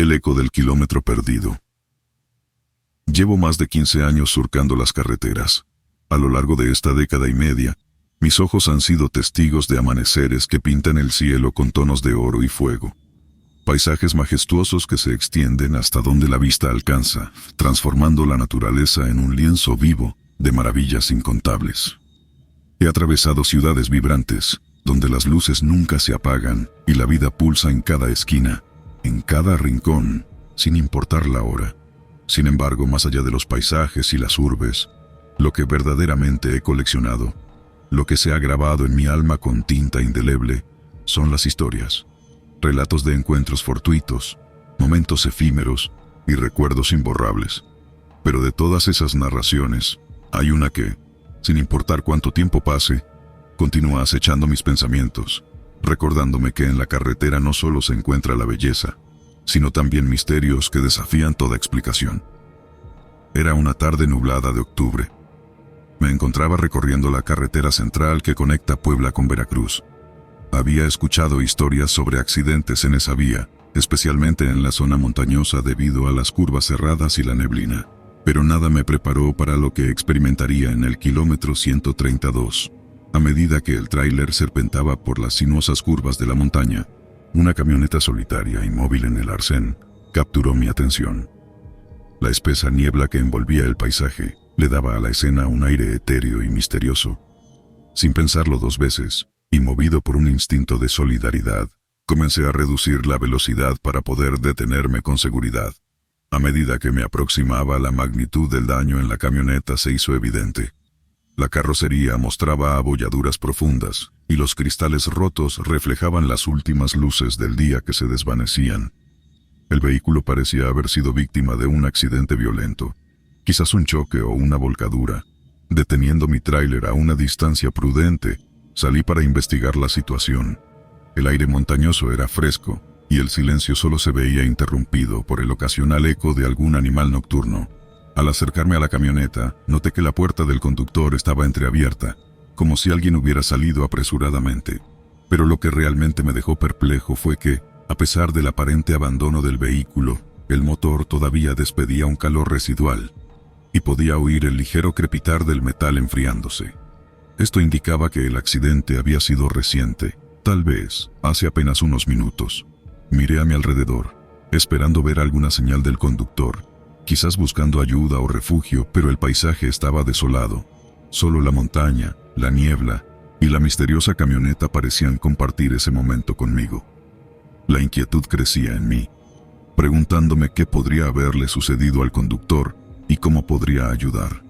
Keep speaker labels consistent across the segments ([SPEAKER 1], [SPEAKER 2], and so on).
[SPEAKER 1] El eco del kilómetro perdido. Llevo más de 15 años surcando las carreteras. A lo largo de esta década y media, mis ojos han sido testigos de amaneceres que pintan el cielo con tonos de oro y fuego. Paisajes majestuosos que se extienden hasta donde la vista alcanza, transformando la naturaleza en un lienzo vivo de maravillas incontables. He atravesado ciudades vibrantes, donde las luces nunca se apagan y la vida pulsa en cada esquina, en cada rincón, sin importar la hora. Sin embargo, más allá de los paisajes y las urbes, lo que verdaderamente he coleccionado, lo que se ha grabado en mi alma con tinta indeleble, son las historias. Relatos de encuentros fortuitos, momentos efímeros y recuerdos imborrables. Pero de todas esas narraciones, hay una que, sin importar cuánto tiempo pase, continúa acechando mis pensamientos, recordándome que en la carretera no solo se encuentra la belleza, sino también misterios que desafían toda explicación. Era una tarde nublada de octubre. Me encontraba recorriendo la carretera central que conecta Puebla con Veracruz. Había escuchado historias sobre accidentes en esa vía, especialmente en la zona montañosa debido a las curvas cerradas y la neblina, pero nada me preparó para lo que experimentaría en el kilómetro 132. A medida que el tráiler serpentaba por las sinuosas curvas de la montaña, una camioneta solitaria inmóvil en el arcén capturó mi atención. La espesa niebla que envolvía el paisaje le daba a la escena un aire etéreo y misterioso. Sin pensarlo dos veces, y movido por un instinto de solidaridad, comencé a reducir la velocidad para poder detenerme con seguridad. A medida que me aproximaba, la magnitud del daño en la camioneta se hizo evidente. La carrocería mostraba abolladuras profundas, y los cristales rotos reflejaban las últimas luces del día que se desvanecían. El vehículo parecía haber sido víctima de un accidente violento, quizás un choque o una volcadura. Deteniendo mi tráiler a una distancia prudente, salí para investigar la situación. El aire montañoso era fresco, y el silencio solo se veía interrumpido por el ocasional eco de algún animal nocturno. Al acercarme a la camioneta, noté que la puerta del conductor estaba entreabierta, como si alguien hubiera salido apresuradamente. Pero lo que realmente me dejó perplejo fue que, a pesar del aparente abandono del vehículo, el motor todavía despedía un calor residual, y podía oír el ligero crepitar del metal enfriándose. Esto indicaba que el accidente había sido reciente, tal vez hace apenas unos minutos. Miré a mi alrededor, esperando ver alguna señal del conductor, quizás buscando ayuda o refugio, pero el paisaje estaba desolado. Solo la montaña, la niebla y la misteriosa camioneta parecían compartir ese momento conmigo. La inquietud crecía en mí, preguntándome qué podría haberle sucedido al conductor y cómo podría ayudar.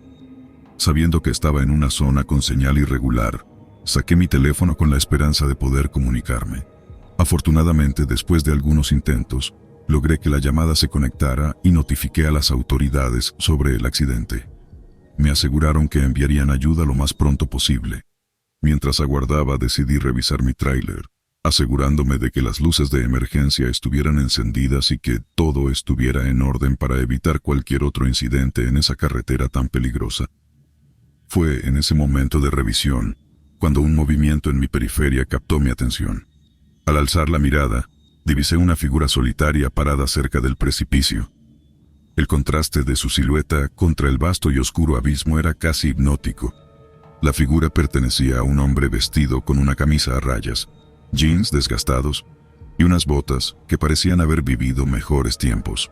[SPEAKER 1] Sabiendo que estaba en una zona con señal irregular, saqué mi teléfono con la esperanza de poder comunicarme. Afortunadamente, después de algunos intentos, logré que la llamada se conectara y notifiqué a las autoridades sobre el accidente. Me aseguraron que enviarían ayuda lo más pronto posible. Mientras aguardaba, decidí revisar mi tráiler, asegurándome de que las luces de emergencia estuvieran encendidas y que todo estuviera en orden para evitar cualquier otro incidente en esa carretera tan peligrosa. Fue en ese momento de revisión cuando un movimiento en mi periferia captó mi atención. Al alzar la mirada, divisé una figura solitaria parada cerca del precipicio. El contraste de su silueta contra el vasto y oscuro abismo era casi hipnótico. La figura pertenecía a un hombre vestido con una camisa a rayas, jeans desgastados y unas botas que parecían haber vivido mejores tiempos.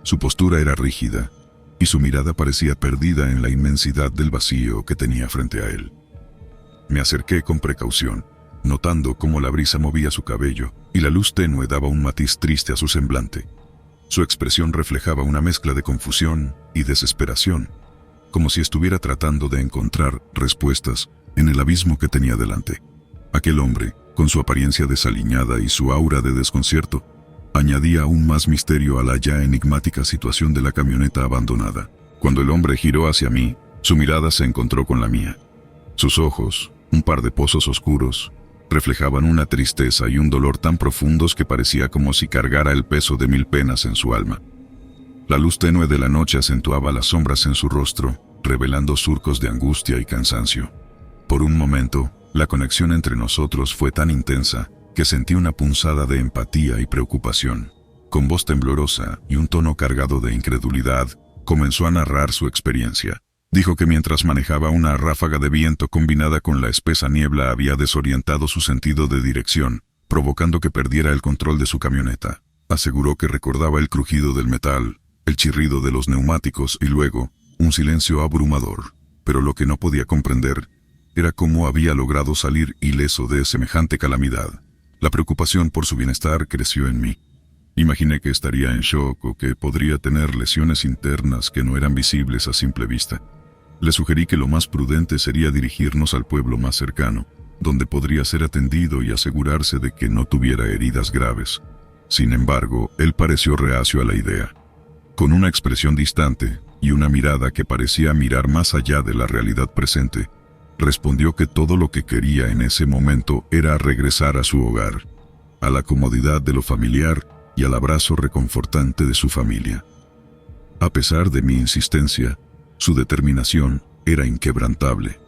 [SPEAKER 1] Su postura era rígida, y su mirada parecía perdida en la inmensidad del vacío que tenía frente a él. Me acerqué con precaución, notando cómo la brisa movía su cabello y la luz tenue daba un matiz triste a su semblante. Su expresión reflejaba una mezcla de confusión y desesperación, como si estuviera tratando de encontrar respuestas en el abismo que tenía delante. Aquel hombre, con su apariencia desaliñada y su aura de desconcierto, añadía aún más misterio a la ya enigmática situación de la camioneta abandonada. Cuando el hombre giró hacia mí, su mirada se encontró con la mía. Sus ojos, un par de pozos oscuros, reflejaban una tristeza y un dolor tan profundos que parecía como si cargara el peso de 1000 penas en su alma. La luz tenue de la noche acentuaba las sombras en su rostro, revelando surcos de angustia y cansancio. Por un momento, la conexión entre nosotros fue tan intensa que sentí una punzada de empatía y preocupación. Con voz temblorosa y un tono cargado de incredulidad, comenzó a narrar su experiencia. Dijo que mientras manejaba una ráfaga de viento combinada con la espesa niebla había desorientado su sentido de dirección, provocando que perdiera el control de su camioneta. Aseguró que recordaba el crujido del metal, el chirrido de los neumáticos y luego, un silencio abrumador. Pero lo que no podía comprender era cómo había logrado salir ileso de semejante calamidad. La preocupación por su bienestar creció en mí. Imaginé que estaría en shock o que podría tener lesiones internas que no eran visibles a simple vista. Le sugerí que lo más prudente sería dirigirnos al pueblo más cercano, donde podría ser atendido y asegurarse de que no tuviera heridas graves. Sin embargo, él pareció reacio a la idea. Con una expresión distante y una mirada que parecía mirar más allá de la realidad presente, respondió que todo lo que quería en ese momento era regresar a su hogar, a la comodidad de lo familiar y al abrazo reconfortante de su familia. A pesar de mi insistencia, su determinación era inquebrantable.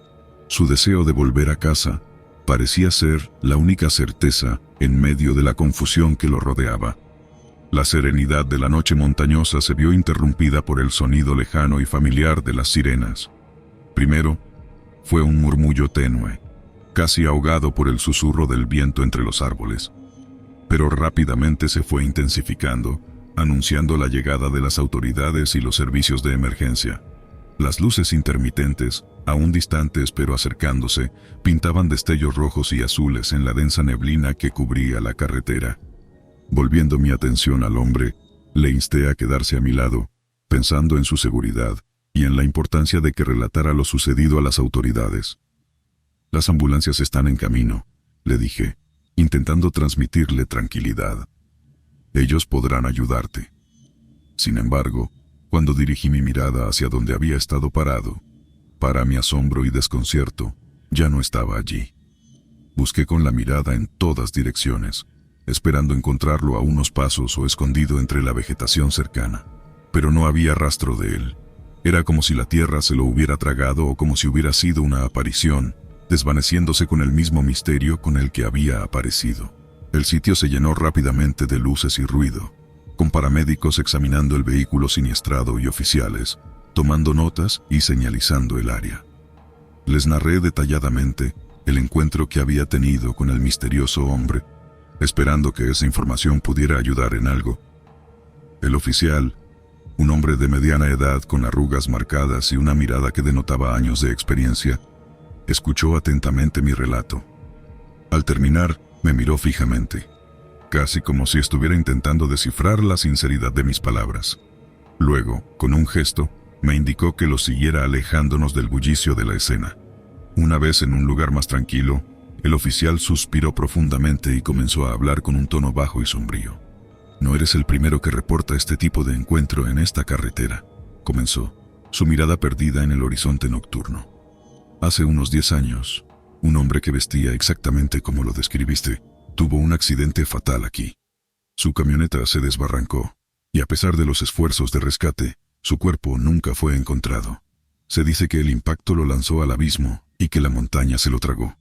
[SPEAKER 1] Su deseo de volver a casa parecía ser la única certeza en medio de la confusión que lo rodeaba. La serenidad de la noche montañosa se vio interrumpida por el sonido lejano y familiar de las sirenas. Primero, fue un murmullo tenue, casi ahogado por el susurro del viento entre los árboles. Pero rápidamente se fue intensificando, anunciando la llegada de las autoridades y los servicios de emergencia. Las luces intermitentes, aún distantes pero acercándose, pintaban destellos rojos y azules en la densa neblina que cubría la carretera. Volviendo mi atención al hombre, le insté a quedarse a mi lado, pensando en su seguridad y en la importancia de que relatara lo sucedido a las autoridades. «Las ambulancias están en camino», le dije, intentando transmitirle tranquilidad. «Ellos podrán ayudarte». Sin embargo, cuando dirigí mi mirada hacia donde había estado parado, para mi asombro y desconcierto, ya no estaba allí. Busqué con la mirada en todas direcciones, esperando encontrarlo a unos pasos o escondido entre la vegetación cercana, pero no había rastro de él. Era como si la tierra se lo hubiera tragado o como si hubiera sido una aparición, desvaneciéndose con el mismo misterio con el que había aparecido. El sitio se llenó rápidamente de luces y ruido, con paramédicos examinando el vehículo siniestrado y oficiales, tomando notas y señalizando el área. Les narré detalladamente el encuentro que había tenido con el misterioso hombre, esperando que esa información pudiera ayudar en algo. El oficial, un hombre de mediana edad con arrugas marcadas y una mirada que denotaba años de experiencia, escuchó atentamente mi relato. Al terminar, me miró fijamente, casi como si estuviera intentando descifrar la sinceridad de mis palabras. Luego, con un gesto, me indicó que lo siguiera alejándonos del bullicio de la escena. Una vez en un lugar más tranquilo, el oficial suspiró profundamente y comenzó a hablar con un tono bajo y sombrío. «No eres el primero que reporta este tipo de encuentro en esta carretera», comenzó, su mirada perdida en el horizonte nocturno. «Hace unos 10 años, un hombre que vestía exactamente como lo describiste, tuvo un accidente fatal aquí. Su camioneta se desbarrancó, y a pesar de los esfuerzos de rescate, su cuerpo nunca fue encontrado. Se dice que el impacto lo lanzó al abismo y que la montaña se lo tragó».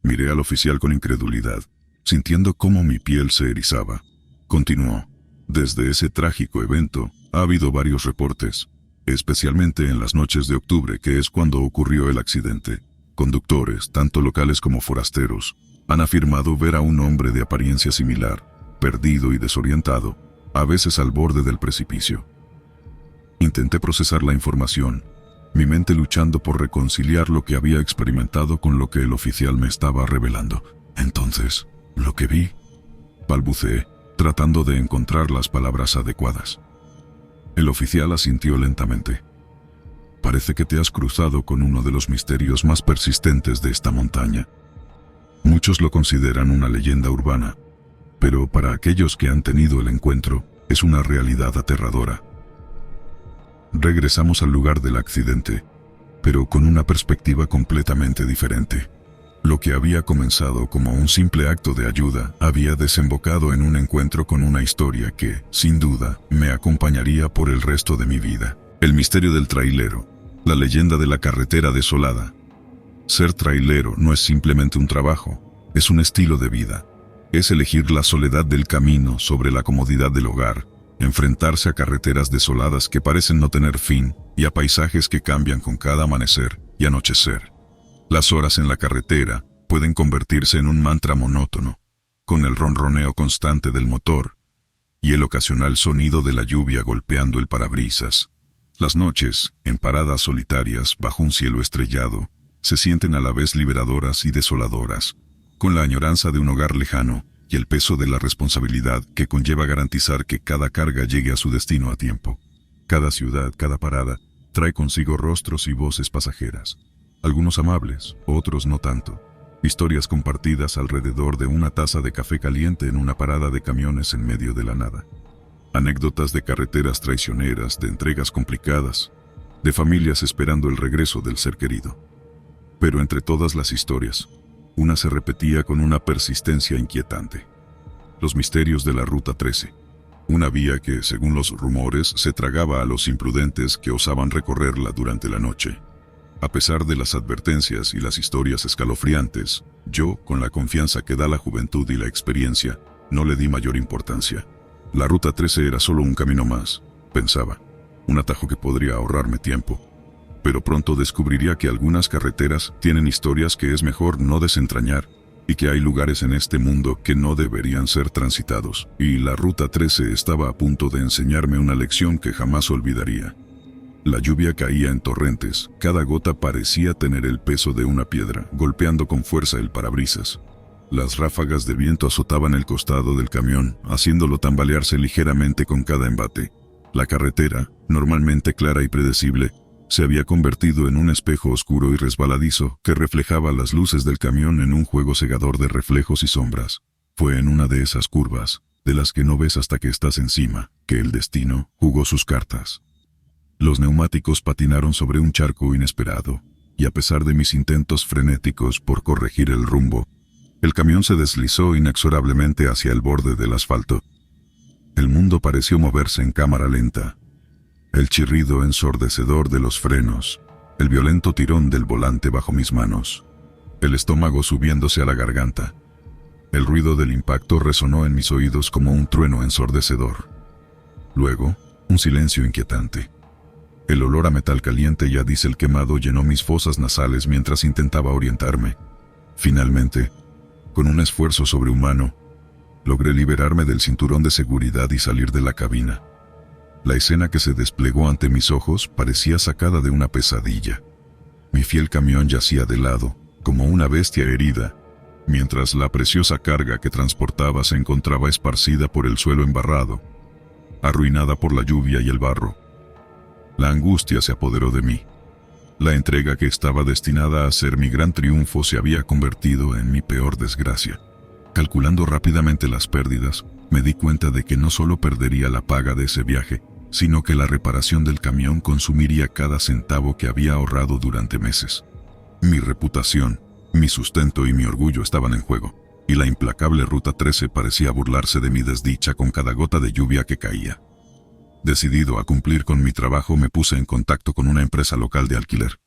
[SPEAKER 1] Miré al oficial con incredulidad, sintiendo cómo mi piel se erizaba. Continuó: «Desde ese trágico evento, ha habido varios reportes, especialmente en las noches de octubre, que es cuando ocurrió el accidente. Conductores, tanto locales como forasteros, han afirmado ver a un hombre de apariencia similar, perdido y desorientado, a veces al borde del precipicio». Intenté procesar la información, mi mente luchando por reconciliar lo que había experimentado con lo que el oficial me estaba revelando. «Entonces, lo que vi», balbuceé, tratando de encontrar las palabras adecuadas. El oficial asintió lentamente. «Parece que te has cruzado con uno de los misterios más persistentes de esta montaña. Muchos lo consideran una leyenda urbana, pero para aquellos que han tenido el encuentro, es una realidad aterradora». Regresamos al lugar del accidente, pero con una perspectiva completamente diferente. Lo que había comenzado como un simple acto de ayuda había desembocado en un encuentro con una historia que, sin duda, me acompañaría por el resto de mi vida. El misterio del trailero, la leyenda de la carretera desolada. Ser trailero no es simplemente un trabajo, es un estilo de vida. Es elegir la soledad del camino sobre la comodidad del hogar, enfrentarse a carreteras desoladas que parecen no tener fin y a paisajes que cambian con cada amanecer y anochecer. Las horas en la carretera pueden convertirse en un mantra monótono, con el ronroneo constante del motor y el ocasional sonido de la lluvia golpeando el parabrisas. Las noches, en paradas solitarias bajo un cielo estrellado, se sienten a la vez liberadoras y desoladoras, con la añoranza de un hogar lejano y el peso de la responsabilidad que conlleva garantizar que cada carga llegue a su destino a tiempo. Cada ciudad, cada parada, trae consigo rostros y voces pasajeras, algunos amables, otros no tanto. Historias compartidas alrededor de una taza de café caliente en una parada de camiones en medio de la nada. Anécdotas de carreteras traicioneras, de entregas complicadas, de familias esperando el regreso del ser querido. Pero entre todas las historias, una se repetía con una persistencia inquietante. Los misterios de la Ruta 13. Una vía que, según los rumores, se tragaba a los imprudentes que osaban recorrerla durante la noche. A pesar de las advertencias y las historias escalofriantes, yo, con la confianza que da la juventud y la experiencia, no le di mayor importancia. La Ruta 13 era solo un camino más, pensaba, un atajo que podría ahorrarme tiempo. Pero pronto descubriría que algunas carreteras tienen historias que es mejor no desentrañar, y que hay lugares en este mundo que no deberían ser transitados, y la Ruta 13 estaba a punto de enseñarme una lección que jamás olvidaría. La lluvia caía en torrentes, cada gota parecía tener el peso de una piedra, golpeando con fuerza el parabrisas. Las ráfagas de viento azotaban el costado del camión, haciéndolo tambalearse ligeramente con cada embate. La carretera, normalmente clara y predecible, se había convertido en un espejo oscuro y resbaladizo que reflejaba las luces del camión en un juego cegador de reflejos y sombras. Fue en una de esas curvas, de las que no ves hasta que estás encima, que el destino jugó sus cartas. Los neumáticos patinaron sobre un charco inesperado, y a pesar de mis intentos frenéticos por corregir el rumbo, el camión se deslizó inexorablemente hacia el borde del asfalto. El mundo pareció moverse en cámara lenta. El chirrido ensordecedor de los frenos, el violento tirón del volante bajo mis manos, el estómago subiéndose a la garganta. El ruido del impacto resonó en mis oídos como un trueno ensordecedor. Luego, un silencio inquietante. El olor a metal caliente y a diésel quemado llenó mis fosas nasales mientras intentaba orientarme. Finalmente, con un esfuerzo sobrehumano, logré liberarme del cinturón de seguridad y salir de la cabina. La escena que se desplegó ante mis ojos parecía sacada de una pesadilla. Mi fiel camión yacía de lado, como una bestia herida, mientras la preciosa carga que transportaba se encontraba esparcida por el suelo embarrado, arruinada por la lluvia y el barro. La angustia se apoderó de mí. La entrega que estaba destinada a ser mi gran triunfo se había convertido en mi peor desgracia. Calculando rápidamente las pérdidas, me di cuenta de que no solo perdería la paga de ese viaje, sino que la reparación del camión consumiría cada centavo que había ahorrado durante meses. Mi reputación, mi sustento y mi orgullo estaban en juego, y la implacable Ruta 13 parecía burlarse de mi desdicha con cada gota de lluvia que caía. Decidido a cumplir con mi trabajo, me puse en contacto con una empresa local de alquiler.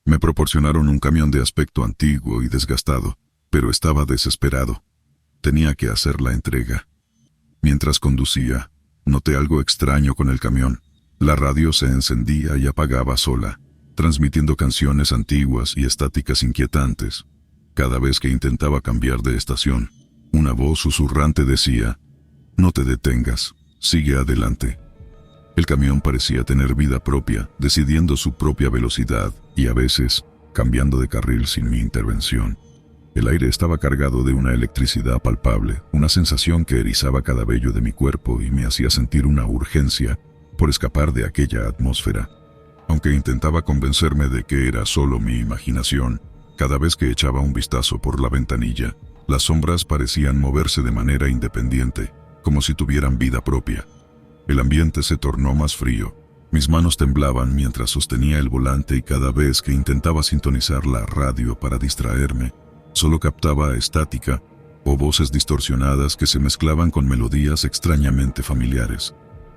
[SPEAKER 1] Me proporcionaron un camión de aspecto antiguo y desgastado, pero estaba desesperado. Tenía que hacer la entrega. Mientras conducía, noté algo extraño con el camión. La radio se encendía y apagaba sola, transmitiendo canciones antiguas y estáticas inquietantes. Cada vez que intentaba cambiar de estación, una voz susurrante decía: «No te detengas, sigue adelante». El camión parecía tener vida propia, decidiendo su propia velocidad y a veces cambiando de carril sin mi intervención. El aire estaba cargado de una electricidad palpable, una sensación que erizaba cada vello de mi cuerpo y me hacía sentir una urgencia por escapar de aquella atmósfera. Aunque intentaba convencerme de que era solo mi imaginación, cada vez que echaba un vistazo por la ventanilla, las sombras parecían moverse de manera independiente, como si tuvieran vida propia. El ambiente se tornó más frío. Mis manos temblaban mientras sostenía el volante y cada vez que intentaba sintonizar la radio para distraerme, solo captaba estática o voces distorsionadas que se mezclaban con melodías extrañamente familiares.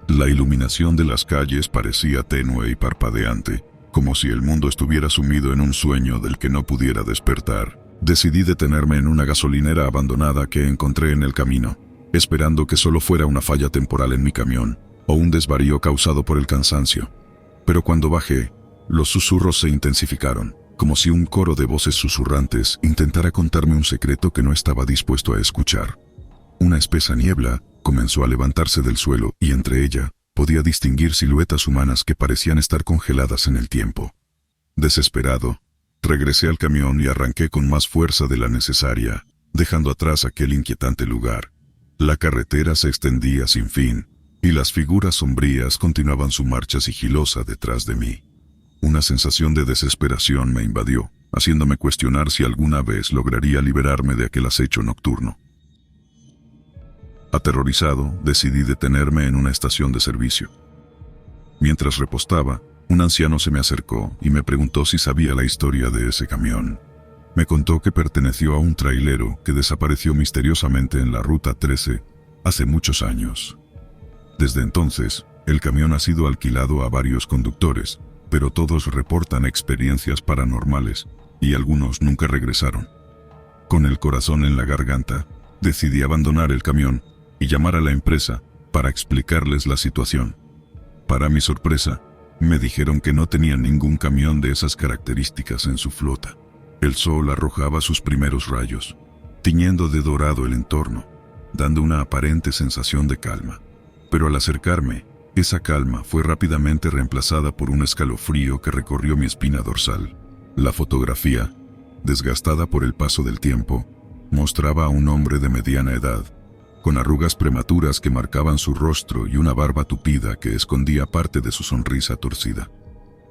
[SPEAKER 1] La iluminación de las calles parecía tenue y parpadeante, como si el mundo estuviera sumido en un sueño del que no pudiera despertar. Decidí detenerme en una gasolinera abandonada que encontré en el camino, esperando que solo fuera una falla temporal en mi camión o un desvarío causado por el cansancio. Pero cuando bajé, los susurros se intensificaron, como si un coro de voces susurrantes intentara contarme un secreto que no estaba dispuesto a escuchar. Una espesa niebla comenzó a levantarse del suelo y entre ella podía distinguir siluetas humanas que parecían estar congeladas en el tiempo. Desesperado, regresé al camión y arranqué con más fuerza de la necesaria, dejando atrás aquel inquietante lugar. La carretera se extendía sin fin, y las figuras sombrías continuaban su marcha sigilosa detrás de mí. Una sensación de desesperación me invadió, haciéndome cuestionar si alguna vez lograría liberarme de aquel acecho nocturno. Aterrorizado, decidí detenerme en una estación de servicio. Mientras repostaba, un anciano se me acercó y me preguntó si sabía la historia de ese camión. Me contó que perteneció a un trailero que desapareció misteriosamente en la Ruta 13 hace muchos años. Desde entonces, el camión ha sido alquilado a varios conductores, pero todos reportan experiencias paranormales y algunos nunca regresaron. Con el corazón en la garganta, decidí abandonar el camión y llamar a la empresa para explicarles la situación. Para mi sorpresa, me dijeron que no tenían ningún camión de esas características en su flota. El sol arrojaba sus primeros rayos, tiñendo de dorado el entorno, dando una aparente sensación de calma. Pero al acercarme, esa calma fue rápidamente reemplazada por un escalofrío que recorrió mi espina dorsal. La fotografía, desgastada por el paso del tiempo, mostraba a un hombre de mediana edad, con arrugas prematuras que marcaban su rostro y una barba tupida que escondía parte de su sonrisa torcida.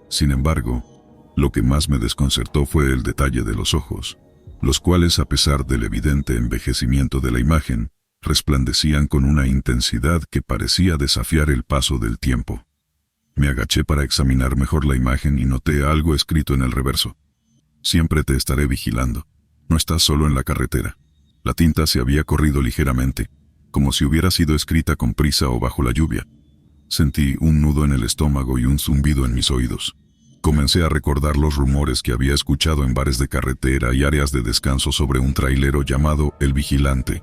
[SPEAKER 1] Sin embargo, lo que más me desconcertó fue el detalle de los ojos, los cuales, a pesar del evidente envejecimiento de la imagen, resplandecían con una intensidad que parecía desafiar el paso del tiempo. Me agaché para examinar mejor la imagen y noté algo escrito en el reverso. Siempre te estaré vigilando. No estás solo en la carretera. La tinta se había corrido ligeramente, como si hubiera sido escrita con prisa o bajo la lluvia. Sentí un nudo en el estómago y un zumbido en mis oídos. Comencé a recordar los rumores que había escuchado en bares de carretera y áreas de descanso sobre un trailero llamado El Vigilante,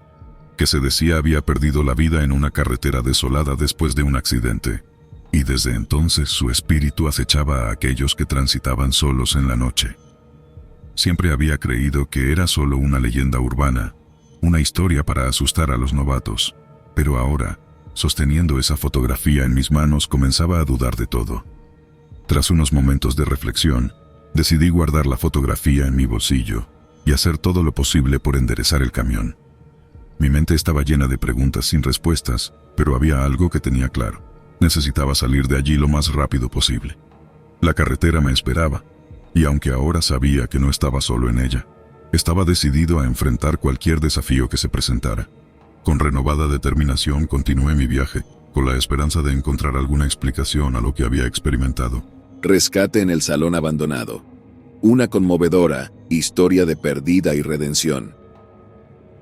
[SPEAKER 1] que se decía había perdido la vida en una carretera desolada después de un accidente, y desde entonces su espíritu acechaba a aquellos que transitaban solos en la noche. Siempre había creído que era solo una leyenda urbana, una historia para asustar a los novatos, pero ahora, sosteniendo esa fotografía en mis manos, comenzaba a dudar de todo. Tras unos momentos de reflexión, decidí guardar la fotografía en mi bolsillo y hacer todo lo posible por enderezar el camión. Mi mente estaba llena de preguntas sin respuestas, pero había algo que tenía claro. Necesitaba salir de allí lo más rápido posible. La carretera me esperaba, y aunque ahora sabía que no estaba solo en ella, estaba decidido a enfrentar cualquier desafío que se presentara. Con renovada determinación continué mi viaje, con la esperanza de encontrar alguna explicación a lo que había experimentado.
[SPEAKER 2] Rescate en el salón abandonado. Una conmovedora historia de pérdida y redención.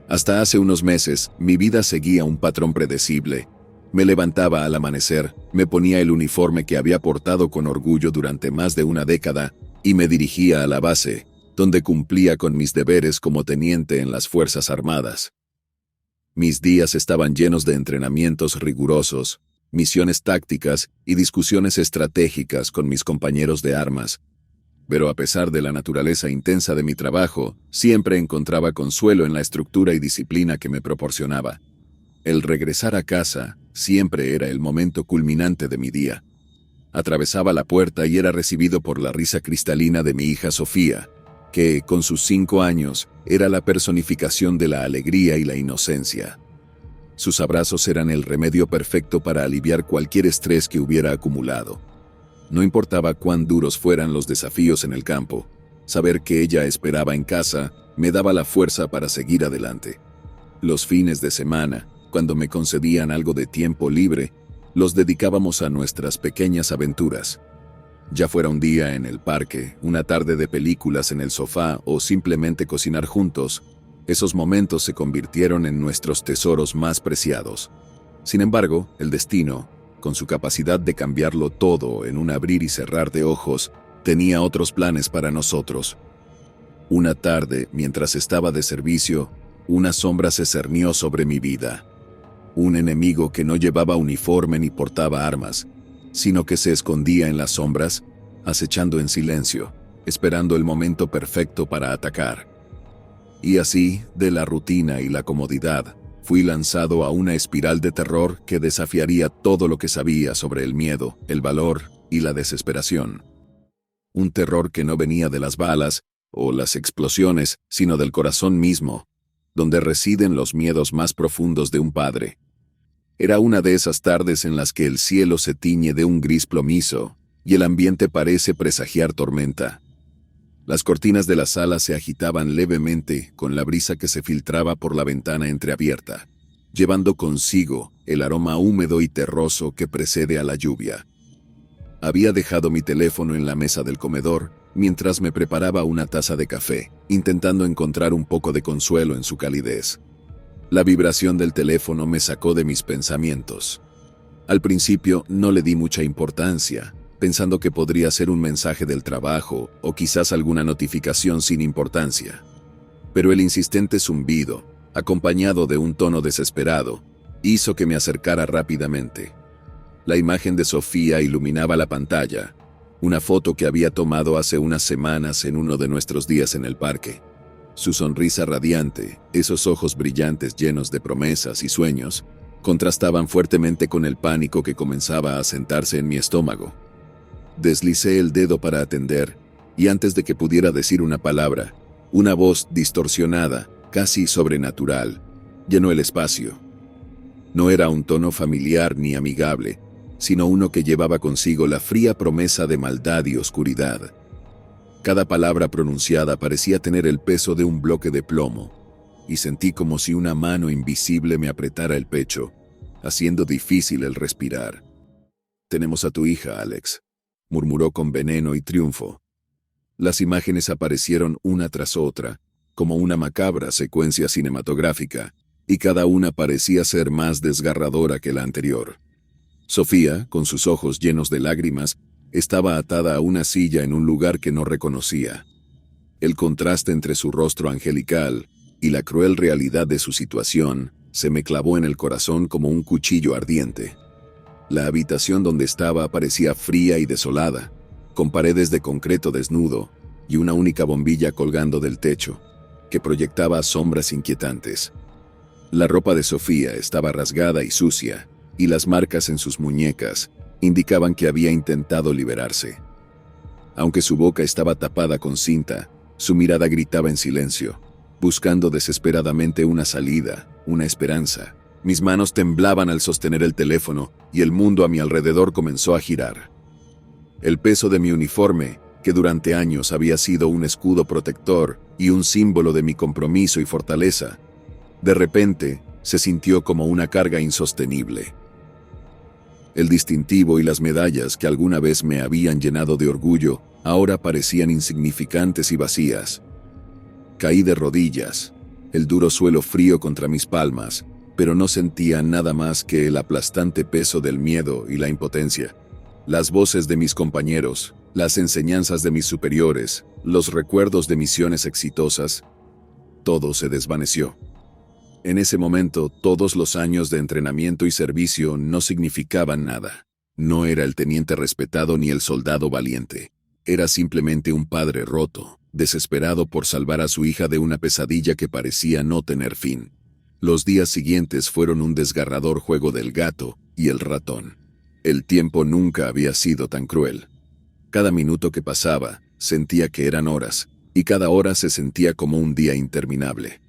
[SPEAKER 2] Hasta hace unos meses, mi vida seguía un patrón predecible. Me levantaba al amanecer, me ponía el uniforme que había portado con orgullo durante más de una década y me dirigía a la base, donde cumplía con mis deberes como teniente en las Fuerzas Armadas. Mis días estaban llenos de entrenamientos rigurosos, misiones tácticas y discusiones estratégicas con mis compañeros de armas. Pero a pesar de la naturaleza intensa de mi trabajo, siempre encontraba consuelo en la estructura y disciplina que me proporcionaba. El regresar a casa siempre era el momento culminante de mi día. Atravesaba la puerta y era recibido por la risa cristalina de mi hija Sofía, que, con sus 5 años, era la personificación de la alegría y la inocencia. Sus abrazos eran el remedio perfecto para aliviar cualquier estrés que hubiera acumulado. No importaba cuán duros fueran los desafíos en el campo, saber que ella esperaba en casa me daba la fuerza para seguir adelante. Los fines de semana, cuando me concedían algo de tiempo libre, los dedicábamos a nuestras pequeñas aventuras. Ya fuera un día en el parque, una tarde de películas en el sofá o simplemente cocinar juntos, esos momentos se convirtieron en nuestros tesoros más preciados. Sin embargo, el destino, con su capacidad de cambiarlo todo en un abrir y cerrar de ojos, tenía otros planes para nosotros. Una tarde, mientras estaba de servicio, una sombra se cernió sobre mi vida. Un enemigo que no llevaba uniforme ni portaba armas, sino que se escondía en las sombras, acechando en silencio, esperando el momento perfecto para atacar. Y así, de la rutina y la comodidad, fui lanzado a una espiral de terror que desafiaría todo lo que sabía sobre el miedo, el valor y la desesperación. Un terror que no venía de las balas o las explosiones, sino del corazón mismo, donde residen los miedos más profundos de un padre. Era una de esas tardes en las que el cielo se tiñe de un gris plomizo y el ambiente parece presagiar tormenta. Las cortinas de la sala se agitaban levemente con la brisa que se filtraba por la ventana entreabierta, llevando consigo el aroma húmedo y terroso que precede a la lluvia. Había dejado mi teléfono en la mesa del comedor mientras me preparaba una taza de café, intentando encontrar un poco de consuelo en su calidez. La vibración del teléfono me sacó de mis pensamientos. Al principio no le di mucha importancia, pensando que podría ser un mensaje del trabajo o quizás alguna notificación sin importancia. Pero el insistente zumbido, acompañado de un tono desesperado, hizo que me acercara rápidamente. La imagen de Sofía iluminaba la pantalla, una foto que había tomado hace unas semanas en uno de nuestros días en el parque. Su sonrisa radiante, esos ojos brillantes llenos de promesas y sueños, contrastaban fuertemente con el pánico que comenzaba a sentarse en mi estómago. Deslicé el dedo para atender, y antes de que pudiera decir una palabra, una voz distorsionada, casi sobrenatural, llenó el espacio. No era un tono familiar ni amigable, sino uno que llevaba consigo la fría promesa de maldad y oscuridad. Cada palabra pronunciada parecía tener el peso de un bloque de plomo, y sentí como si una mano invisible me apretara el pecho, haciendo difícil el respirar. «Tenemos a tu hija, Alex», murmuró con veneno y triunfo. Las imágenes aparecieron una tras otra, como una macabra secuencia cinematográfica, y cada una parecía ser más desgarradora que la anterior. Sofía, con sus ojos llenos de lágrimas, estaba atada a una silla en un lugar que no reconocía. El contraste entre su rostro angelical y la cruel realidad de su situación se me clavó en el corazón como un cuchillo ardiente. La habitación donde estaba parecía fría y desolada, con paredes de concreto desnudo y una única bombilla colgando del techo, que proyectaba sombras inquietantes. La ropa de Sofía estaba rasgada y sucia, y las marcas en sus muñecas indicaban que había intentado liberarse. Aunque su boca estaba tapada con cinta, su mirada gritaba en silencio, buscando desesperadamente una salida, una esperanza. Mis manos temblaban al sostener el teléfono y el mundo a mi alrededor comenzó a girar. El peso de mi uniforme, que durante años había sido un escudo protector y un símbolo de mi compromiso y fortaleza, de repente se sintió como una carga insostenible. El distintivo y las medallas que alguna vez me habían llenado de orgullo ahora parecían insignificantes y vacías. Caí de rodillas, el duro suelo frío contra mis palmas, pero no sentía nada más que el aplastante peso del miedo y la impotencia. Las voces de mis compañeros, las enseñanzas de mis superiores, los recuerdos de misiones exitosas, todo se desvaneció. En ese momento, todos los años de entrenamiento y servicio no significaban nada. No era el teniente respetado ni el soldado valiente. Era simplemente un padre roto, desesperado por salvar a su hija de una pesadilla que parecía no tener fin. Los días siguientes fueron un desgarrador juego del gato y el ratón. El tiempo nunca había sido tan cruel. Cada minuto que pasaba, sentía que eran horas, y cada hora se sentía como un día interminable.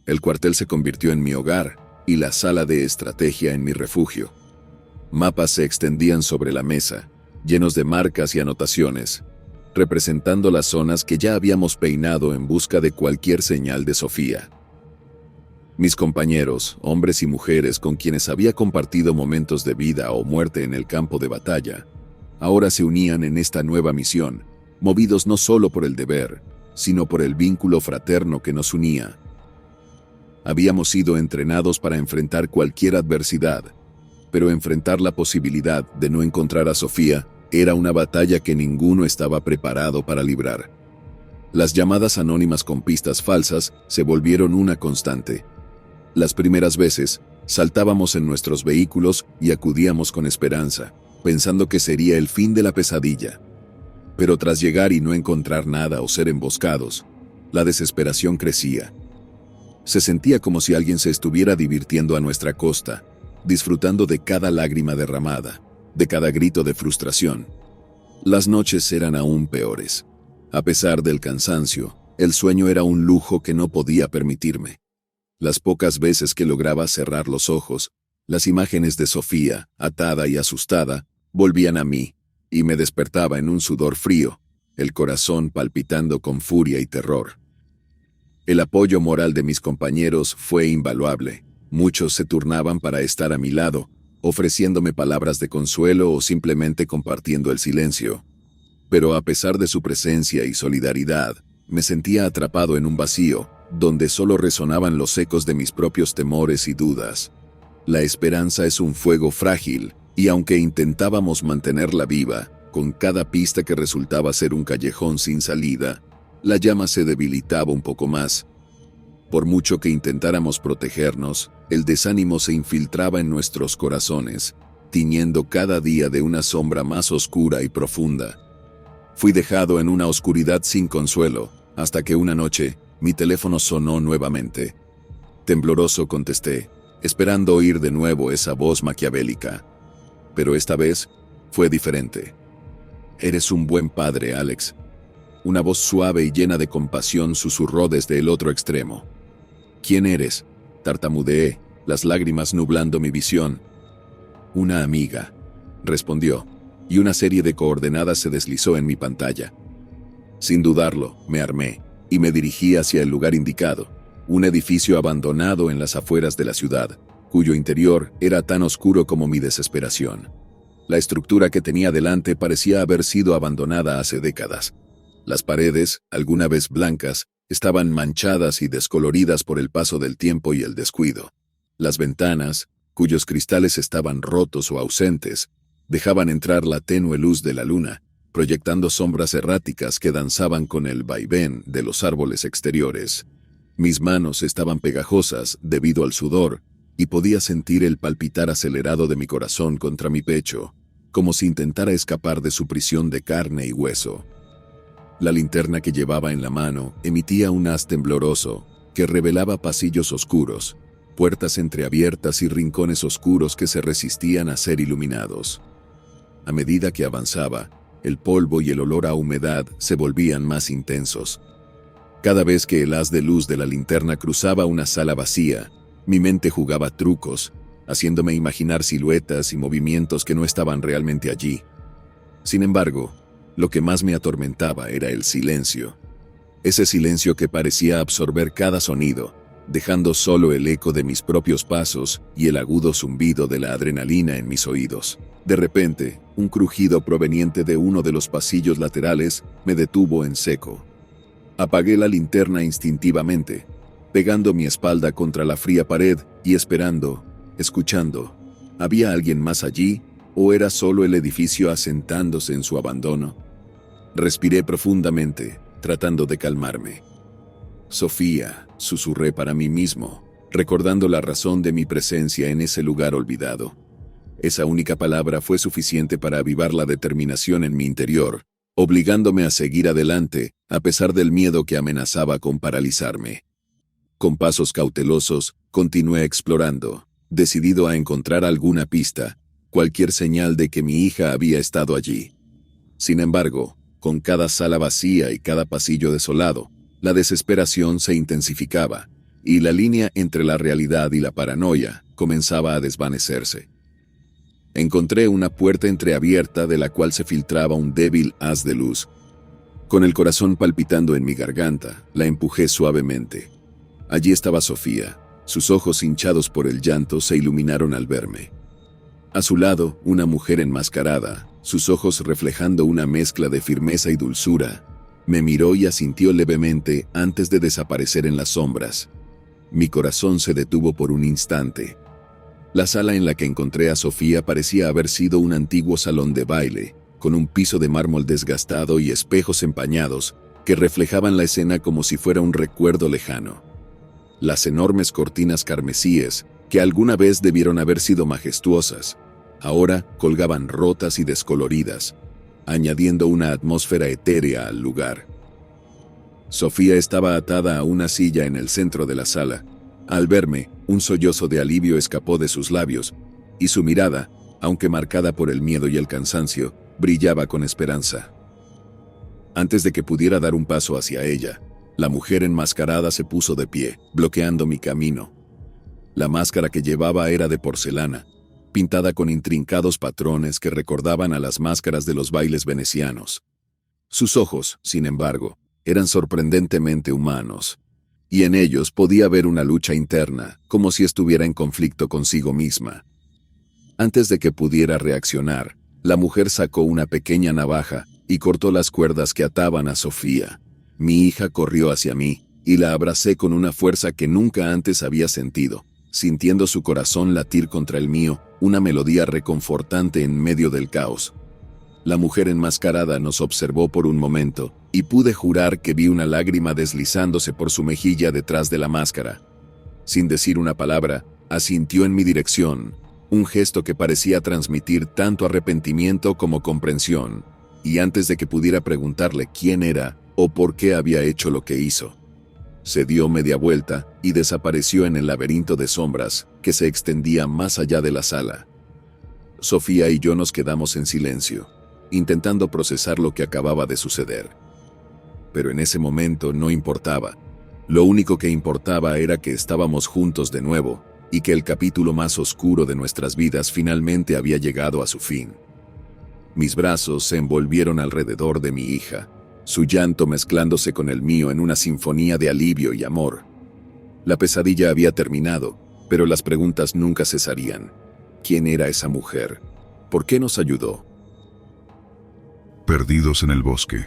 [SPEAKER 2] El cuartel se convirtió en mi hogar y la sala de estrategia en mi refugio. Mapas se extendían sobre la mesa, llenos de marcas y anotaciones, representando las zonas que ya habíamos peinado en busca de cualquier señal de Sofía. Mis compañeros, hombres y mujeres con quienes había compartido momentos de vida o muerte en el campo de batalla, ahora se unían en esta nueva misión, movidos no solo por el deber, sino por el vínculo fraterno que nos unía. Habíamos sido entrenados para enfrentar cualquier adversidad, pero enfrentar la posibilidad de no encontrar a Sofía era una batalla que ninguno estaba preparado para librar. Las llamadas anónimas con pistas falsas se volvieron una constante. Las primeras veces, saltábamos en nuestros vehículos y acudíamos con esperanza, pensando que sería el fin de la pesadilla. Pero tras llegar y no encontrar nada o ser emboscados, la desesperación crecía. Se sentía como si alguien se estuviera divirtiendo a nuestra costa, disfrutando de cada lágrima derramada, de cada grito de frustración. Las noches eran aún peores. A pesar del cansancio, el sueño era un lujo que no podía permitirme. Las pocas veces que lograba cerrar los ojos, las imágenes de Sofía, atada y asustada, volvían a mí, y me despertaba en un sudor frío, el corazón palpitando con furia y terror. El apoyo moral de mis compañeros fue invaluable. Muchos se turnaban para estar a mi lado, ofreciéndome palabras de consuelo o simplemente compartiendo el silencio. Pero a pesar de su presencia y solidaridad, me sentía atrapado en un vacío, donde solo resonaban los ecos de mis propios temores y dudas. La esperanza es un fuego frágil, y aunque intentábamos mantenerla viva, con cada pista que resultaba ser un callejón sin salida, la llama se debilitaba un poco más. Por mucho que intentáramos protegernos, el desánimo se infiltraba en nuestros corazones, tiñendo cada día de una sombra más oscura y profunda. Fui dejado en una oscuridad sin consuelo, hasta que una noche, mi teléfono sonó nuevamente. Tembloroso contesté, esperando oír de nuevo esa voz maquiavélica. Pero esta vez fue diferente. «Eres un buen padre, Alex». Una voz suave y llena de compasión susurró desde el otro extremo. «¿Quién eres?», tartamudeé, las lágrimas nublando mi visión. «Una amiga», respondió, y una serie de coordenadas se deslizó en mi pantalla. Sin dudarlo, me armé y me dirigí hacia el lugar indicado, un edificio abandonado en las afueras de la ciudad, cuyo interior era tan oscuro como mi desesperación. La estructura que tenía delante parecía haber sido abandonada hace décadas. Las paredes, alguna vez blancas, estaban manchadas y descoloridas por el paso del tiempo y el descuido. Las ventanas, cuyos cristales estaban rotos o ausentes, dejaban entrar la tenue luz de la luna, proyectando sombras erráticas que danzaban con el vaivén de los árboles exteriores. Mis manos estaban pegajosas debido al sudor, y podía sentir el palpitar acelerado de mi corazón contra mi pecho, como si intentara escapar de su prisión de carne y hueso. La linterna que llevaba en la mano emitía un haz tembloroso que revelaba pasillos oscuros, puertas entreabiertas y rincones oscuros que se resistían a ser iluminados. A medida que avanzaba, el polvo y el olor a humedad se volvían más intensos. Cada vez que el haz de luz de la linterna cruzaba una sala vacía, mi mente jugaba trucos, haciéndome imaginar siluetas y movimientos que no estaban realmente allí. Sin embargo, lo que más me atormentaba era el silencio. Ese silencio que parecía absorber cada sonido, dejando solo el eco de mis propios pasos y el agudo zumbido de la adrenalina en mis oídos. De repente, un crujido proveniente de uno de los pasillos laterales me detuvo en seco. Apagué la linterna instintivamente, pegando mi espalda contra la fría pared y esperando, escuchando. ¿Había alguien más allí o era solo el edificio asentándose en su abandono? Respiré profundamente, tratando de calmarme. «Sofía», susurré para mí mismo, recordando la razón de mi presencia en ese lugar olvidado. Esa única palabra fue suficiente para avivar la determinación en mi interior, obligándome a seguir adelante, a pesar del miedo que amenazaba con paralizarme. Con pasos cautelosos, continué explorando, decidido a encontrar alguna pista, cualquier señal de que mi hija había estado allí. Sin embargo, con cada sala vacía y cada pasillo desolado, la desesperación se intensificaba, y la línea entre la realidad y la paranoia comenzaba a desvanecerse. Encontré una puerta entreabierta de la cual se filtraba un débil haz de luz. Con el corazón palpitando en mi garganta, la empujé suavemente. Allí estaba Sofía. Sus ojos hinchados por el llanto se iluminaron al verme. A su lado, una mujer enmascarada, sus ojos reflejando una mezcla de firmeza y dulzura, me miró y asintió levemente antes de desaparecer en las sombras. Mi corazón se detuvo por un instante. La sala en la que encontré a Sofía parecía haber sido un antiguo salón de baile, con un piso de mármol desgastado y espejos empañados, que reflejaban la escena como si fuera un recuerdo lejano. Las enormes cortinas carmesíes, que alguna vez debieron haber sido majestuosas, ahora colgaban rotas y descoloridas, añadiendo una atmósfera etérea al lugar. Sofía estaba atada a una silla en el centro de la sala. Al verme, un sollozo de alivio escapó de sus labios, y su mirada, aunque marcada por el miedo y el cansancio, brillaba con esperanza. Antes de que pudiera dar un paso hacia ella, la mujer enmascarada se puso de pie, bloqueando mi camino. La máscara que llevaba era de porcelana, pintada con intrincados patrones que recordaban a las máscaras de los bailes venecianos. Sus ojos, sin embargo, eran sorprendentemente humanos, y en ellos podía ver una lucha interna, como si estuviera en conflicto consigo misma. Antes de que pudiera reaccionar, la mujer sacó una pequeña navaja y cortó las cuerdas que ataban a Sofía. Mi hija corrió hacia mí, y la abracé con una fuerza que nunca antes había sentido, sintiendo su corazón latir contra el mío, una melodía reconfortante en medio del caos. La mujer enmascarada nos observó por un momento, y pude jurar que vi una lágrima deslizándose por su mejilla detrás de la máscara. Sin decir una palabra, asintió en mi dirección, un gesto que parecía transmitir tanto arrepentimiento como comprensión, y antes de que pudiera preguntarle quién era o por qué había hecho lo que hizo, se dio media vuelta y desapareció en el laberinto de sombras que se extendía más allá de la sala. Sofía y yo nos quedamos en silencio, intentando procesar lo que acababa de suceder. Pero en ese momento no importaba. Lo único que importaba era que estábamos juntos de nuevo y que el capítulo más oscuro de nuestras vidas finalmente había llegado a su fin. Mis brazos se envolvieron alrededor de mi hija, su llanto mezclándose con el mío en una sinfonía de alivio y amor. La pesadilla había terminado, pero las preguntas nunca cesarían. ¿Quién era esa mujer? ¿Por qué nos ayudó?
[SPEAKER 1] Perdidos en el bosque.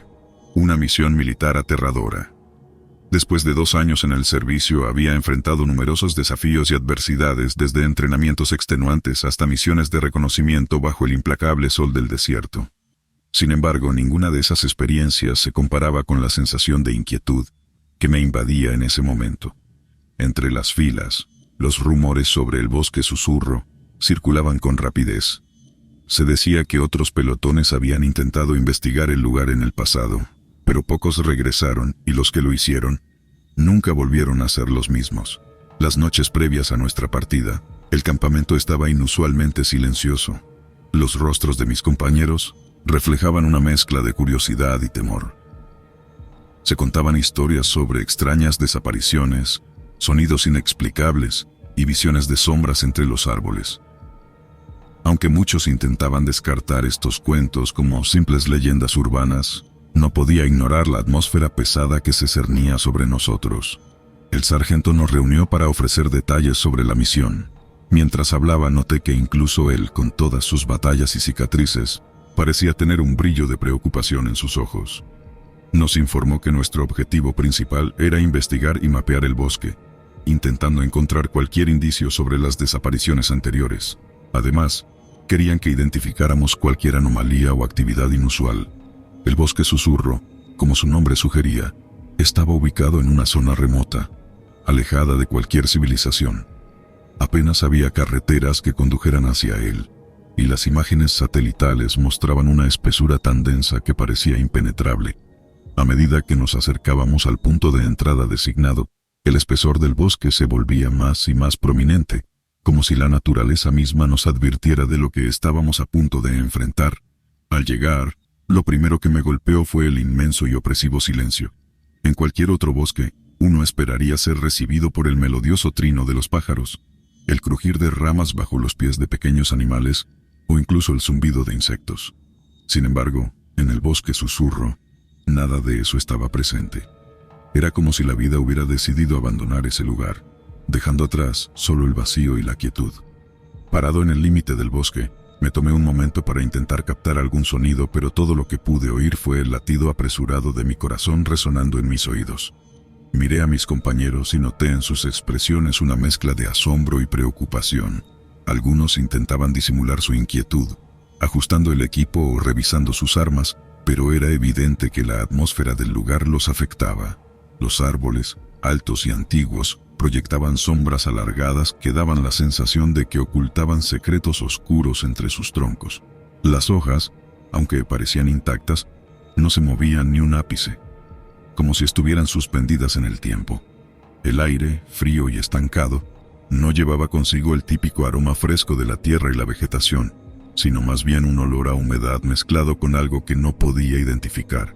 [SPEAKER 1] Una misión militar aterradora. Después de 2 años en el servicio había enfrentado numerosos desafíos y adversidades, desde entrenamientos extenuantes hasta misiones de reconocimiento bajo el implacable sol del desierto. Sin embargo, ninguna de esas experiencias se comparaba con la sensación de inquietud que me invadía en ese momento. Entre las filas, los rumores sobre el bosque susurro circulaban con rapidez. Se decía que otros pelotones habían intentado investigar el lugar en el pasado, pero pocos regresaron, y los que lo hicieron nunca volvieron a ser los mismos. Las noches previas a nuestra partida, el campamento estaba inusualmente silencioso. Los rostros de mis compañeros reflejaban una mezcla de curiosidad y temor. Se contaban historias sobre extrañas desapariciones, sonidos inexplicables y visiones de sombras entre los árboles. Aunque muchos intentaban descartar estos cuentos como simples leyendas urbanas, no podía ignorar la atmósfera pesada que se cernía sobre nosotros. El sargento nos reunió para ofrecer detalles sobre la misión. Mientras hablaba, noté que incluso él, con todas sus batallas y cicatrices, parecía tener un brillo de preocupación en sus ojos. Nos informó que nuestro objetivo principal era investigar y mapear el bosque, intentando encontrar cualquier indicio sobre las desapariciones anteriores. Además, querían que identificáramos cualquier anomalía o actividad inusual. El bosque susurro, como su nombre sugería, estaba ubicado en una zona remota, alejada de cualquier civilización. Apenas había carreteras que condujeran hacia él, y las imágenes satelitales mostraban una espesura tan densa que parecía impenetrable. A medida que nos acercábamos al punto de entrada designado, el espesor del bosque se volvía más y más prominente, como si la naturaleza misma nos advirtiera de lo que estábamos a punto de enfrentar. Al llegar, lo primero que me golpeó fue el inmenso y opresivo silencio. En cualquier otro bosque, uno esperaría ser recibido por el melodioso trino de los pájaros, el crujir de ramas bajo los pies de pequeños animales, o incluso el zumbido de insectos. Sin embargo, en el bosque susurro, nada de eso estaba presente. Era como si la vida hubiera decidido abandonar ese lugar, dejando atrás solo el vacío y la quietud. Parado en el límite del bosque, me tomé un momento para intentar captar algún sonido, pero todo lo que pude oír fue el latido apresurado de mi corazón resonando en mis oídos. Miré a mis compañeros y noté en sus expresiones una mezcla de asombro y preocupación. Algunos intentaban disimular su inquietud, ajustando el equipo o revisando sus armas, pero era evidente que la atmósfera del lugar los afectaba. Los árboles, altos y antiguos, proyectaban sombras alargadas que daban la sensación de que ocultaban secretos oscuros entre sus troncos. Las hojas, aunque parecían intactas, no se movían ni un ápice, como si estuvieran suspendidas en el tiempo. El aire, frío y estancado, no llevaba consigo el típico aroma fresco de la tierra y la vegetación, sino más bien un olor a humedad mezclado con algo que no podía identificar,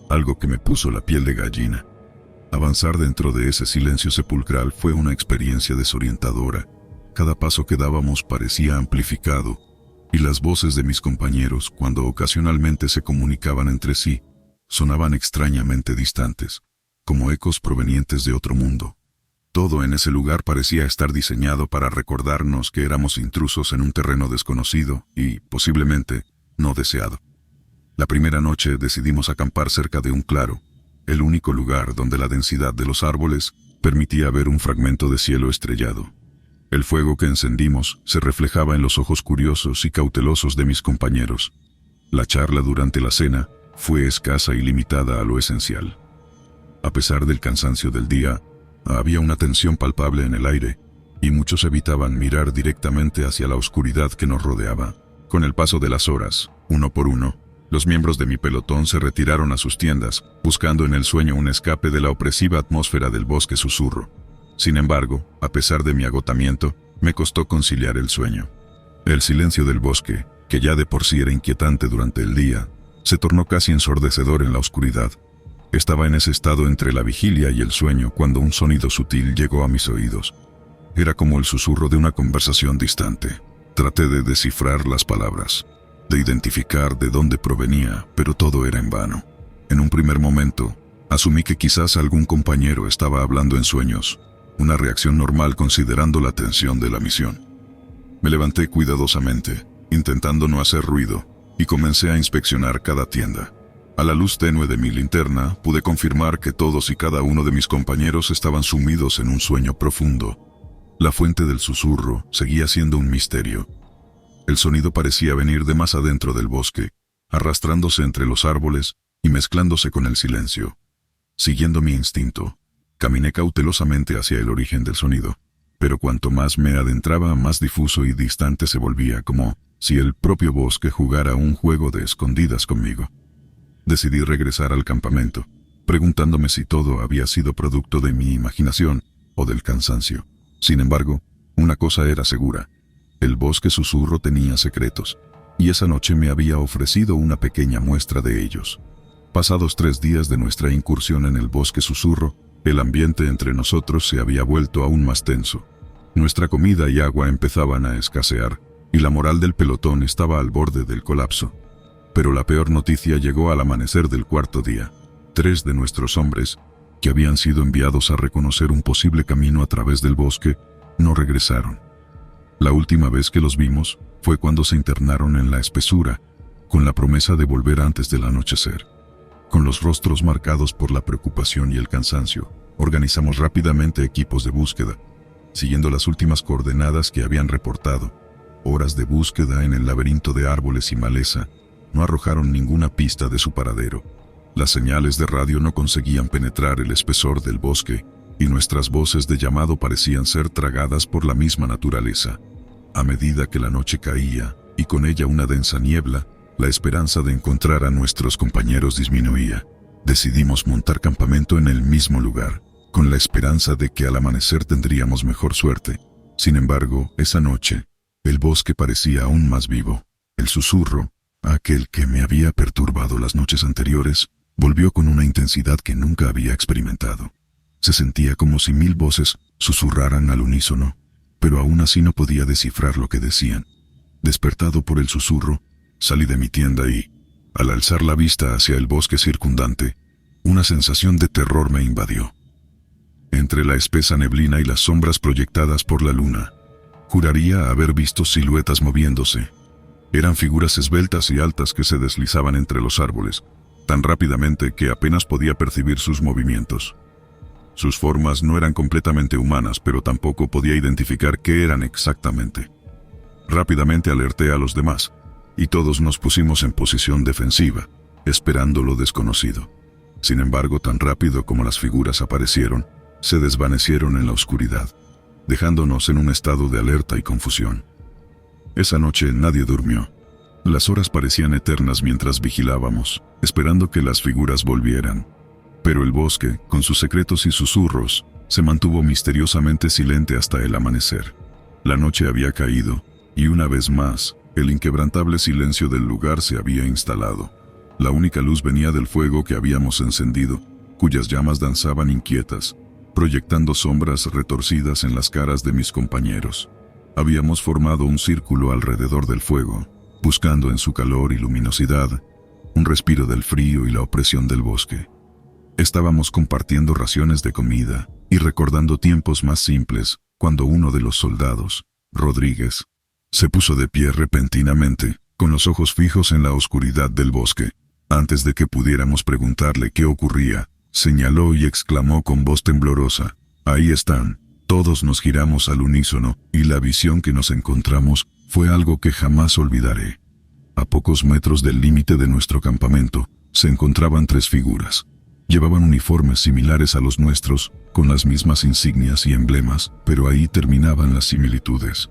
[SPEAKER 1] algo que me puso la piel de gallina. Avanzar dentro de ese silencio sepulcral fue una experiencia desorientadora. Cada paso que dábamos parecía amplificado, y las voces de mis compañeros, cuando ocasionalmente se comunicaban entre sí, sonaban extrañamente distantes, como ecos provenientes de otro mundo. Todo en ese lugar parecía estar diseñado para recordarnos que éramos intrusos en un terreno desconocido y, posiblemente, no deseado. La primera noche decidimos acampar cerca de un claro, el único lugar donde la densidad de los árboles permitía ver un fragmento de cielo estrellado. El fuego que encendimos se reflejaba en los ojos curiosos y cautelosos de mis compañeros. La charla durante la cena fue escasa y limitada a lo esencial. A pesar del cansancio del día, había una tensión palpable en el aire, y muchos evitaban mirar directamente hacia la oscuridad que nos rodeaba. Con el paso de las horas, uno por uno, los miembros de mi pelotón se retiraron a sus tiendas, buscando en el sueño un escape de la opresiva atmósfera del bosque susurro. Sin embargo, a pesar de mi agotamiento, me costó conciliar el sueño. El silencio del bosque, que ya de por sí era inquietante durante el día, se tornó casi ensordecedor en la oscuridad. Estaba en ese estado entre la vigilia y el sueño cuando un sonido sutil llegó a mis oídos. Era como el susurro de una conversación distante. Traté de descifrar las palabras, de identificar de dónde provenía, pero todo era en vano. En un primer momento, asumí que quizás algún compañero estaba hablando en sueños, una reacción normal considerando la tensión de la misión. Me levanté cuidadosamente, intentando no hacer ruido, y comencé a inspeccionar cada tienda. A la luz tenue de mi linterna, pude confirmar que todos y cada uno de mis compañeros estaban sumidos en un sueño profundo. La fuente del susurro seguía siendo un misterio. El sonido parecía venir de más adentro del bosque, arrastrándose entre los árboles y mezclándose con el silencio. Siguiendo mi instinto, caminé cautelosamente hacia el origen del sonido, pero cuanto más me adentraba, más difuso y distante se volvía, como si el propio bosque jugara un juego de escondidas conmigo. Decidí regresar al campamento, preguntándome si todo había sido producto de mi imaginación o del cansancio. Sin embargo, una cosa era segura: el bosque susurro tenía secretos, y esa noche me había ofrecido una pequeña muestra de ellos. Pasados 3 días de nuestra incursión en el bosque susurro, el ambiente entre nosotros se había vuelto aún más tenso. Nuestra comida y agua empezaban a escasear, y la moral del pelotón estaba al borde del colapso. Pero la peor noticia llegó al amanecer del 4.º día. 3 de nuestros hombres, que habían sido enviados a reconocer un posible camino a través del bosque, no regresaron. La última vez que los vimos fue cuando se internaron en la espesura, con la promesa de volver antes del anochecer. Con los rostros marcados por la preocupación y el cansancio, organizamos rápidamente equipos de búsqueda, siguiendo las últimas coordenadas que habían reportado. Horas de búsqueda en el laberinto de árboles y maleza no arrojaron ninguna pista de su paradero. Las señales de radio no conseguían penetrar el espesor del bosque, y nuestras voces de llamado parecían ser tragadas por la misma naturaleza. A medida que la noche caía, y con ella una densa niebla, la esperanza de encontrar a nuestros compañeros disminuía. Decidimos montar campamento en el mismo lugar, con la esperanza de que al amanecer tendríamos mejor suerte. Sin embargo, esa noche, el bosque parecía aún más vivo. El susurro, aquel que me había perturbado las noches anteriores, volvió con una intensidad que nunca había experimentado. Se sentía como si 1000 voces susurraran al unísono, pero aún así no podía descifrar lo que decían. Despertado por el susurro, salí de mi tienda y, al alzar la vista hacia el bosque circundante, una sensación de terror me invadió. Entre la espesa neblina y las sombras proyectadas por la luna, juraría haber visto siluetas moviéndose. Eran figuras esbeltas y altas que se deslizaban entre los árboles, tan rápidamente que apenas podía percibir sus movimientos. Sus formas no eran completamente humanas, pero tampoco podía identificar qué eran exactamente. Rápidamente alerté a los demás, y todos nos pusimos en posición defensiva, esperando lo desconocido. Sin embargo, tan rápido como las figuras aparecieron, se desvanecieron en la oscuridad, dejándonos en un estado de alerta y confusión. Esa noche nadie durmió. Las horas parecían eternas mientras vigilábamos, esperando que las figuras volvieran. Pero el bosque, con sus secretos y susurros, se mantuvo misteriosamente silente hasta el amanecer. La noche había caído, y una vez más, el inquebrantable silencio del lugar se había instalado. La única luz venía del fuego que habíamos encendido, cuyas llamas danzaban inquietas, proyectando sombras retorcidas en las caras de mis compañeros. Habíamos formado un círculo alrededor del fuego, buscando en su calor y luminosidad un respiro del frío y la opresión del bosque. Estábamos compartiendo raciones de comida y recordando tiempos más simples cuando uno de los soldados, Rodríguez, se puso de pie repentinamente, con los ojos fijos en la oscuridad del bosque. Antes de que pudiéramos preguntarle qué ocurría, señaló y exclamó con voz temblorosa: «Ahí están». Todos nos giramos al unísono, y la visión que nos encontramos fue algo que jamás olvidaré. A pocos metros del límite de nuestro campamento, se encontraban 3 figuras. Llevaban uniformes similares a los nuestros, con las mismas insignias y emblemas, pero ahí terminaban las similitudes.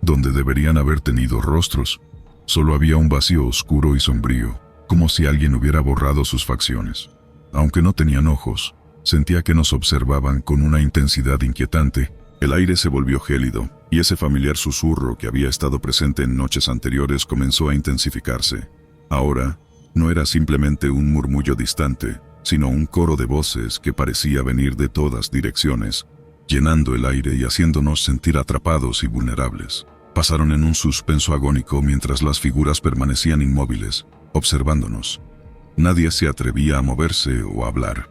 [SPEAKER 1] Donde deberían haber tenido rostros, solo había un vacío oscuro y sombrío, como si alguien hubiera borrado sus facciones. Aunque no tenían ojos, sentía que nos observaban con una intensidad inquietante. El aire se volvió gélido, y ese familiar susurro que había estado presente en noches anteriores comenzó a intensificarse. Ahora, no era simplemente un murmullo distante, sino un coro de voces que parecía venir de todas direcciones, llenando el aire y haciéndonos sentir atrapados y vulnerables. Pasaron en un suspenso agónico mientras las figuras permanecían inmóviles, observándonos. Nadie se atrevía a moverse o a hablar.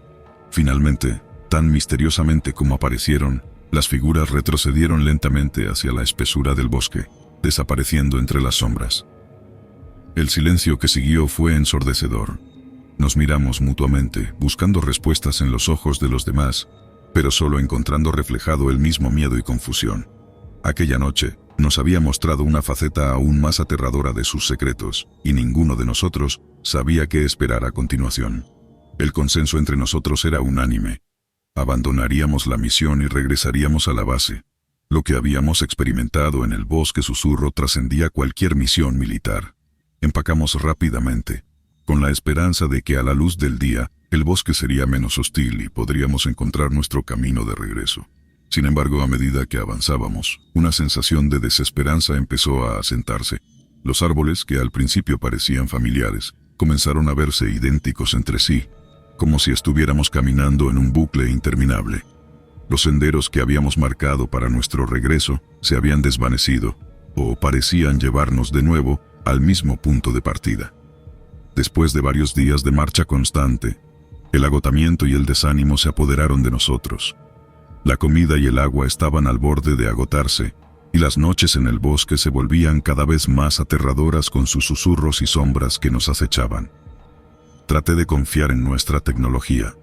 [SPEAKER 1] Finalmente, tan misteriosamente como aparecieron, las figuras retrocedieron lentamente hacia la espesura del bosque, desapareciendo entre las sombras. El silencio que siguió fue ensordecedor. Nos miramos mutuamente, buscando respuestas en los ojos de los demás, pero solo encontrando reflejado el mismo miedo y confusión. Aquella noche, nos había mostrado una faceta aún más aterradora de sus secretos, y ninguno de nosotros sabía qué esperar a continuación. El consenso entre nosotros era unánime. Abandonaríamos la misión y regresaríamos a la base. Lo que habíamos experimentado en el bosque susurro trascendía cualquier misión militar. Empacamos rápidamente, con la esperanza de que a la luz del día, el bosque sería menos hostil y podríamos encontrar nuestro camino de regreso. Sin embargo, a medida que avanzábamos, una sensación de desesperanza empezó a asentarse. Los árboles, que al principio parecían familiares, comenzaron a verse idénticos entre sí, como si estuviéramos caminando en un bucle interminable. Los senderos que habíamos marcado para nuestro regreso se habían desvanecido, o parecían llevarnos de nuevo al mismo punto de partida. Después de varios días de marcha constante, el agotamiento y el desánimo se apoderaron de nosotros. La comida y el agua estaban al borde de agotarse, y las noches en el bosque se volvían cada vez más aterradoras con sus susurros y sombras que nos acechaban. Traté de confiar en nuestra tecnología,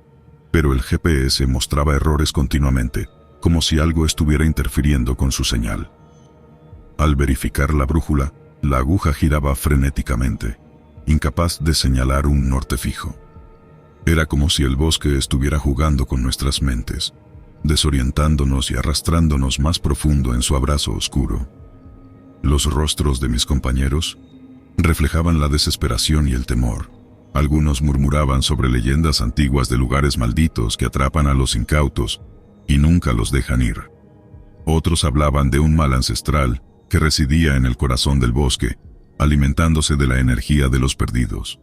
[SPEAKER 1] pero el GPS mostraba errores continuamente, como si algo estuviera interfiriendo con su señal. Al verificar la brújula, la aguja giraba frenéticamente, incapaz de señalar un norte fijo. Era como si el bosque estuviera jugando con nuestras mentes, desorientándonos y arrastrándonos más profundo en su abrazo oscuro. Los rostros de mis compañeros reflejaban la desesperación y el temor. Algunos murmuraban sobre leyendas antiguas de lugares malditos que atrapan a los incautos y nunca los dejan ir. Otros hablaban de un mal ancestral que residía en el corazón del bosque, alimentándose de la energía de los perdidos.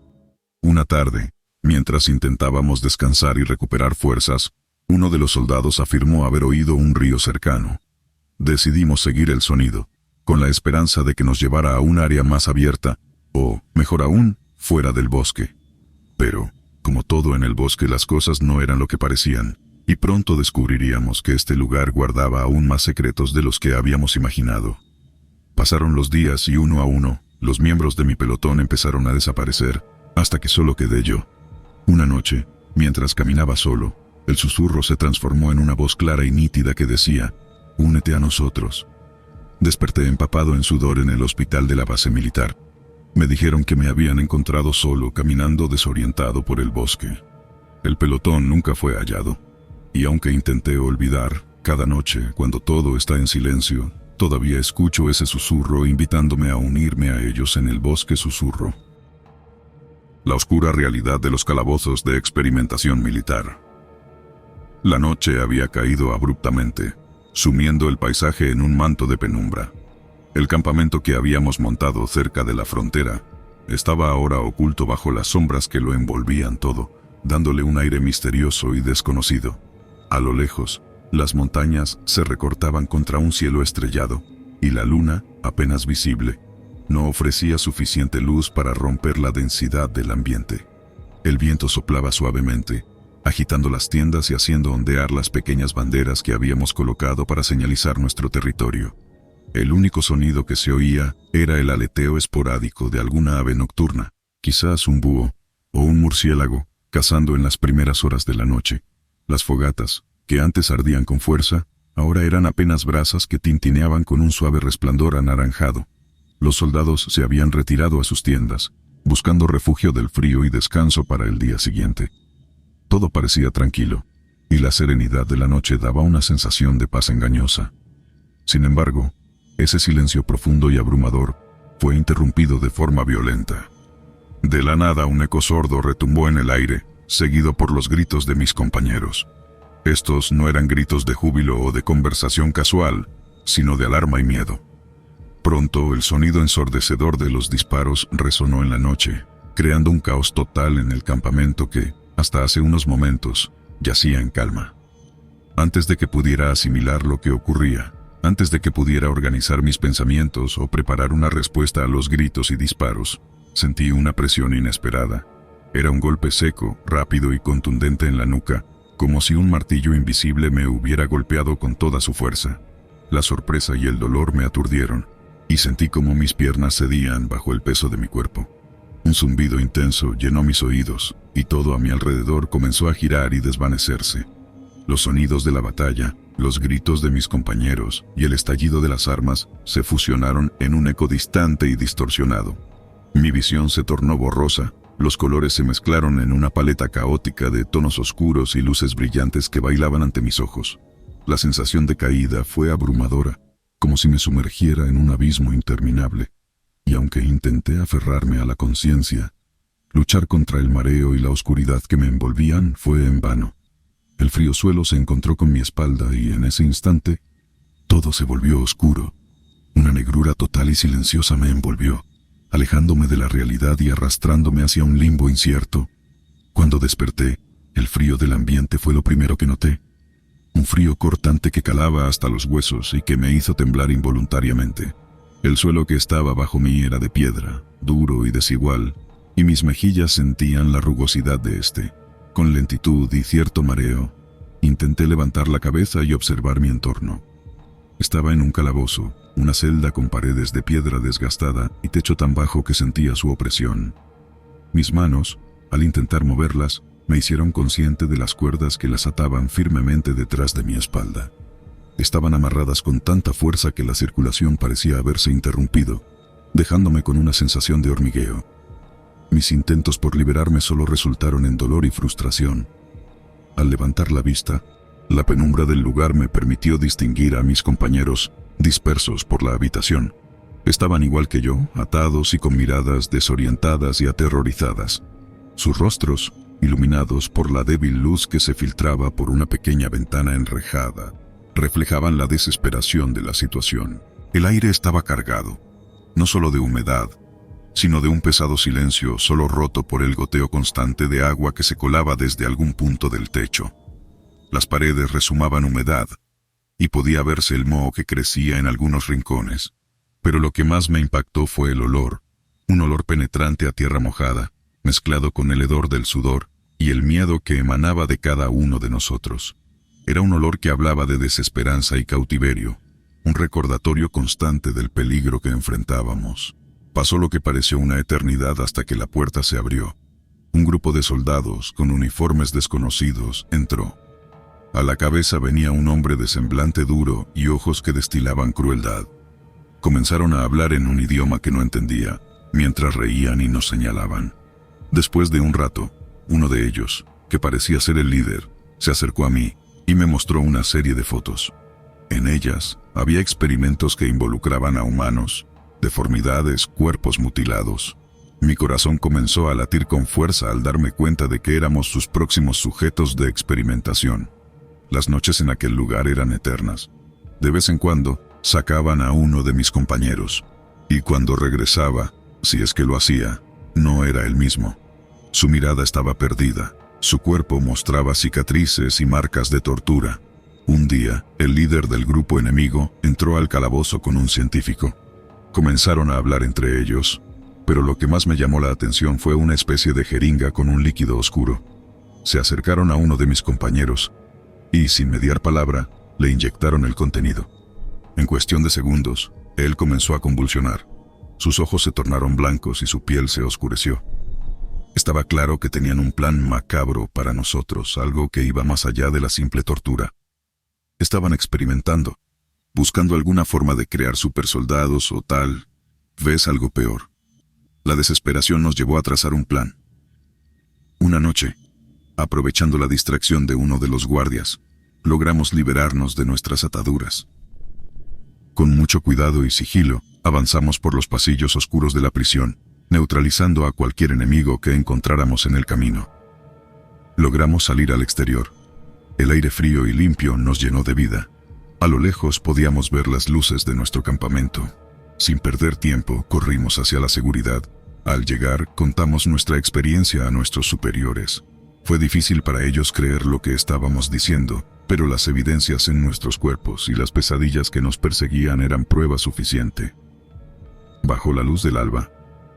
[SPEAKER 1] Una tarde, mientras intentábamos descansar y recuperar fuerzas, uno de los soldados afirmó haber oído un río cercano. Decidimos seguir el sonido, con la esperanza de que nos llevara a un área más abierta, o, mejor aún, fuera del bosque. Pero, como todo en el bosque, las cosas no eran lo que parecían, y pronto descubriríamos que este lugar guardaba aún más secretos de los que habíamos imaginado. Pasaron los días y uno a uno, los miembros de mi pelotón empezaron a desaparecer, hasta que solo quedé yo. Una noche, mientras caminaba solo, el susurro se transformó en una voz clara y nítida que decía: «Únete a nosotros». Desperté empapado en sudor en el hospital de la base militar. Me dijeron que me habían encontrado solo caminando desorientado por el bosque. El pelotón nunca fue hallado, y aunque intenté olvidar, cada noche, cuando todo está en silencio, todavía escucho ese susurro invitándome a unirme a ellos en el bosque susurro. La oscura realidad de los calabozos de experimentación militar. La noche había caído abruptamente, sumiendo el paisaje en un manto de penumbra. El campamento que habíamos montado cerca de la frontera estaba ahora oculto bajo las sombras que lo envolvían todo, dándole un aire misterioso y desconocido. A lo lejos, las montañas se recortaban contra un cielo estrellado, y la luna, apenas visible, no ofrecía suficiente luz para romper la densidad del ambiente. El viento soplaba suavemente, agitando las tiendas y haciendo ondear las pequeñas banderas que habíamos colocado para señalizar nuestro territorio. El único sonido que se oía era el aleteo esporádico de alguna ave nocturna, quizás un búho o un murciélago, cazando en las primeras horas de la noche. Las fogatas, que antes ardían con fuerza, ahora eran apenas brasas que tintineaban con un suave resplandor anaranjado. Los soldados se habían retirado a sus tiendas, buscando refugio del frío y descanso para el día siguiente. Todo parecía tranquilo, y la serenidad de la noche daba una sensación de paz engañosa. Sin embargo, ese silencio profundo y abrumador fue interrumpido de forma violenta. De la nada un eco sordo retumbó en el aire, seguido por los gritos de mis compañeros. Estos no eran gritos de júbilo o de conversación casual, sino de alarma y miedo. Pronto el sonido ensordecedor de los disparos resonó en la noche, creando un caos total en el campamento que, hasta hace unos momentos, yacía en calma. Antes de que pudiera asimilar lo que ocurría, antes de que pudiera organizar mis pensamientos o preparar una respuesta a los gritos y disparos, sentí una presión inesperada. Era un golpe seco, rápido y contundente en la nuca, como si un martillo invisible me hubiera golpeado con toda su fuerza. La sorpresa y el dolor me aturdieron, y sentí como mis piernas cedían bajo el peso de mi cuerpo. Un zumbido intenso llenó mis oídos, y todo a mi alrededor comenzó a girar y desvanecerse. Los sonidos de la batalla, los gritos de mis compañeros y el estallido de las armas se fusionaron en un eco distante y distorsionado. Mi visión se tornó borrosa, los colores se mezclaron en una paleta caótica de tonos oscuros y luces brillantes que bailaban ante mis ojos. La sensación de caída fue abrumadora, como si me sumergiera en un abismo interminable, y aunque intenté aferrarme a la conciencia, luchar contra el mareo y la oscuridad que me envolvían fue en vano. El frío suelo se encontró con mi espalda y en ese instante, todo se volvió oscuro. Una negrura total y silenciosa me envolvió, alejándome de la realidad y arrastrándome hacia un limbo incierto. Cuando desperté, el frío del ambiente fue lo primero que noté. Un frío cortante que calaba hasta los huesos y que me hizo temblar involuntariamente. El suelo que estaba bajo mí era de piedra, duro y desigual, y mis mejillas sentían la rugosidad de este. Con lentitud y cierto mareo, intenté levantar la cabeza y observar mi entorno. Estaba en un calabozo, una celda con paredes de piedra desgastada y techo tan bajo que sentía su opresión. Mis manos, al intentar moverlas, me hicieron consciente de las cuerdas que las ataban firmemente detrás de mi espalda. Estaban amarradas con tanta fuerza que la circulación parecía haberse interrumpido, dejándome con una sensación de hormigueo. Mis intentos por liberarme solo resultaron en dolor y frustración. Al levantar la vista, la penumbra del lugar me permitió distinguir a mis compañeros, dispersos por la habitación. Estaban igual que yo, atados y con miradas desorientadas y aterrorizadas. Sus rostros, iluminados por la débil luz que se filtraba por una pequeña ventana enrejada, reflejaban la desesperación de la situación. El aire estaba cargado, no solo de humedad, sino de un pesado silencio solo roto por el goteo constante de agua que se colaba desde algún punto del techo. Las paredes rezumaban humedad, y podía verse el moho que crecía en algunos rincones. Pero lo que más me impactó fue el olor, un olor penetrante a tierra mojada, mezclado con el hedor del sudor y el miedo que emanaba de cada uno de nosotros. Era un olor que hablaba de desesperanza y cautiverio, un recordatorio constante del peligro que enfrentábamos. Pasó lo que pareció una eternidad hasta que la puerta se abrió. Un grupo de soldados, con uniformes desconocidos, entró. A la cabeza venía un hombre de semblante duro y ojos que destilaban crueldad. Comenzaron a hablar en un idioma que no entendía, mientras reían y nos señalaban. Después de un rato, uno de ellos, que parecía ser el líder, se acercó a mí y me mostró una serie de fotos. En ellas había experimentos que involucraban a humanos, deformidades, cuerpos mutilados. Mi corazón comenzó a latir con fuerza al darme cuenta de que éramos sus próximos sujetos de experimentación. Las noches en aquel lugar eran eternas. De vez en cuando, sacaban a uno de mis compañeros, y cuando regresaba, si es que lo hacía, no era el mismo. Su mirada estaba perdida, su cuerpo mostraba cicatrices y marcas de tortura. Un día, el líder del grupo enemigo entró al calabozo con un científico. Comenzaron a hablar entre ellos, pero lo que más me llamó la atención fue una especie de jeringa con un líquido oscuro. Se acercaron a uno de mis compañeros, y sin mediar palabra, le inyectaron el contenido. En cuestión de segundos, él comenzó a convulsionar. Sus ojos se tornaron blancos y su piel se oscureció. Estaba claro que tenían un plan macabro para nosotros, algo que iba más allá de la simple tortura. Estaban experimentando, buscando alguna forma de crear supersoldados o tal vez algo peor. La desesperación nos llevó a trazar un plan. Una noche, aprovechando la distracción de uno de los guardias, logramos liberarnos de nuestras ataduras. Con mucho cuidado y sigilo, avanzamos por los pasillos oscuros de la prisión, neutralizando a cualquier enemigo que encontráramos en el camino. Logramos salir al exterior. El aire frío y limpio nos llenó de vida. A lo lejos podíamos ver las luces de nuestro campamento. Sin perder tiempo, corrimos hacia la seguridad. Al llegar, contamos nuestra experiencia a nuestros superiores. Fue difícil para ellos creer lo que estábamos diciendo, pero las evidencias en nuestros cuerpos y las pesadillas que nos perseguían eran prueba suficiente. Bajo la luz del alba,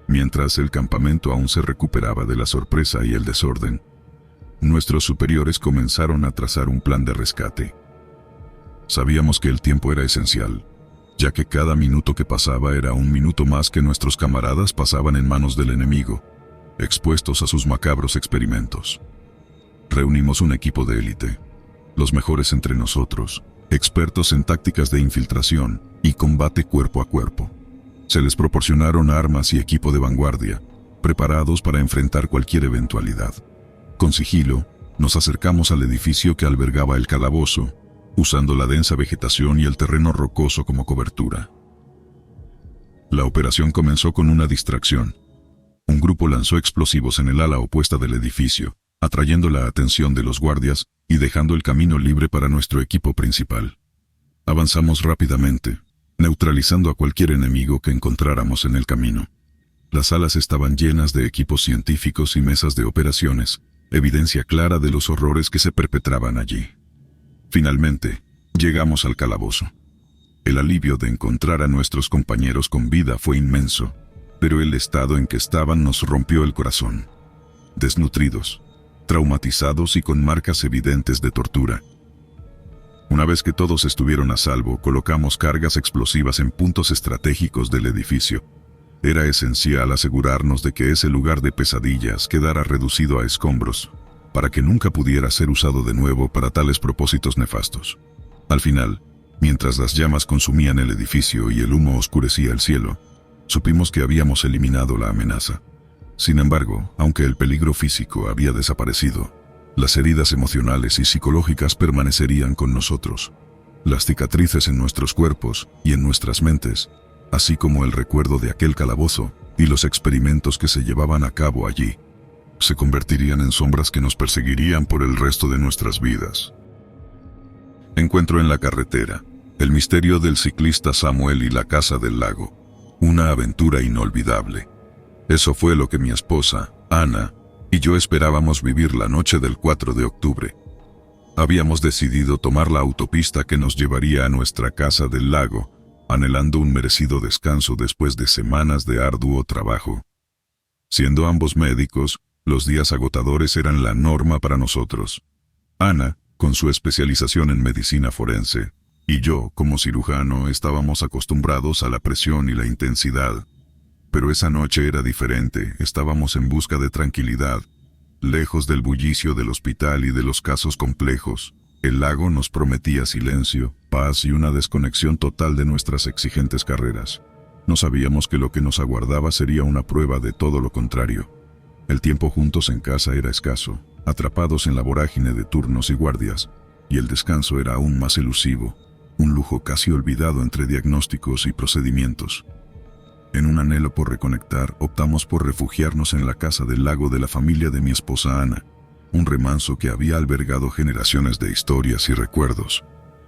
[SPEAKER 1] mientras el campamento aún se recuperaba de la sorpresa y el desorden, nuestros superiores comenzaron a trazar un plan de rescate. Sabíamos que el tiempo era esencial, ya que cada minuto que pasaba era un minuto más que nuestros camaradas pasaban en manos del enemigo, expuestos a sus macabros experimentos. Reunimos un equipo de élite, los mejores entre nosotros, expertos en tácticas de infiltración y combate cuerpo a cuerpo. Se les proporcionaron armas y equipo de vanguardia, preparados para enfrentar cualquier eventualidad. Con sigilo, nos acercamos al edificio que albergaba el calabozo, usando la densa vegetación y el terreno rocoso como cobertura. La operación comenzó con una distracción. Un grupo lanzó explosivos en el ala opuesta del edificio, atrayendo la atención de los guardias y dejando el camino libre para nuestro equipo principal. Avanzamos rápidamente, neutralizando a cualquier enemigo que encontráramos en el camino. Las salas estaban llenas de equipos científicos y mesas de operaciones, evidencia clara de los horrores que se perpetraban allí. Finalmente, llegamos al calabozo. El alivio de encontrar a nuestros compañeros con vida fue inmenso, pero el estado en que estaban nos rompió el corazón. Desnutridos, traumatizados y con marcas evidentes de tortura. Una vez que todos estuvieron a salvo, colocamos cargas explosivas en puntos estratégicos del edificio. Era esencial asegurarnos de que ese lugar de pesadillas quedara reducido a escombros, para que nunca pudiera ser usado de nuevo para tales propósitos nefastos. Al final, mientras las llamas consumían el edificio y el humo oscurecía el cielo, supimos que habíamos eliminado la amenaza. Sin embargo, aunque el peligro físico había desaparecido, las heridas emocionales y psicológicas permanecerían con nosotros. Las cicatrices en nuestros cuerpos y en nuestras mentes, así como el recuerdo de aquel calabozo y los experimentos que se llevaban a cabo allí, se convertirían en sombras que nos perseguirían por el resto de nuestras vidas. Encuentro en la carretera, el misterio del ciclista Samuel y la casa del lago, una aventura inolvidable. Eso fue lo que mi esposa, Ana, y yo esperábamos vivir la noche del 4 de octubre. Habíamos decidido tomar la autopista que nos llevaría a nuestra casa del lago, anhelando un merecido descanso después de semanas de arduo trabajo. Siendo ambos médicos, los días agotadores eran la norma para nosotros. Ana, con su especialización en medicina forense, y yo, como cirujano, estábamos acostumbrados a la presión y la intensidad. Pero esa noche era diferente, estábamos en busca de tranquilidad, lejos del bullicio del hospital y de los casos complejos. El lago nos prometía silencio, paz y una desconexión total de nuestras exigentes carreras. No sabíamos que lo que nos aguardaba sería una prueba de todo lo contrario. El tiempo juntos en casa era escaso, atrapados en la vorágine de turnos y guardias, y el descanso era aún más elusivo, un lujo casi olvidado entre diagnósticos y procedimientos. En un anhelo por reconectar, optamos por refugiarnos en la casa del lago de la familia de mi esposa Ana, un remanso que había albergado generaciones de historias y recuerdos.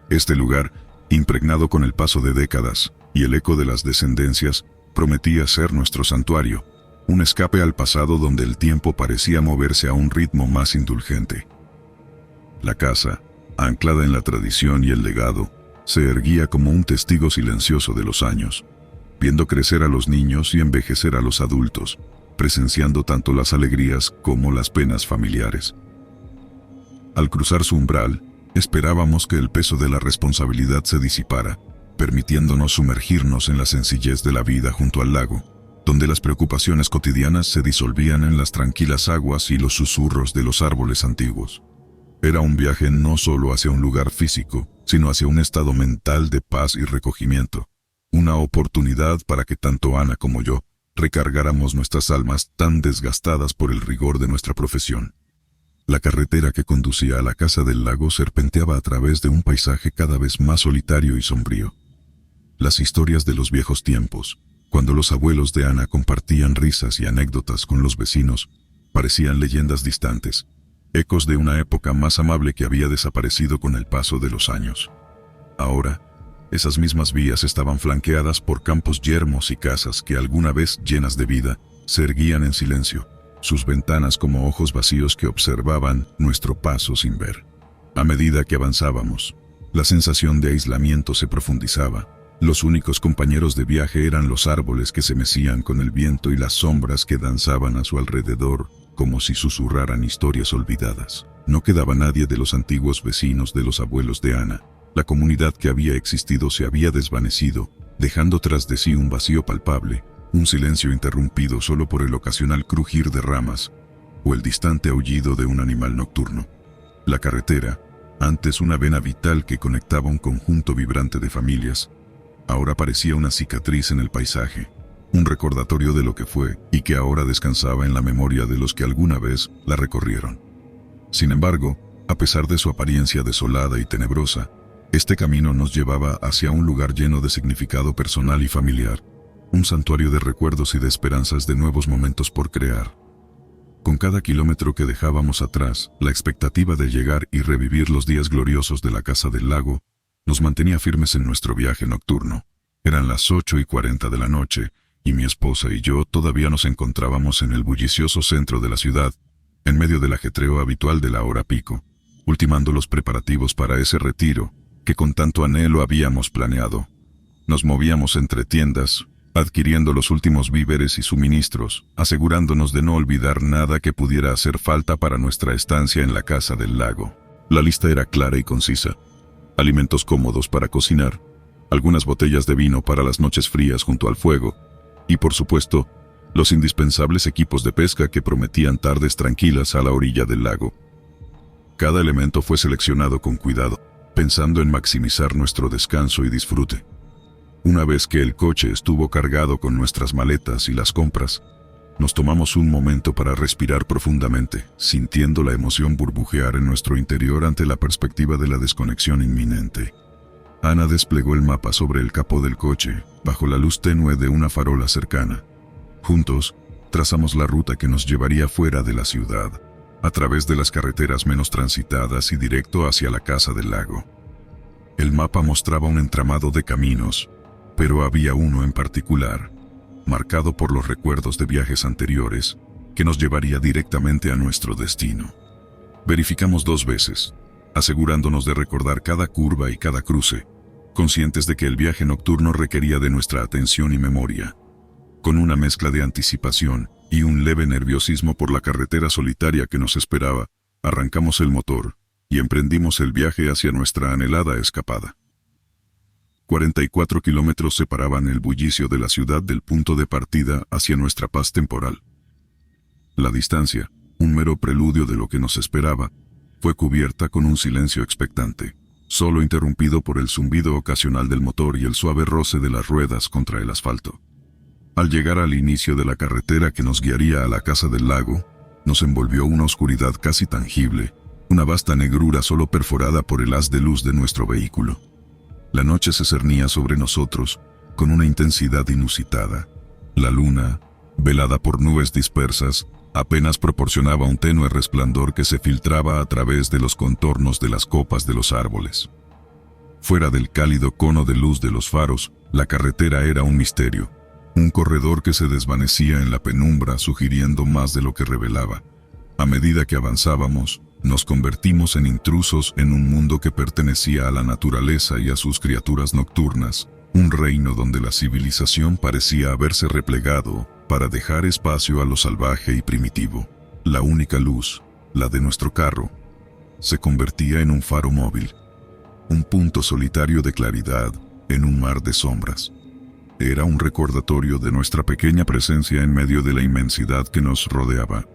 [SPEAKER 1] Este lugar, impregnado con el paso de décadas y el eco de las descendencias, prometía ser nuestro santuario, un escape al pasado donde el tiempo parecía moverse a un ritmo más indulgente. La casa, anclada en la tradición y el legado, se erguía como un testigo silencioso de los años, viendo crecer a los niños y envejecer a los adultos, presenciando tanto las alegrías como las penas familiares. Al cruzar su umbral, esperábamos que el peso de la responsabilidad se disipara, permitiéndonos sumergirnos en la sencillez de la vida junto al lago, donde las preocupaciones cotidianas se disolvían en las tranquilas aguas y los susurros de los árboles antiguos. Era un viaje no solo hacia un lugar físico, sino hacia un estado mental de paz y recogimiento, una oportunidad para que tanto Ana como yo recargáramos nuestras almas tan desgastadas por el rigor de nuestra profesión. La carretera que conducía a la casa del lago serpenteaba a través de un paisaje cada vez más solitario y sombrío. Las historias de los viejos tiempos, cuando los abuelos de Ana compartían risas y anécdotas con los vecinos, parecían leyendas distantes, ecos de una época más amable que había desaparecido con el paso de los años. Ahora, esas mismas vías estaban flanqueadas por campos yermos y casas que alguna vez llenas de vida, se erguían en silencio, sus ventanas como ojos vacíos que observaban nuestro paso sin ver. A medida que avanzábamos, la sensación de aislamiento se profundizaba. Los únicos compañeros de viaje eran los árboles que se mecían con el viento y las sombras que danzaban a su alrededor, como si susurraran historias olvidadas. No quedaba nadie de los antiguos vecinos de los abuelos de Ana. La comunidad que había existido se había desvanecido, dejando tras de sí un vacío palpable, un silencio interrumpido solo por el ocasional crujir de ramas o el distante aullido de un animal nocturno. La carretera, antes una vena vital que conectaba un conjunto vibrante de familias, ahora parecía una cicatriz en el paisaje, un recordatorio de lo que fue y que ahora descansaba en la memoria de los que alguna vez la recorrieron. Sin embargo, a pesar de su apariencia desolada y tenebrosa, este camino nos llevaba hacia un lugar lleno de significado personal y familiar, un santuario de recuerdos y de esperanzas de nuevos momentos por crear. Con cada kilómetro que dejábamos atrás, la expectativa de llegar y revivir los días gloriosos de la casa del lago nos mantenía firmes en nuestro viaje nocturno. Eran las 8:40 de la noche, y mi esposa y yo todavía nos encontrábamos en el bullicioso centro de la ciudad, en medio del ajetreo habitual de la hora pico, ultimando los preparativos para ese retiro que con tanto anhelo habíamos planeado. Nos movíamos entre tiendas, adquiriendo los últimos víveres y suministros, asegurándonos de no olvidar nada que pudiera hacer falta para nuestra estancia en la casa del lago. La lista era clara y concisa: alimentos cómodos para cocinar, algunas botellas de vino para las noches frías junto al fuego, y por supuesto, los indispensables equipos de pesca que prometían tardes tranquilas a la orilla del lago. Cada elemento fue seleccionado con cuidado, pensando en maximizar nuestro descanso y disfrute. Una vez que el coche estuvo cargado con nuestras maletas y las compras, nos tomamos un momento para respirar profundamente, sintiendo la emoción burbujear en nuestro interior ante la perspectiva de la desconexión inminente. Ana desplegó el mapa sobre el capó del coche, bajo la luz tenue de una farola cercana. Juntos, trazamos la ruta que nos llevaría fuera de la ciudad, a través de las carreteras menos transitadas y directo hacia la casa del lago. El mapa mostraba un entramado de caminos, pero había uno en particular, marcado por los recuerdos de viajes anteriores, que nos llevaría directamente a nuestro destino. Verificamos 2 veces, asegurándonos de recordar cada curva y cada cruce, conscientes de que el viaje nocturno requería de nuestra atención y memoria. Con una mezcla de anticipación y un leve nerviosismo por la carretera solitaria que nos esperaba, arrancamos el motor y emprendimos el viaje hacia nuestra anhelada escapada. 44 kilómetros separaban el bullicio de la ciudad del punto de partida hacia nuestra paz temporal. La distancia, un mero preludio de lo que nos esperaba, fue cubierta con un silencio expectante, solo interrumpido por el zumbido ocasional del motor y el suave roce de las ruedas contra el asfalto. Al llegar al inicio de la carretera que nos guiaría a la casa del lago, nos envolvió una oscuridad casi tangible, una vasta negrura solo perforada por el haz de luz de nuestro vehículo. La noche se cernía sobre nosotros con una intensidad inusitada. La luna, velada por nubes dispersas, apenas proporcionaba un tenue resplandor que se filtraba a través de los contornos de las copas de los árboles. Fuera del cálido cono de luz de los faros, la carretera era un misterio, un corredor que se desvanecía en la penumbra sugiriendo más de lo que revelaba. A medida que avanzábamos, nos convertimos en intrusos en un mundo que pertenecía a la naturaleza y a sus criaturas nocturnas, un reino donde la civilización parecía haberse replegado para dejar espacio a lo salvaje y primitivo. La única luz, la de nuestro carro, se convertía en un faro móvil, un punto solitario de claridad en un mar de sombras. Era un recordatorio de nuestra pequeña presencia en medio de la inmensidad que nos rodeaba.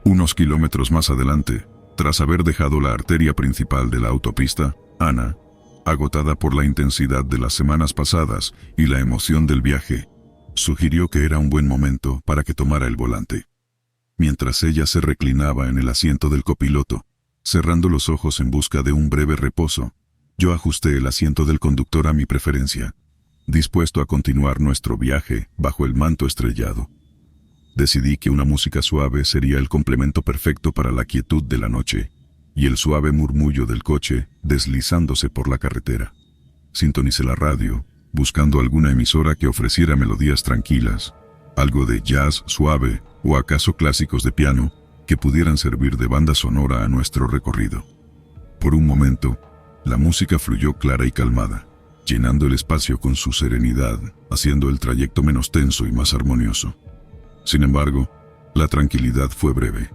[SPEAKER 1] Unos kilómetros más adelante, tras haber dejado la arteria principal de la autopista, Ana, agotada por la intensidad de las semanas pasadas y la emoción del viaje, sugirió que era un buen momento para que tomara el volante. Mientras ella se reclinaba en el asiento del copiloto, cerrando los ojos en busca de un breve reposo, yo ajusté el asiento del conductor a mi preferencia, dispuesto a continuar nuestro viaje bajo el manto estrellado. Decidí que una música suave sería el complemento perfecto para la quietud de la noche y el suave murmullo del coche deslizándose por la carretera. Sintonicé la radio, buscando alguna emisora que ofreciera melodías tranquilas, algo de jazz suave o acaso clásicos de piano que pudieran servir de banda sonora a nuestro recorrido. Por un momento, la música fluyó clara y calmada, llenando el espacio con su serenidad, haciendo el trayecto menos tenso y más armonioso. Sin embargo, la tranquilidad fue breve.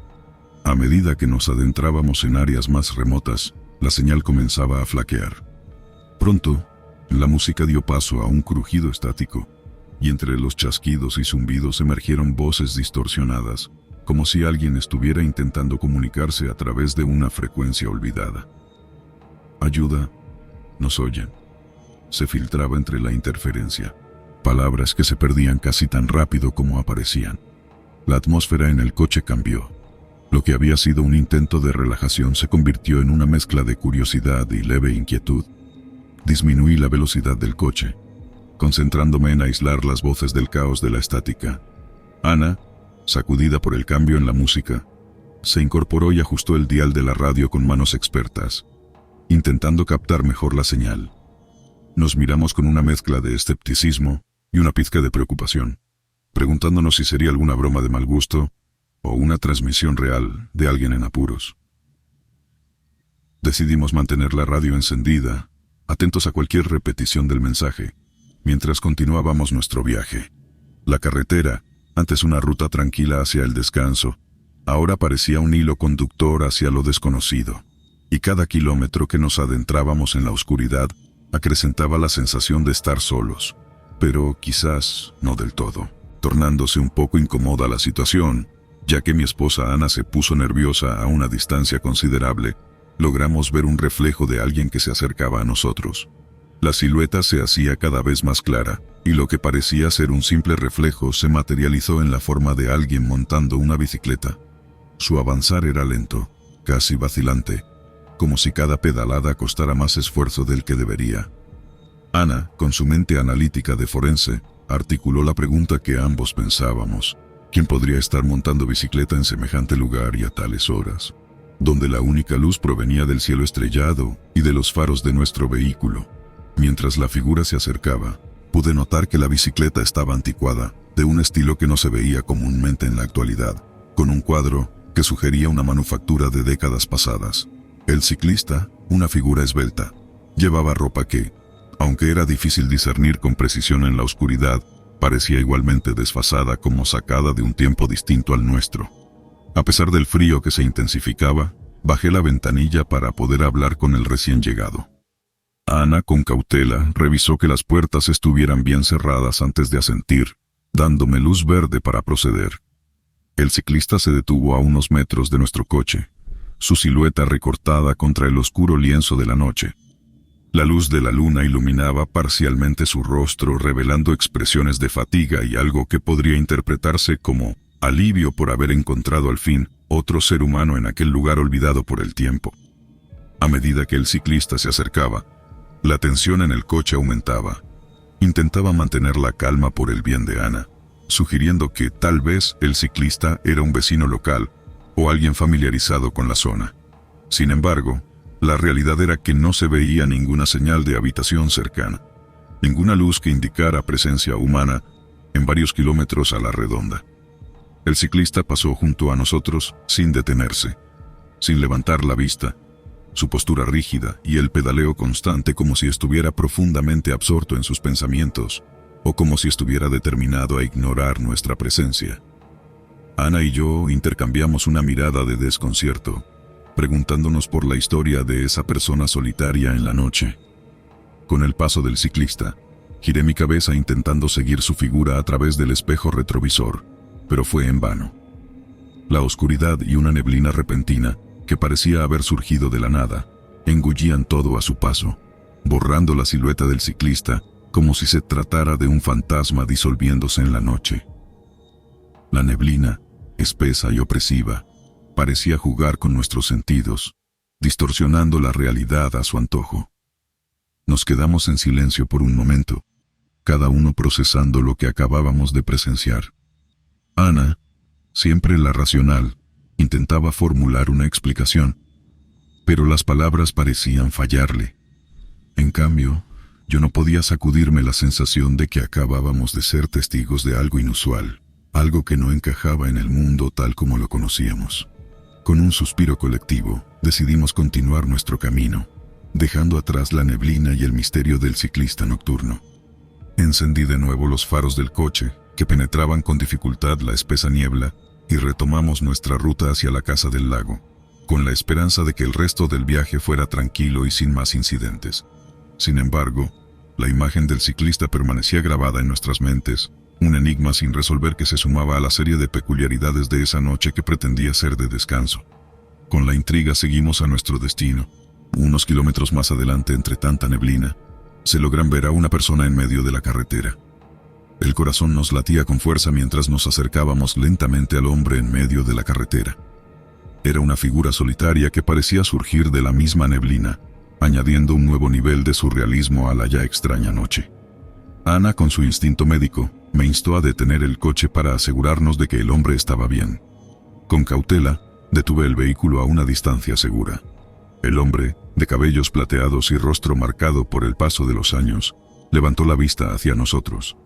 [SPEAKER 1] A medida que nos adentrábamos en áreas más remotas, la señal comenzaba a flaquear. Pronto, la música dio paso a un crujido estático, y entre los chasquidos y zumbidos emergieron voces distorsionadas, como si alguien estuviera intentando comunicarse a través de una frecuencia olvidada. «Ayuda, nos oyen», se filtraba entre la interferencia, palabras que se perdían casi tan rápido como aparecían. La atmósfera en el coche cambió. Lo que había sido un intento de relajación se convirtió en una mezcla de curiosidad y leve inquietud. Disminuí la velocidad del coche, concentrándome en aislar las voces del caos de la estática. Ana, sacudida por el cambio en la música, se incorporó y ajustó el dial de la radio con manos expertas, intentando captar mejor la señal. Nos miramos con una mezcla de escepticismo y una pizca de preocupación, preguntándonos si sería alguna broma de mal gusto o una transmisión real de alguien en apuros. Decidimos mantener la radio encendida, atentos a cualquier repetición del mensaje, mientras continuábamos nuestro viaje. La carretera, antes una ruta tranquila hacia el descanso, ahora parecía un hilo conductor hacia lo desconocido, y cada kilómetro que nos adentrábamos en la oscuridad acrecentaba la sensación de estar solos, pero quizás no del todo, tornándose un poco incómoda la situación, ya que mi esposa Ana se puso nerviosa a una distancia considerable. Logramos ver un reflejo de alguien que se acercaba a nosotros. La silueta se hacía cada vez más clara, y lo que parecía ser un simple reflejo se materializó en la forma de alguien montando una bicicleta. Su avanzar era lento, casi vacilante, como si cada pedalada costara más esfuerzo del que debería. Ana, con su mente analítica de forense, articuló la pregunta que ambos pensábamos: ¿quién podría estar montando bicicleta en semejante lugar y a tales horas, donde la única luz provenía del cielo estrellado y de los faros de nuestro vehículo? Mientras la figura se acercaba, pude notar que la bicicleta estaba anticuada, de un estilo que no se veía comúnmente en la actualidad, con un cuadro que sugería una manufactura de décadas pasadas. El ciclista, una figura esbelta, llevaba ropa que, aunque era difícil discernir con precisión en la oscuridad, parecía igualmente desfasada, como sacada de un tiempo distinto al nuestro. A pesar del frío que se intensificaba, bajé la ventanilla para poder hablar con el recién llegado. Ana, con cautela, revisó que las puertas estuvieran bien cerradas antes de asentir, dándome luz verde para proceder. El ciclista se detuvo a unos metros de nuestro coche, su silueta recortada contra el oscuro lienzo de la noche. La luz de la luna iluminaba parcialmente su rostro, revelando expresiones de fatiga y algo que podría interpretarse como alivio por haber encontrado al fin otro ser humano en aquel lugar olvidado por el tiempo. A medida que el ciclista se acercaba, la tensión en el coche aumentaba. Intentaba mantener la calma por el bien de Ana, sugiriendo que tal vez el ciclista era un vecino local o alguien familiarizado con la zona. Sin embargo, la realidad era que no se veía ninguna señal de habitación cercana, ninguna luz que indicara presencia humana en varios kilómetros a la redonda. El ciclista pasó junto a nosotros sin detenerse, sin levantar la vista, su postura rígida y el pedaleo constante como si estuviera profundamente absorto en sus pensamientos o como si estuviera determinado a ignorar nuestra presencia. Ana y yo intercambiamos una mirada de desconcierto, preguntándonos por la historia de esa persona solitaria en la noche. Con el paso del ciclista, giré mi cabeza intentando seguir su figura a través del espejo retrovisor, pero fue en vano. La oscuridad y una neblina repentina, que parecía haber surgido de la nada, engullían todo a su paso, borrando la silueta del ciclista como si se tratara de un fantasma disolviéndose en la noche. La neblina, espesa y opresiva, parecía jugar con nuestros sentidos, distorsionando la realidad a su antojo. Nos quedamos en silencio por un momento, cada uno procesando lo que acabábamos de presenciar. Ana, siempre la racional, intentaba formular una explicación, pero las palabras parecían fallarle. En cambio, yo no podía sacudirme la sensación de que acabábamos de ser testigos de algo inusual, algo que no encajaba en el mundo tal como lo conocíamos. Con un suspiro colectivo, decidimos continuar nuestro camino, dejando atrás la neblina y el misterio del ciclista nocturno. Encendí de nuevo los faros del coche, que penetraban con dificultad la espesa niebla, y retomamos nuestra ruta hacia la casa del lago, con la esperanza de que el resto del viaje fuera tranquilo y sin más incidentes. Sin embargo, la imagen del ciclista permanecía grabada en nuestras mentes, un enigma sin resolver que se sumaba a la serie de peculiaridades de esa noche que pretendía ser de descanso. Con la intriga seguimos a nuestro destino. Unos kilómetros más adelante, entre tanta neblina, se logran ver a una persona en medio de la carretera. El corazón nos latía con fuerza mientras nos acercábamos lentamente al hombre en medio de la carretera. Era una figura solitaria que parecía surgir de la misma neblina, añadiendo un nuevo nivel de surrealismo a la ya extraña noche. Ana, con su instinto médico, me instó a detener el coche para asegurarnos de que el hombre estaba bien. Con cautela, detuve el vehículo a una distancia segura. El hombre, de cabellos plateados y rostro marcado por el paso de los años, levantó la vista hacia nosotros.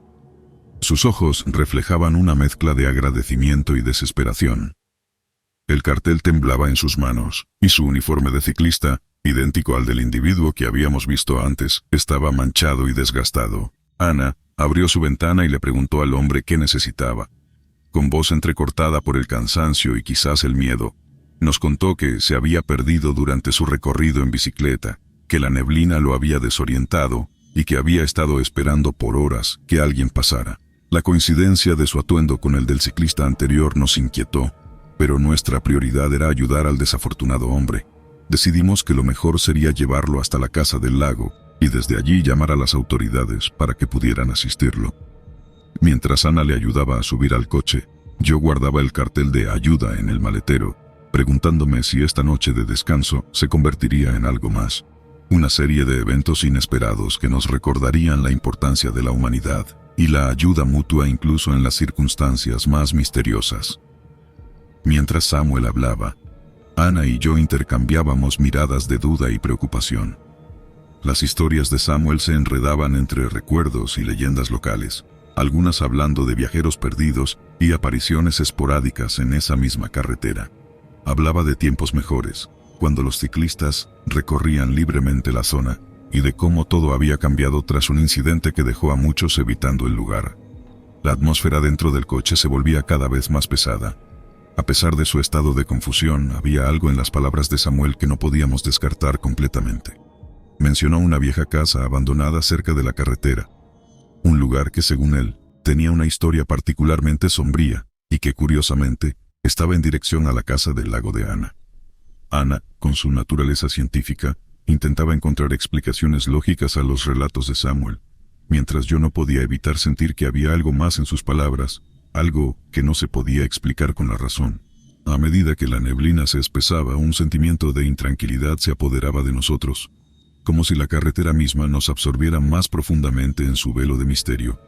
[SPEAKER 1] Sus ojos reflejaban una mezcla de agradecimiento y desesperación. El cartel temblaba en sus manos, y su uniforme de ciclista, idéntico al del individuo que habíamos visto antes, estaba manchado y desgastado. Ana abrió su ventana y le preguntó al hombre qué necesitaba. Con voz entrecortada por el cansancio y quizás el miedo, nos contó que se había perdido durante su recorrido en bicicleta, que la neblina lo había desorientado y que había estado esperando por horas que alguien pasara. La coincidencia de su atuendo con el del ciclista anterior nos inquietó, pero nuestra prioridad era ayudar al desafortunado hombre. Decidimos que lo mejor sería llevarlo hasta la casa del lago y desde allí llamar a las autoridades para que pudieran asistirlo. Mientras Ana le ayudaba a subir al coche, yo guardaba el cartel de ayuda en el maletero, preguntándome si esta noche de descanso se convertiría en algo más. Una serie de eventos inesperados que nos recordarían la importancia de la humanidad y la ayuda mutua incluso en las circunstancias más misteriosas. Mientras Samuel hablaba, Ana y yo intercambiábamos miradas de duda y preocupación. Las historias de Samuel se enredaban entre recuerdos y leyendas locales, algunas hablando de viajeros perdidos y apariciones esporádicas en esa misma carretera. Hablaba de tiempos mejores, cuando los ciclistas recorrían libremente la zona, y de cómo todo había cambiado tras un incidente que dejó a muchos evitando el lugar. La atmósfera dentro del coche se volvía cada vez más pesada. A pesar de su estado de confusión, había algo en las palabras de Samuel que no podíamos descartar completamente. Mencionó una vieja casa abandonada cerca de la carretera, un lugar que, según él, tenía una historia particularmente sombría y que, curiosamente, estaba en dirección a la casa del lago de Ana. Ana, con su naturaleza científica, Intentaba encontrar explicaciones lógicas a los relatos de Samuel, mientras yo no podía evitar sentir que había algo más en sus palabras, algo que no se podía explicar con la razón. A medida que la neblina se espesaba, un sentimiento de intranquilidad se apoderaba de nosotros, como si la carretera misma nos absorbiera más profundamente en su velo de misterio.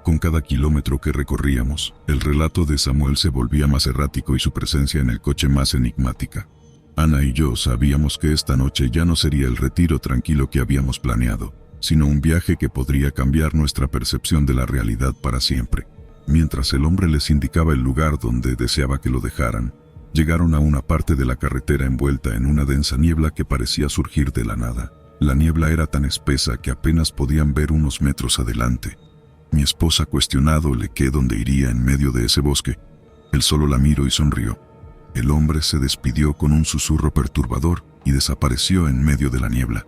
[SPEAKER 1] Con cada kilómetro que recorríamos, el relato de Samuel se volvía más errático y su presencia en el coche más enigmática. Ana y yo sabíamos que esta noche ya no sería el retiro tranquilo que habíamos planeado, sino un viaje que podría cambiar nuestra percepción de la realidad para siempre. Mientras el hombre les indicaba el lugar donde deseaba que lo dejaran, llegaron a una parte de la carretera envuelta en una densa niebla que parecía surgir de la nada. La niebla era tan espesa que apenas podían ver unos metros adelante. Mi esposa, cuestionándole qué dónde iría en medio de ese bosque. Él solo la miró y sonrió. El hombre se despidió con un susurro perturbador y desapareció en medio de la niebla.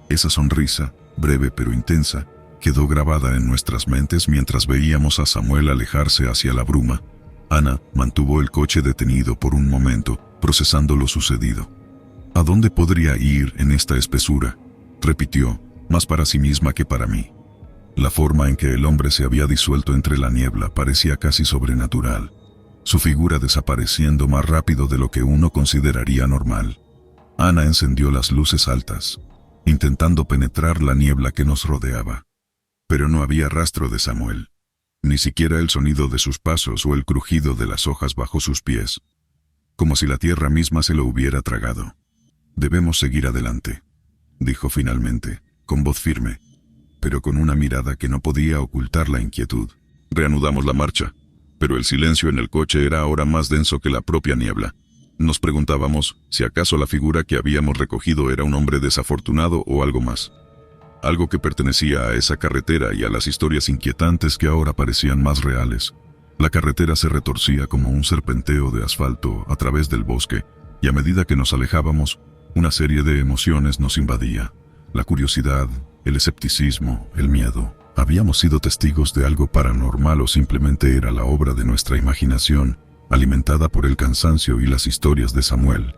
[SPEAKER 1] Esa sonrisa, breve pero intensa, quedó grabada en nuestras mentes mientras veíamos a Samuel alejarse hacia la bruma. Ana mantuvo el coche detenido por un momento, procesando lo sucedido. ¿A dónde podría ir en esta espesura?, repitió, más para sí misma que para mí. La forma en que el hombre se había disuelto entre la niebla parecía casi sobrenatural, su figura desapareciendo más rápido de lo que uno consideraría normal. Ana encendió las luces altas, intentando penetrar la niebla que nos rodeaba. Pero no había rastro de Samuel, ni siquiera el sonido de sus pasos o el crujido de las hojas bajo sus pies, como si la tierra misma se lo hubiera tragado. «Debemos seguir adelante», dijo finalmente, con voz firme, pero con una mirada que no podía ocultar la inquietud. Reanudamos la marcha, pero el silencio en el coche era ahora más denso que la propia niebla. Nos preguntábamos si acaso la figura que habíamos recogido era un hombre desafortunado o algo más. Algo que pertenecía a esa carretera y a las historias inquietantes que ahora parecían más reales. La carretera se retorcía como un serpenteo de asfalto a través del bosque, y a medida que nos alejábamos, una serie de emociones nos invadía. La curiosidad, el escepticismo, el miedo. ¿Habíamos sido testigos de algo paranormal o simplemente era la obra de nuestra imaginación, alimentada por el cansancio y las historias de Samuel?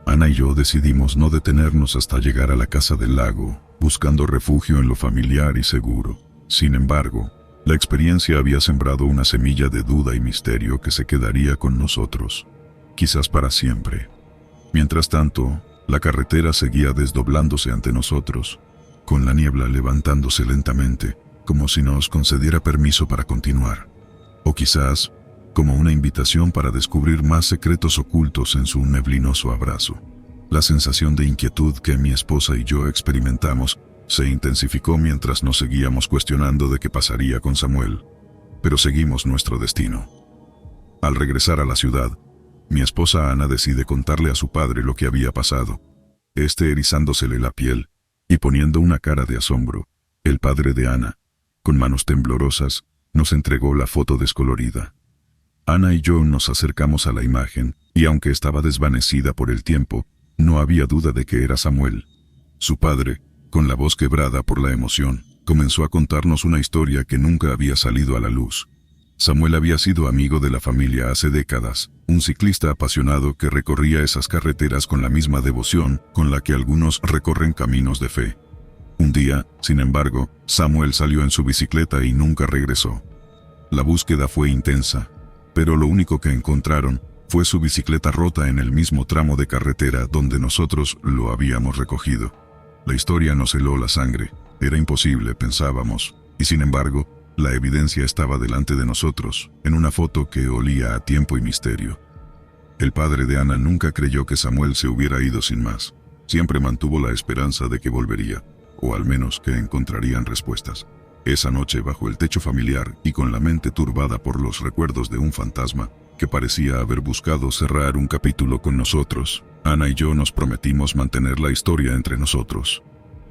[SPEAKER 1] Ana y yo decidimos no detenernos hasta llegar a la casa del lago, buscando refugio en lo familiar y seguro. Sin embargo, la experiencia había sembrado una semilla de duda y misterio que se quedaría con nosotros, quizás para siempre. Mientras tanto, la carretera seguía desdoblándose ante nosotros, con la niebla levantándose lentamente, como si nos concediera permiso para continuar. O quizás, como una invitación para descubrir más secretos ocultos en su neblinoso abrazo. La sensación de inquietud que mi esposa y yo experimentamos se intensificó mientras nos seguíamos cuestionando de qué pasaría con Samuel, pero seguimos nuestro destino. Al regresar a la ciudad, mi esposa Ana decide contarle a su padre lo que había pasado. Erizándosele la piel y poniendo una cara de asombro, el padre de Ana, con manos temblorosas, nos entregó la foto descolorida. Ana y yo nos acercamos a la imagen, y aunque estaba desvanecida por el tiempo, no había duda de que era Samuel. Su padre, con la voz quebrada por la emoción, comenzó a contarnos una historia que nunca había salido a la luz. Samuel había sido amigo de la familia hace décadas, un ciclista apasionado que recorría esas carreteras con la misma devoción con la que algunos recorren caminos de fe. Un día, sin embargo, Samuel salió en su bicicleta y nunca regresó. La búsqueda fue intensa, pero lo único que encontraron fue su bicicleta rota en el mismo tramo de carretera donde nosotros lo habíamos recogido. La historia nos heló la sangre. Era imposible, pensábamos, y sin embargo, la evidencia estaba delante de nosotros, en una foto que olía a tiempo y misterio. El padre de Ana nunca creyó que Samuel se hubiera ido sin más. Siempre mantuvo la esperanza de que volvería, o al menos que encontrarían respuestas. Esa noche, bajo el techo familiar y con la mente turbada por los recuerdos de un fantasma que parecía haber buscado cerrar un capítulo con nosotros, Ana y yo nos prometimos mantener la historia entre nosotros.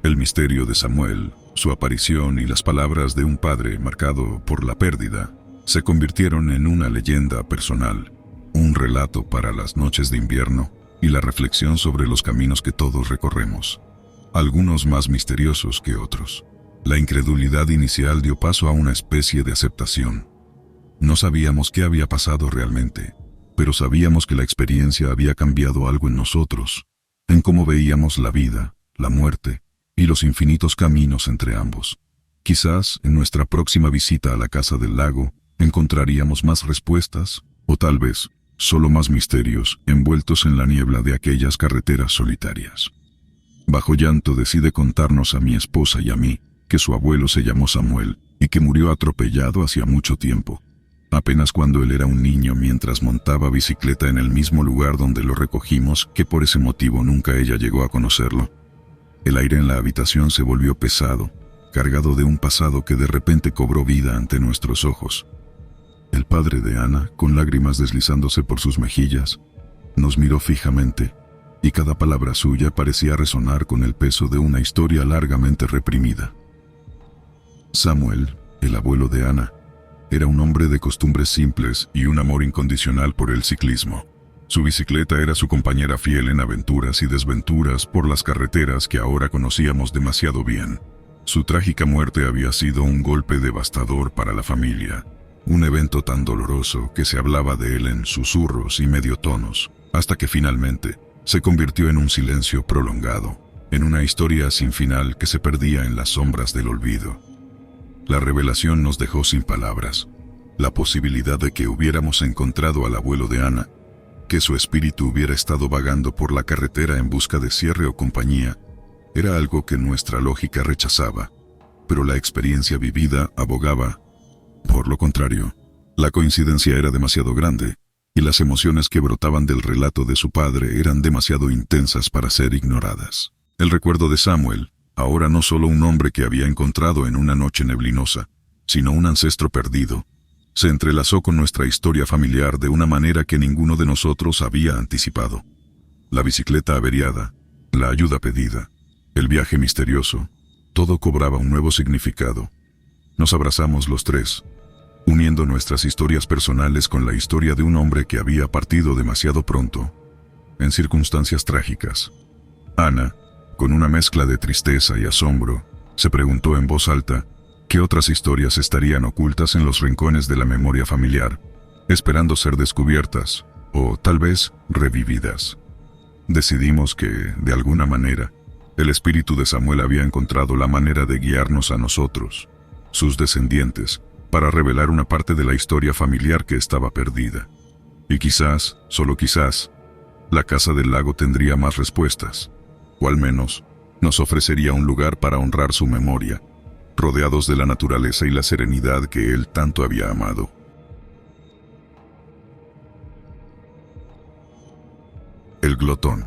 [SPEAKER 1] El misterio de Samuel, su aparición y las palabras de un padre marcado por la pérdida, se convirtieron en una leyenda personal, un relato para las noches de invierno y la reflexión sobre los caminos que todos recorremos, algunos más misteriosos que otros. La incredulidad inicial dio paso a una especie de aceptación. No sabíamos qué había pasado realmente, pero sabíamos que la experiencia había cambiado algo en nosotros. en cómo veíamos la vida, la muerte y los infinitos caminos entre ambos. Quizás en nuestra próxima visita a la casa del lago encontraríamos más respuestas, o tal vez solo más misterios envueltos en la niebla de aquellas carreteras solitarias. Bajo llanto decide contarnos a mi esposa y a mí que su abuelo se llamó Samuel y que murió atropellado hacía mucho tiempo, apenas cuando él era un niño mientras montaba bicicleta en el mismo lugar donde lo recogimos, que por ese motivo nunca ella llegó a conocerlo. El aire en la habitación se volvió pesado, cargado de un pasado que de repente cobró vida ante nuestros ojos. El padre de Ana, con lágrimas deslizándose por sus mejillas, nos miró fijamente, y cada palabra suya parecía resonar con el peso de una historia largamente reprimida. Samuel, el abuelo de Ana, era un hombre de costumbres simples y un amor incondicional por el ciclismo. Su bicicleta era su compañera fiel en aventuras y desventuras por las carreteras que ahora conocíamos demasiado bien. Su trágica muerte había sido un golpe devastador para la familia, un evento tan doloroso que se hablaba de él en susurros y medio tonos, hasta que finalmente se convirtió en un silencio prolongado, en una historia sin final que se perdía en las sombras del olvido. La revelación nos dejó sin palabras. La posibilidad de que hubiéramos encontrado al abuelo de Ana, que su espíritu hubiera estado vagando por la carretera en busca de cierre o compañía, era algo que nuestra lógica rechazaba, pero la experiencia vivida abogaba por lo contrario. La coincidencia era demasiado grande, y las emociones que brotaban del relato de su padre eran demasiado intensas para ser ignoradas. El recuerdo de Samuel, ahora no solo un hombre que había encontrado en una noche neblinosa, sino un ancestro perdido, se entrelazó con nuestra historia familiar de una manera que ninguno de nosotros había anticipado. La bicicleta averiada, la ayuda pedida, el viaje misterioso, todo cobraba un nuevo significado. Nos abrazamos los tres, uniendo nuestras historias personales con la historia de un hombre que había partido demasiado pronto, en circunstancias trágicas. Ana, con una mezcla de tristeza y asombro, se preguntó en voz alta qué otras historias estarían ocultas en los rincones de la memoria familiar, esperando ser descubiertas, o tal vez revividas. Decidimos que, de alguna manera, el espíritu de Samuel había encontrado la manera de guiarnos a nosotros, sus descendientes, para revelar una parte de la historia familiar que estaba perdida. Y quizás, solo quizás, la casa del lago tendría más respuestas, o al menos, nos ofrecería un lugar para honrar su memoria, rodeados de la naturaleza y la serenidad que él tanto había amado. El glotón.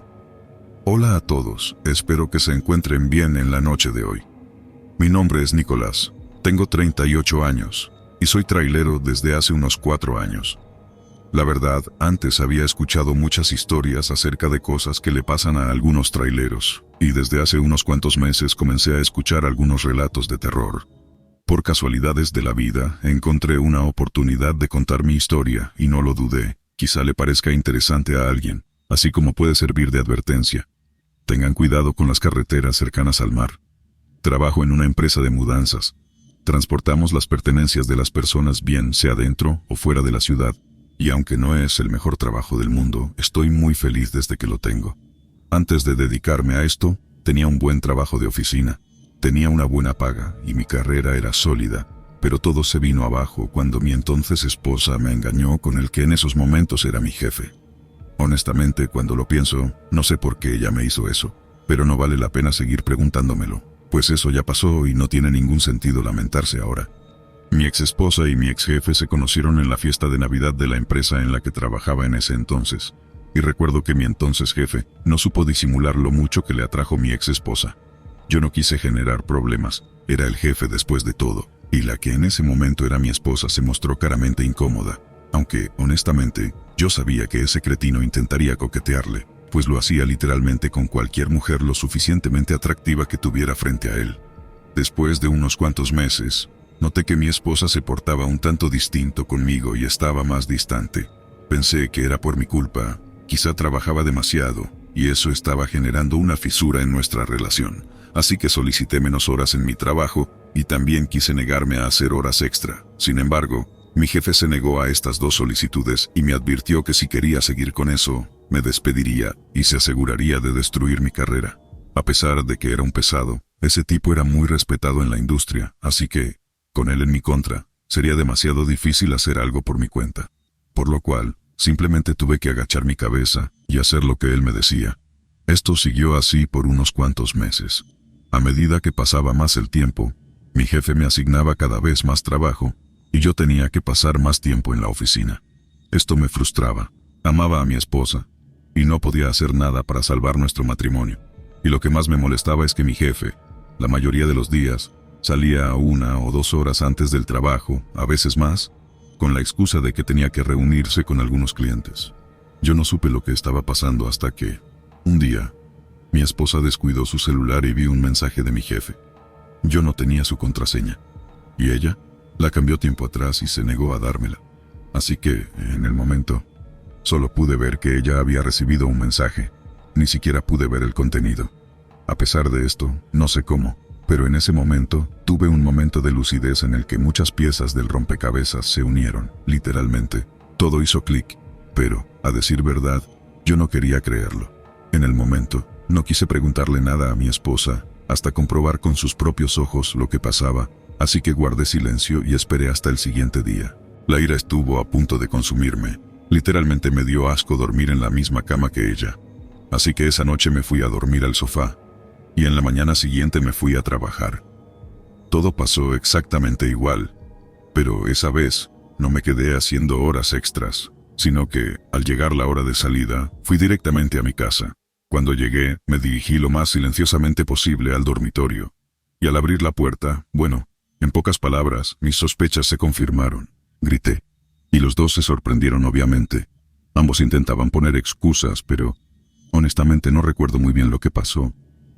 [SPEAKER 1] Hola a todos, espero que se encuentren bien en la noche de hoy. Mi nombre es Nicolás, tengo 38 años, y soy trailero desde hace unos 4 años. La verdad, antes había escuchado muchas historias acerca de cosas que le pasan a algunos traileros, y desde hace unos cuantos meses comencé a escuchar algunos relatos de terror. Por casualidades de la vida, encontré una oportunidad de contar mi historia, y no lo dudé. Quizá le parezca interesante a alguien, así como puede servir de advertencia. Tengan cuidado con las carreteras cercanas al mar. Trabajo en una empresa de mudanzas. Transportamos las pertenencias de las personas bien sea dentro o fuera de la ciudad, y aunque no es el mejor trabajo del mundo, estoy muy feliz desde que lo tengo. Antes de dedicarme a esto, tenía un buen trabajo de oficina, tenía una buena paga y mi carrera era sólida, pero todo se vino abajo cuando mi entonces esposa me engañó con el que en esos momentos era mi jefe. Honestamente, cuando lo pienso, no sé por qué ella me hizo eso, pero no vale la pena seguir preguntándomelo, pues eso ya pasó y no tiene ningún sentido lamentarse ahora. Mi ex esposa y mi ex jefe se conocieron en la fiesta de Navidad de la empresa en la que trabajaba en ese entonces, y recuerdo que mi entonces jefe no supo disimular lo mucho que le atrajo mi ex esposa. Yo no quise generar problemas, era el jefe después de todo, y la que en ese momento era mi esposa se mostró claramente incómoda, aunque, honestamente, yo sabía que ese cretino intentaría coquetearle, pues lo hacía literalmente con cualquier mujer lo suficientemente atractiva que tuviera frente a él. Después de unos cuantos meses, noté que mi esposa se portaba un tanto distinto conmigo y estaba más distante. Pensé que era por mi culpa, quizá trabajaba demasiado, y eso estaba generando una fisura en nuestra relación, así que solicité menos horas en mi trabajo, y también quise negarme a hacer horas extra. Sin embargo, Mi jefe se negó a estas 2 solicitudes y me advirtió que si quería seguir con eso, me despediría y se aseguraría de destruir mi carrera. A pesar de que era un pesado, ese tipo era muy respetado en la industria, así que, con él en mi contra, sería demasiado difícil hacer algo por mi cuenta. Por lo cual, simplemente tuve que agachar mi cabeza y hacer lo que él me decía. Esto siguió así por unos cuantos meses. A medida que pasaba más el tiempo, mi jefe me asignaba cada vez más trabajo y yo tenía que pasar más tiempo en la oficina. Esto me frustraba. Amaba a mi esposa y no podía hacer nada para salvar nuestro matrimonio. Y lo que más me molestaba es que mi jefe, la mayoría de los días, salía 1 o 2 horas antes del trabajo, a veces más, con la excusa de que tenía que reunirse con algunos clientes. Yo no supe lo que estaba pasando hasta que, un día, mi esposa descuidó su celular y vi un mensaje de mi jefe. Yo no tenía su contraseña, y ella la cambió tiempo atrás y se negó a dármela. Así que, en el momento, solo pude ver que ella había recibido un mensaje. Ni siquiera pude ver el contenido. A pesar de esto, no sé cómo, pero en ese momento, tuve un momento de lucidez en el que muchas piezas del rompecabezas se unieron, literalmente. Todo hizo clic, pero, a decir verdad, yo no quería creerlo. En el momento, no quise preguntarle nada a mi esposa, hasta comprobar con sus propios ojos lo que pasaba, así que guardé silencio y esperé hasta el siguiente día. La ira estuvo a punto de consumirme. Literalmente me dio asco dormir en la misma cama que ella. Así que esa noche me fui a dormir al sofá, y en la mañana siguiente me fui a trabajar. Todo pasó exactamente igual, pero esa vez no me quedé haciendo horas extras, sino que, al llegar la hora de salida, fui directamente a mi casa. Cuando llegué, me dirigí lo más silenciosamente posible al dormitorio, y al abrir la puerta, bueno, en pocas palabras, mis sospechas se confirmaron. Grité, y los 2 se sorprendieron obviamente. Ambos intentaban poner excusas, pero honestamente no recuerdo muy bien lo que pasó.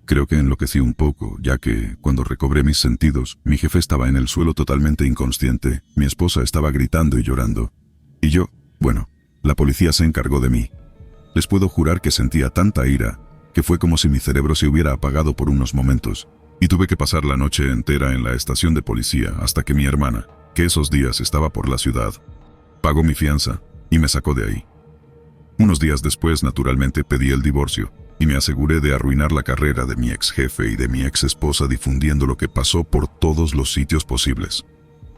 [SPEAKER 1] Creo que enloquecí un poco, ya que, cuando recobré mis sentidos, mi jefe estaba en el suelo totalmente inconsciente, mi esposa estaba gritando y llorando. Y yo, bueno, la policía se encargó de mí. Les puedo jurar que sentía tanta ira, que fue como si mi cerebro se hubiera apagado por unos momentos, y tuve que pasar la noche entera en la estación de policía hasta que mi hermana, que esos días estaba por la ciudad, pagó mi fianza y me sacó de ahí. Unos días después, naturalmente, pedí el divorcio y me aseguré de arruinar la carrera de mi ex jefe y de mi ex esposa difundiendo lo que pasó por todos los sitios posibles.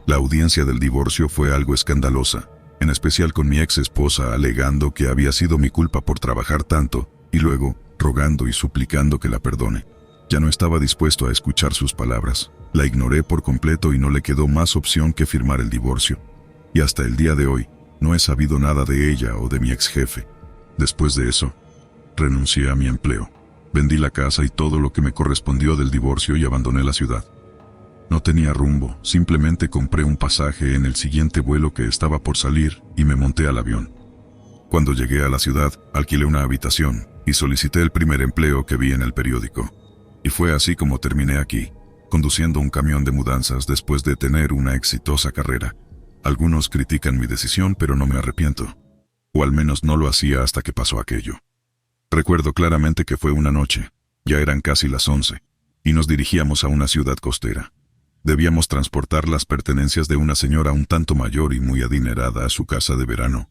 [SPEAKER 1] La audiencia del divorcio fue algo escandalosa, en especial con mi ex esposa alegando que había sido mi culpa por trabajar tanto y luego rogando y suplicando que la perdone. Ya no estaba dispuesto a escuchar sus palabras. La ignoré por completo y no le quedó más opción que firmar el divorcio. Y hasta el día de hoy, no he sabido nada de ella o de mi ex jefe. Después de eso, renuncié a mi empleo. Vendí la casa y todo lo que me correspondió del divorcio y abandoné la ciudad. No tenía rumbo, simplemente compré un pasaje en el siguiente vuelo que estaba por salir y me monté al avión. Cuando llegué a la ciudad, alquilé una habitación y solicité el primer empleo que vi en el periódico. Y fue así como terminé aquí, conduciendo un camión de mudanzas después de tener una exitosa carrera. Algunos critican mi decisión, pero no me arrepiento. O al menos no lo hacía hasta que pasó aquello. Recuerdo claramente que fue una noche, ya eran casi las 11, y nos dirigíamos a una ciudad costera. Debíamos transportar las pertenencias de una señora un tanto mayor y muy adinerada a su casa de verano.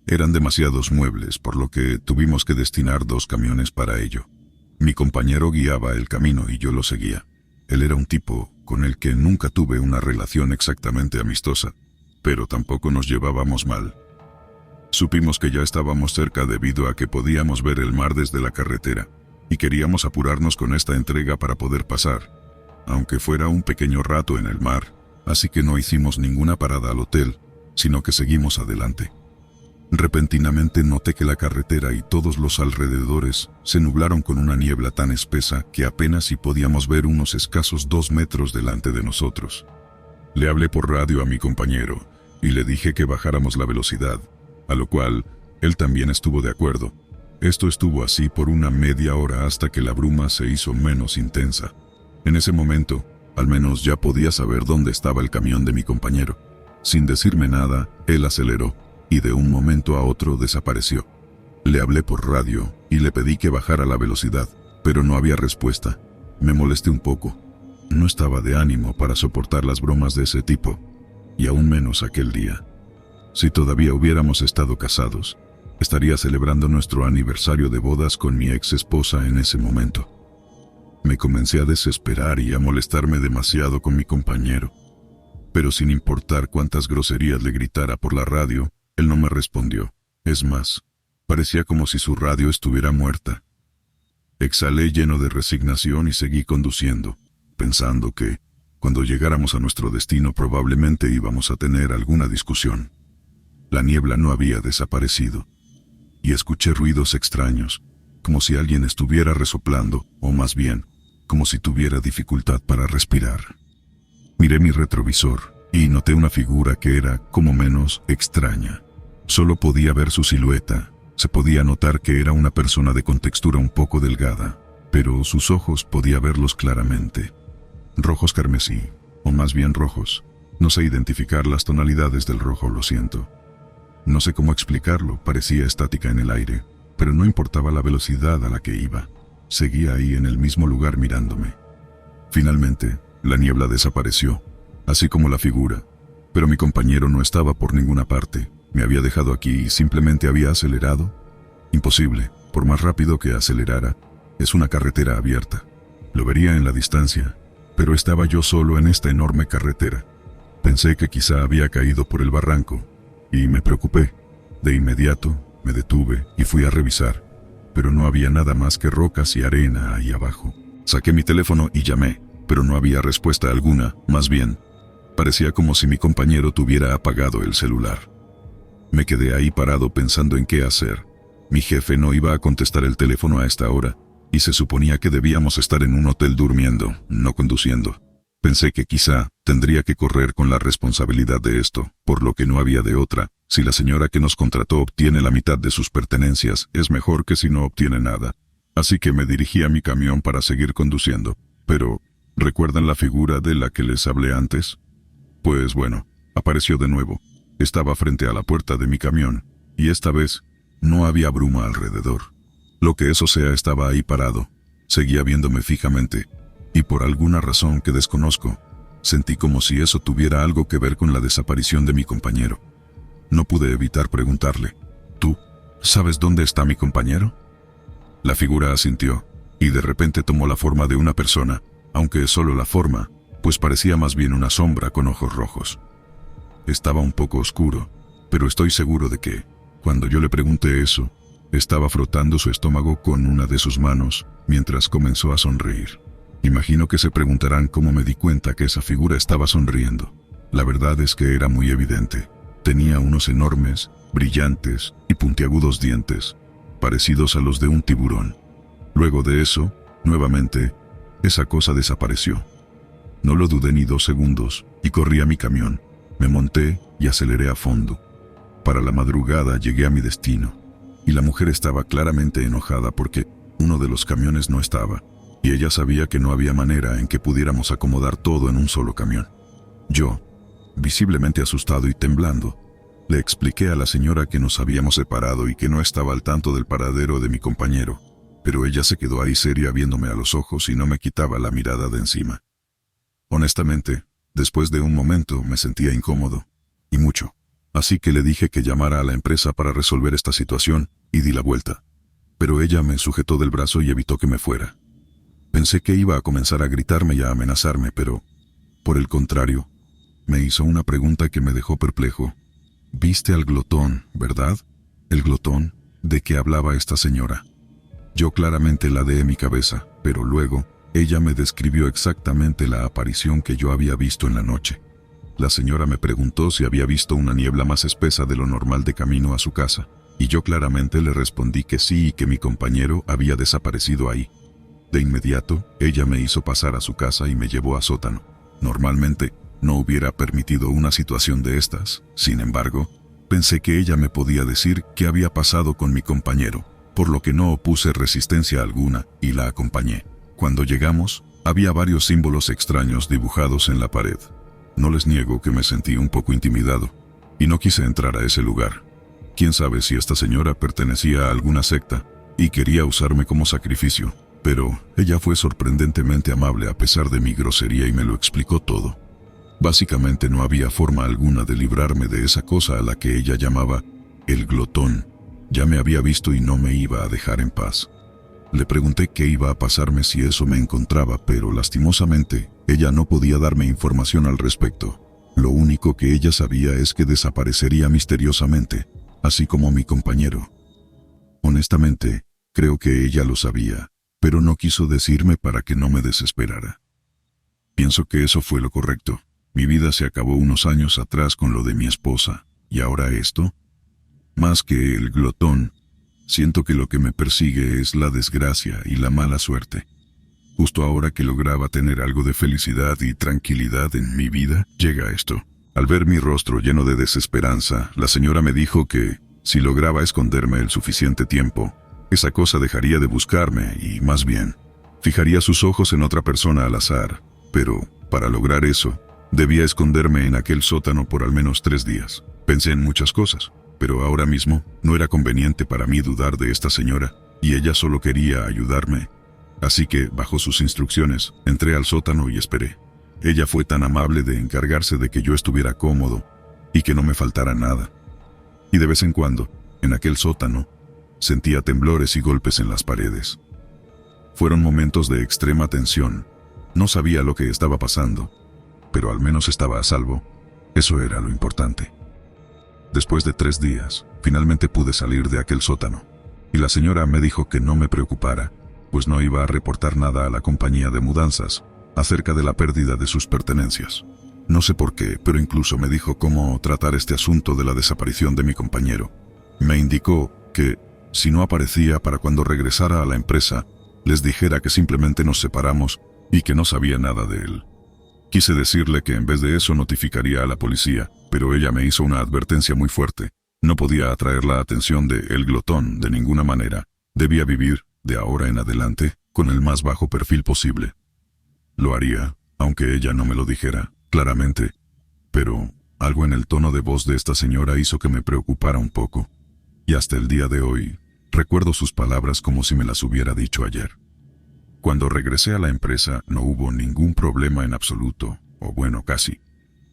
[SPEAKER 1] Eran demasiados muebles, por lo que tuvimos que destinar 2 camiones para ello. Mi compañero guiaba el camino y yo lo seguía. Él era un tipo con el que nunca tuve una relación exactamente amistosa, pero tampoco nos llevábamos mal. Supimos que ya estábamos cerca debido a que podíamos ver el mar desde la carretera, y queríamos apurarnos con esta entrega para poder pasar, aunque fuera un pequeño rato en el mar, así que no hicimos ninguna parada al hotel, sino que seguimos adelante. Repentinamente noté que la carretera y todos los alrededores se nublaron con una niebla tan espesa que apenas si podíamos ver unos escasos 2 metros delante de nosotros. Le hablé por radio a mi compañero y le dije que bajáramos la velocidad, a lo cual él también estuvo de acuerdo. Esto estuvo así por una media hora hasta que la bruma se hizo menos intensa. En ese momento, al menos ya podía saber dónde estaba el camión de mi compañero. Sin decirme nada, él aceleró y de un momento a otro desapareció. Le hablé por radio y le pedí que bajara la velocidad, pero no había respuesta. Me molesté un poco. No estaba de ánimo para soportar las bromas de ese tipo. y aún menos aquel día. Si todavía hubiéramos estado casados, estaría celebrando nuestro aniversario de bodas con mi ex esposa en ese momento. Me comencé a desesperar y a molestarme demasiado con mi compañero, pero sin importar cuántas groserías le gritara por la radio, él no me respondió. Es más, parecía como si su radio estuviera muerta. Exhalé lleno de resignación y seguí conduciendo, pensando que, cuando llegáramos a nuestro destino, probablemente íbamos a tener alguna discusión. La niebla no había desaparecido, y escuché ruidos extraños, como si alguien estuviera resoplando, o más bien, como si tuviera dificultad para respirar. Miré mi retrovisor, y noté una figura que era, como menos, extraña. Solo podía ver su silueta. Se podía notar que era una persona de contextura un poco delgada, pero sus ojos podía verlos claramente. Rojos carmesí, o más bien rojos. No sé identificar las tonalidades del rojo, lo siento. No sé cómo explicarlo, parecía estática en el aire, pero no importaba la velocidad a la que iba. Seguía ahí en el mismo lugar mirándome. Finalmente, la niebla desapareció, así como la figura, pero mi compañero no estaba por ninguna parte. Me había dejado aquí y simplemente había acelerado. Imposible, por más rápido que acelerara, es una carretera abierta. Lo vería en la distancia, pero estaba yo solo en esta enorme carretera. Pensé que quizá había caído por el barranco, y me preocupé. De inmediato, me detuve y fui a revisar, pero no había nada más que rocas y arena ahí abajo. Saqué mi teléfono y llamé, pero no había respuesta alguna, más bien, parecía como si mi compañero tuviera apagado el celular. Me quedé ahí parado pensando en qué hacer. Mi jefe no iba a contestar el teléfono a esta hora, y se suponía que debíamos estar en un hotel durmiendo, no conduciendo. Pensé que quizá tendría que correr con la responsabilidad de esto, por lo que no había de otra. Si la señora que nos contrató obtiene la mitad de sus pertenencias, es mejor que si no obtiene nada. Así que me dirigí a mi camión para seguir conduciendo. Pero, ¿recuerdan la figura de la que les hablé antes? Pues bueno, apareció de nuevo. Estaba frente a la puerta de mi camión, y esta vez no había bruma alrededor. Lo que eso sea, estaba ahí parado. Seguía viéndome fijamente, y por alguna razón que desconozco, sentí como si eso tuviera algo que ver con la desaparición de mi compañero. No pude evitar preguntarle, ¿tú sabes dónde está mi compañero? La figura asintió, y de repente tomó la forma de una persona, aunque solo la forma, pues parecía más bien una sombra con ojos rojos. Estaba un poco oscuro, pero estoy seguro de que, cuando yo le pregunté eso, estaba frotando su estómago con una de sus manos, mientras comenzó a sonreír. Imagino que se preguntarán cómo me di cuenta que esa figura estaba sonriendo. La verdad es que era muy evidente. Tenía unos enormes, brillantes y puntiagudos dientes, parecidos a los de un tiburón. Luego de eso, nuevamente, esa cosa desapareció. No lo dudé ni 2 segundos, y corrí a mi camión. Me monté y aceleré a fondo. Para la madrugada llegué a mi destino, y la mujer estaba claramente enojada porque uno de los camiones no estaba, y ella sabía que no había manera en que pudiéramos acomodar todo en un solo camión. Yo, visiblemente asustado y temblando, le expliqué a la señora que nos habíamos separado y que no estaba al tanto del paradero de mi compañero, pero ella se quedó ahí seria viéndome a los ojos y no me quitaba la mirada de encima. Honestamente, después de un momento me sentía incómodo, y mucho, así que le dije que llamara a la empresa para resolver esta situación y di la vuelta. Pero ella me sujetó del brazo y evitó que me fuera. Pensé que iba a comenzar a gritarme y a amenazarme, pero, por el contrario, me hizo una pregunta que me dejó perplejo. «¿Viste al glotón, verdad? ¿El glotón de que hablaba esta señora?» Yo claramente ladeé mi cabeza, pero luego, ella me describió exactamente la aparición que yo había visto en la noche. La señora me preguntó si había visto una niebla más espesa de lo normal de camino a su casa, y yo claramente le respondí que sí y que mi compañero había desaparecido ahí. De inmediato, ella me hizo pasar a su casa y me llevó a sótano. Normalmente, no hubiera permitido una situación de estas. Sin embargo, pensé que ella me podía decir qué había pasado con mi compañero, por lo que no opuse resistencia alguna y la acompañé. Cuando llegamos, había varios símbolos extraños dibujados en la pared. No les niego que me sentí un poco intimidado, y no quise entrar a ese lugar. Quién sabe si esta señora pertenecía a alguna secta y quería usarme como sacrificio, pero ella fue sorprendentemente amable a pesar de mi grosería y me lo explicó todo. Básicamente no había forma alguna de librarme de esa cosa a la que ella llamaba el glotón. Ya me había visto y no me iba a dejar en paz. Le pregunté qué iba a pasarme si eso me encontraba, pero lastimosamente, ella no podía darme información al respecto. Lo único que ella sabía es que desaparecería misteriosamente, así como mi compañero. Honestamente, creo que ella lo sabía, pero no quiso decirme para que no me desesperara. Pienso que eso fue lo correcto. Mi vida se acabó unos años atrás con lo de mi esposa, ¿y ahora esto? Más que el glotón, siento que lo que me persigue es la desgracia y la mala suerte. Justo ahora que lograba tener algo de felicidad y tranquilidad en mi vida, llega esto. Al ver mi rostro lleno de desesperanza, la señora me dijo que, si lograba esconderme el suficiente tiempo, esa cosa dejaría de buscarme y, más bien, fijaría sus ojos en otra persona al azar. Pero, para lograr eso, debía esconderme en aquel sótano por al menos 3 días. Pensé en muchas cosas, pero ahora mismo no era conveniente para mí dudar de esta señora, y ella solo quería ayudarme. Así que, bajo sus instrucciones, entré al sótano y esperé. Ella fue tan amable de encargarse de que yo estuviera cómodo y que no me faltara nada. Y de vez en cuando, en aquel sótano, sentía temblores y golpes en las paredes. Fueron momentos de extrema tensión. No sabía lo que estaba pasando, pero al menos estaba a salvo. Eso era lo importante. Después de 3 días, finalmente pude salir de aquel sótano, y la señora me dijo que no me preocupara, pues no iba a reportar nada a la compañía de mudanzas acerca de la pérdida de sus pertenencias. No sé por qué, pero incluso me dijo cómo tratar este asunto de la desaparición de mi compañero. Me indicó que, si no aparecía para cuando regresara a la empresa, les dijera que simplemente nos separamos y que no sabía nada de él. Quise decirle que en vez de eso notificaría a la policía, pero ella me hizo una advertencia muy fuerte. No podía atraer la atención de el glotón de ninguna manera. Debía vivir, de ahora en adelante, con el más bajo perfil posible. Lo haría, aunque ella no me lo dijera, claramente. Pero algo en el tono de voz de esta señora hizo que me preocupara un poco. Y hasta el día de hoy, recuerdo sus palabras como si me las hubiera dicho ayer. Cuando regresé a la empresa no hubo ningún problema en absoluto, o bueno, casi,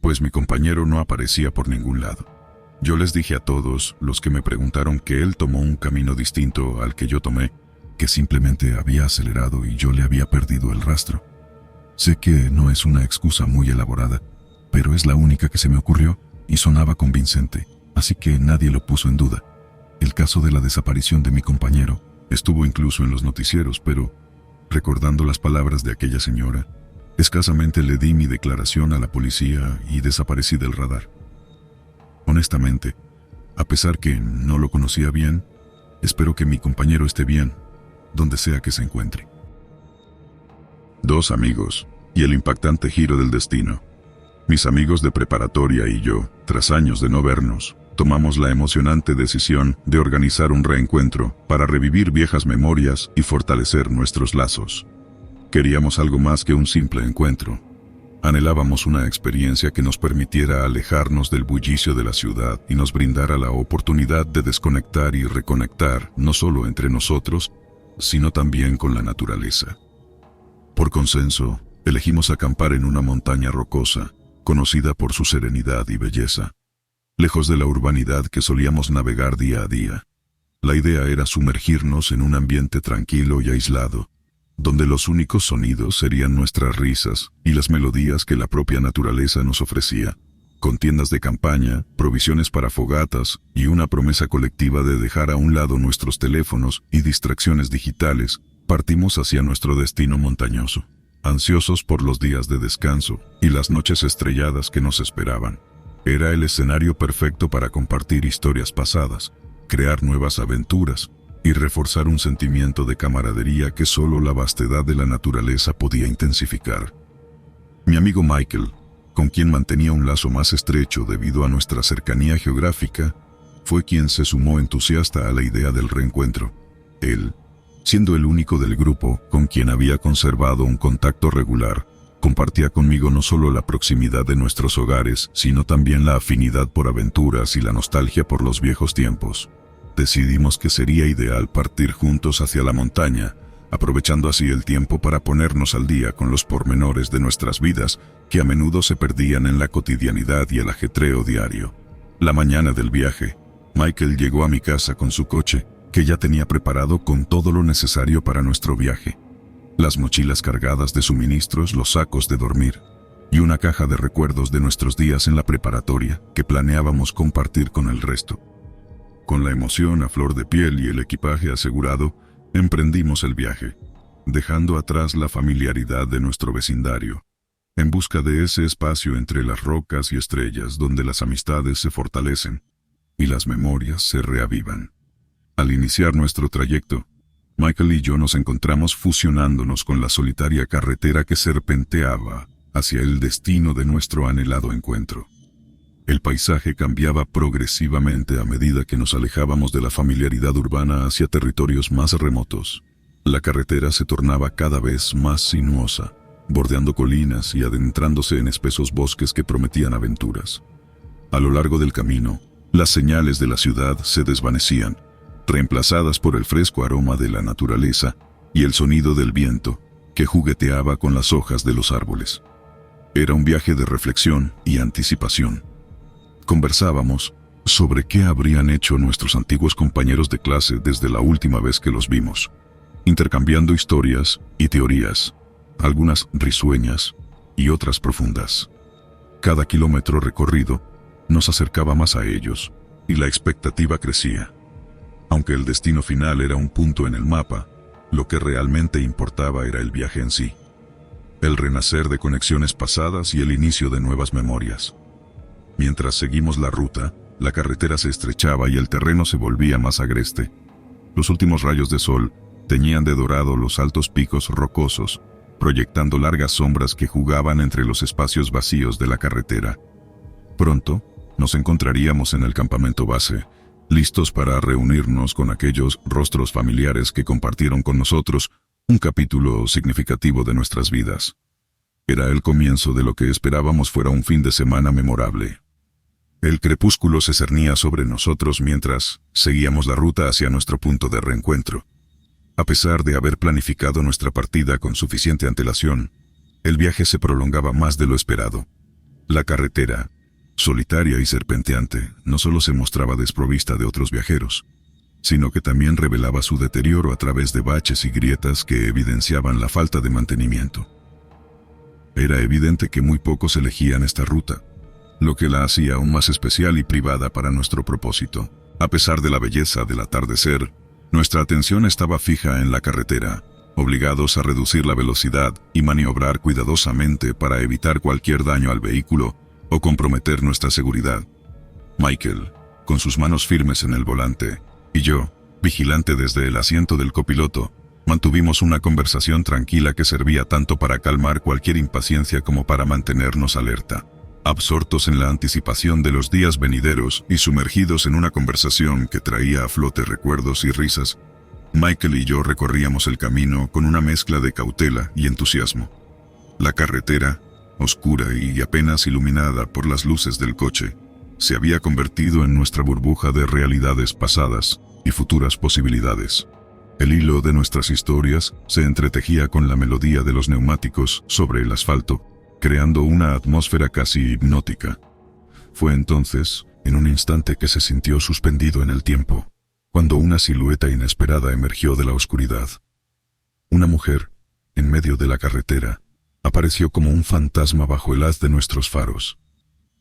[SPEAKER 1] pues mi compañero no aparecía por ningún lado. Yo les dije a todos los que me preguntaron que él tomó un camino distinto al que yo tomé, que simplemente había acelerado y yo le había perdido el rastro. Sé que no es una excusa muy elaborada, pero es la única que se me ocurrió y sonaba convincente, así que nadie lo puso en duda. El caso de la desaparición de mi compañero estuvo incluso en los noticieros, pero, recordando las palabras de aquella señora, escasamente le di mi declaración a la policía y desaparecí del radar. Honestamente, a pesar que no lo conocía bien, espero que mi compañero esté bien, donde sea que se encuentre. 2 amigos, y el impactante giro del destino. Mis amigos de preparatoria y yo, tras años de no vernos, tomamos la emocionante decisión de organizar un reencuentro para revivir viejas memorias y fortalecer nuestros lazos. Queríamos algo más que un simple encuentro. Anhelábamos una experiencia que nos permitiera alejarnos del bullicio de la ciudad y nos brindara la oportunidad de desconectar y reconectar no solo entre nosotros, sino también con la naturaleza. Por consenso, elegimos acampar en una montaña rocosa, conocida por su serenidad y belleza, lejos de la urbanidad que solíamos navegar día a día. La idea era sumergirnos en un ambiente tranquilo y aislado, donde los únicos sonidos serían nuestras risas y las melodías que la propia naturaleza nos ofrecía, con tiendas de campaña, provisiones para fogatas y una promesa colectiva de dejar a un lado nuestros teléfonos y distracciones digitales. Partimos hacia nuestro destino montañoso, ansiosos por los días de descanso y las noches estrelladas que nos esperaban. Era el escenario perfecto para compartir historias pasadas, crear nuevas aventuras y reforzar un sentimiento de camaradería que solo la vastedad de la naturaleza podía intensificar. Mi amigo Michael, con quien mantenía un lazo más estrecho debido a nuestra cercanía geográfica, fue quien se sumó entusiasta a la idea del reencuentro. Él, siendo el único del grupo con quien había conservado un contacto regular, compartía conmigo no solo la proximidad de nuestros hogares, sino también la afinidad por aventuras y la nostalgia por los viejos tiempos. Decidimos que sería ideal partir juntos hacia la montaña, aprovechando así el tiempo para ponernos al día con los pormenores de nuestras vidas que a menudo se perdían en la cotidianidad y el ajetreo diario. La mañana del viaje, Michael llegó a mi casa con su coche, que ya tenía preparado con todo lo necesario para nuestro viaje. Las mochilas cargadas de suministros, los sacos de dormir y una caja de recuerdos de nuestros días en la preparatoria que planeábamos compartir con el resto. Con la emoción a flor de piel y el equipaje asegurado, emprendimos el viaje, dejando atrás la familiaridad de nuestro vecindario, en busca de ese espacio entre las rocas y estrellas donde las amistades se fortalecen y las memorias se reavivan. Al iniciar nuestro trayecto, Michael y yo nos encontramos fusionándonos con la solitaria carretera que serpenteaba hacia el destino de nuestro anhelado encuentro. El paisaje cambiaba progresivamente a medida que nos alejábamos de la familiaridad urbana hacia territorios más remotos. La carretera se tornaba cada vez más sinuosa, bordeando colinas y adentrándose en espesos bosques que prometían aventuras. A lo largo del camino, las señales de la ciudad se desvanecían, reemplazadas por el fresco aroma de la naturaleza y el sonido del viento que jugueteaba con las hojas de los árboles. Era un viaje de reflexión y anticipación. Conversábamos sobre qué habrían hecho nuestros antiguos compañeros de clase desde la última vez que los vimos, intercambiando historias y teorías, algunas risueñas y otras profundas. Cada kilómetro recorrido nos acercaba más a ellos y la expectativa crecía. Aunque el destino final era un punto en el mapa, lo que realmente importaba era el viaje en sí, el renacer de conexiones pasadas y el inicio de nuevas memorias. Mientras seguimos la ruta, la carretera se estrechaba y el terreno se volvía más agreste. Los últimos rayos de sol teñían de dorado los altos picos rocosos, proyectando largas sombras que jugaban entre los espacios vacíos de la carretera. Pronto, nos encontraríamos en el campamento base, listos para reunirnos con aquellos rostros familiares que compartieron con nosotros un capítulo significativo de nuestras vidas. Era el comienzo de lo que esperábamos fuera un fin de semana memorable. El crepúsculo se cernía sobre nosotros mientras seguíamos la ruta hacia nuestro punto de reencuentro. A pesar de haber planificado nuestra partida con suficiente antelación, el viaje se prolongaba más de lo esperado. La carretera, solitaria y serpenteante, no solo se mostraba desprovista de otros viajeros, sino que también revelaba su deterioro a través de baches y grietas que evidenciaban la falta de mantenimiento. Era evidente que muy pocos elegían esta ruta, lo que la hacía aún más especial y privada para nuestro propósito. A pesar de la belleza del atardecer, nuestra atención estaba fija en la carretera, obligados a reducir la velocidad y maniobrar cuidadosamente para evitar cualquier daño al vehículo o comprometer nuestra seguridad. Michael, con sus manos firmes en el volante, y yo, vigilante desde el asiento del copiloto, mantuvimos una conversación tranquila que servía tanto para calmar cualquier impaciencia como para mantenernos alerta. Absortos en la anticipación de los días venideros y sumergidos en una conversación que traía a flote recuerdos y risas, Michael y yo recorríamos el camino con una mezcla de cautela y entusiasmo. La carretera, oscura y apenas iluminada por las luces del coche, se había convertido en nuestra burbuja de realidades pasadas y futuras posibilidades. El hilo de nuestras historias se entretejía con la melodía de los neumáticos sobre el asfalto, creando una atmósfera casi hipnótica. Fue entonces, en un instante que se sintió suspendido en el tiempo, cuando una silueta inesperada emergió de la oscuridad. Una mujer, en medio de la carretera, apareció como un fantasma bajo el haz de nuestros faros.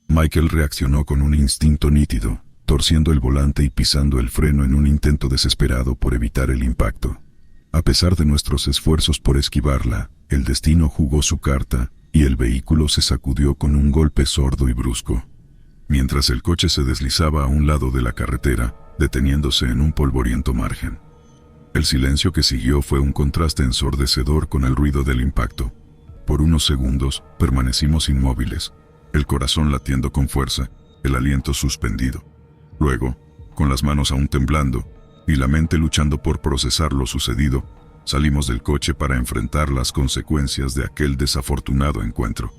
[SPEAKER 1] Michael reaccionó con un instinto nítido, torciendo el volante y pisando el freno en un intento desesperado por evitar el impacto. A pesar de nuestros esfuerzos por esquivarla, el destino jugó su carta y el vehículo se sacudió con un golpe sordo y brusco, mientras el coche se deslizaba a un lado de la carretera, deteniéndose en un polvoriento margen. El silencio que siguió fue un contraste ensordecedor con el ruido del impacto. Por unos segundos permanecimos inmóviles, el corazón latiendo con fuerza, el aliento suspendido. Luego, con las manos aún temblando y la mente luchando por procesar lo sucedido, salimos del coche para enfrentar las consecuencias de aquel desafortunado encuentro.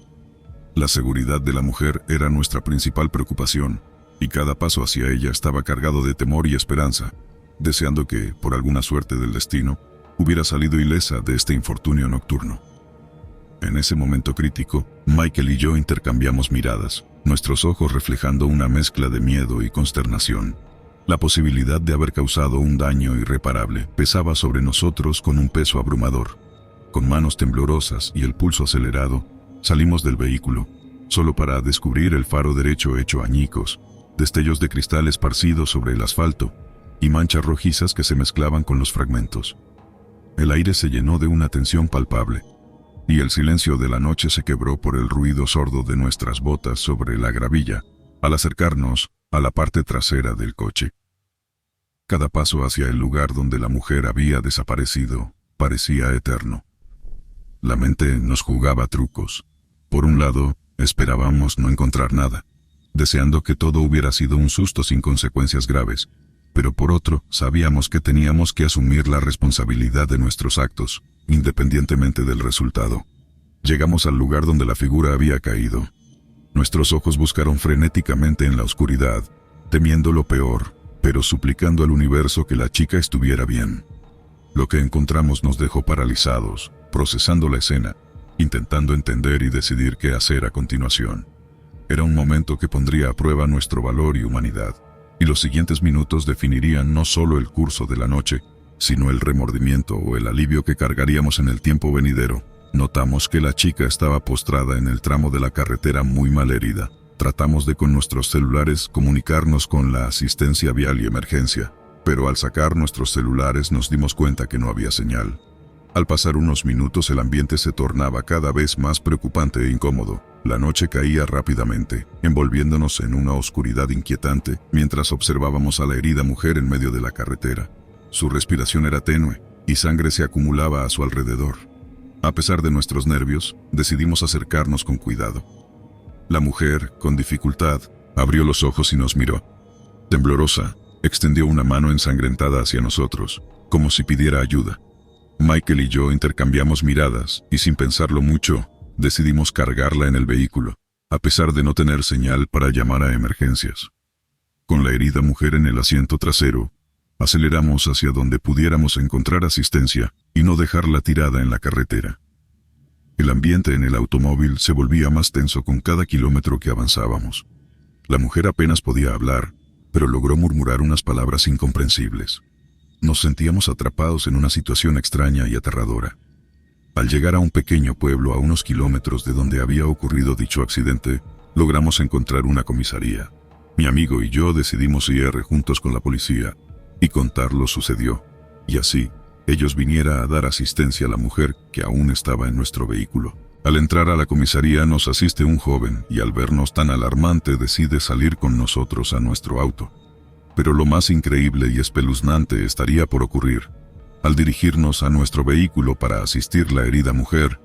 [SPEAKER 1] La seguridad de la mujer era nuestra principal preocupación, y cada paso hacia ella estaba cargado de temor y esperanza, deseando que, por alguna suerte del destino, hubiera salido ilesa de este infortunio nocturno. En ese momento crítico, Michael y yo intercambiamos miradas, nuestros ojos reflejando una mezcla de miedo y consternación. La posibilidad de haber causado un daño irreparable pesaba sobre nosotros con un peso abrumador. Con manos temblorosas y el pulso acelerado, salimos del vehículo, solo para descubrir el faro derecho hecho añicos, destellos de cristal esparcidos sobre el asfalto y manchas rojizas que se mezclaban con los fragmentos. El aire se llenó de una tensión palpable, y el silencio de la noche se quebró por el ruido sordo de nuestras botas sobre la gravilla, al acercarnos a la parte trasera del coche. Cada paso hacia el lugar donde la mujer había desaparecido parecía eterno. La mente nos jugaba trucos. Por un lado, esperábamos no encontrar nada, deseando que todo hubiera sido un susto sin consecuencias graves, pero por otro, sabíamos que teníamos que asumir la responsabilidad de nuestros actos, independientemente del resultado. Llegamos al lugar donde la figura había caído. Nuestros ojos buscaron frenéticamente en la oscuridad, temiendo lo peor, pero suplicando al universo que la chica estuviera bien. Lo que encontramos nos dejó paralizados, procesando la escena, intentando entender y decidir qué hacer a continuación. Era un momento que pondría a prueba nuestro valor y humanidad, y los siguientes minutos definirían no solo el curso de la noche, sino el remordimiento o el alivio que cargaríamos en el tiempo venidero. Notamos que la chica estaba postrada en el tramo de la carretera muy mal herida. Tratamos de con nuestros celulares comunicarnos con la asistencia vial y emergencia, pero al sacar nuestros celulares nos dimos cuenta que no había señal. Al pasar unos minutos el ambiente se tornaba cada vez más preocupante e incómodo. La noche caía rápidamente, envolviéndonos en una oscuridad inquietante, mientras observábamos a la herida mujer en medio de la carretera. Su respiración era tenue, y sangre se acumulaba a su alrededor. A pesar de nuestros nervios, decidimos acercarnos con cuidado. La mujer, con dificultad, abrió los ojos y nos miró. Temblorosa, extendió una mano ensangrentada hacia nosotros, como si pidiera ayuda. Michael y yo intercambiamos miradas, y sin pensarlo mucho, decidimos cargarla en el vehículo, a pesar de no tener señal para llamar a emergencias. Con la herida mujer en el asiento trasero, aceleramos hacia donde pudiéramos encontrar asistencia y no dejarla tirada en la carretera. El ambiente en el automóvil se volvía más tenso con cada kilómetro que avanzábamos. La mujer apenas podía hablar, pero logró murmurar unas palabras incomprensibles. Nos sentíamos atrapados en una situación extraña y aterradora. Al llegar a un pequeño pueblo a unos kilómetros de donde había ocurrido dicho accidente, logramos encontrar una comisaría. Mi amigo y yo decidimos ir juntos con la policía y contar lo sucedió, y así, ellos viniera a dar asistencia a la mujer que aún estaba en nuestro vehículo. Al entrar a la comisaría nos asiste un joven y al vernos tan alarmante decide salir con nosotros a nuestro auto. Pero lo más increíble y espeluznante estaría por ocurrir. Al dirigirnos a nuestro vehículo para asistir la herida mujer,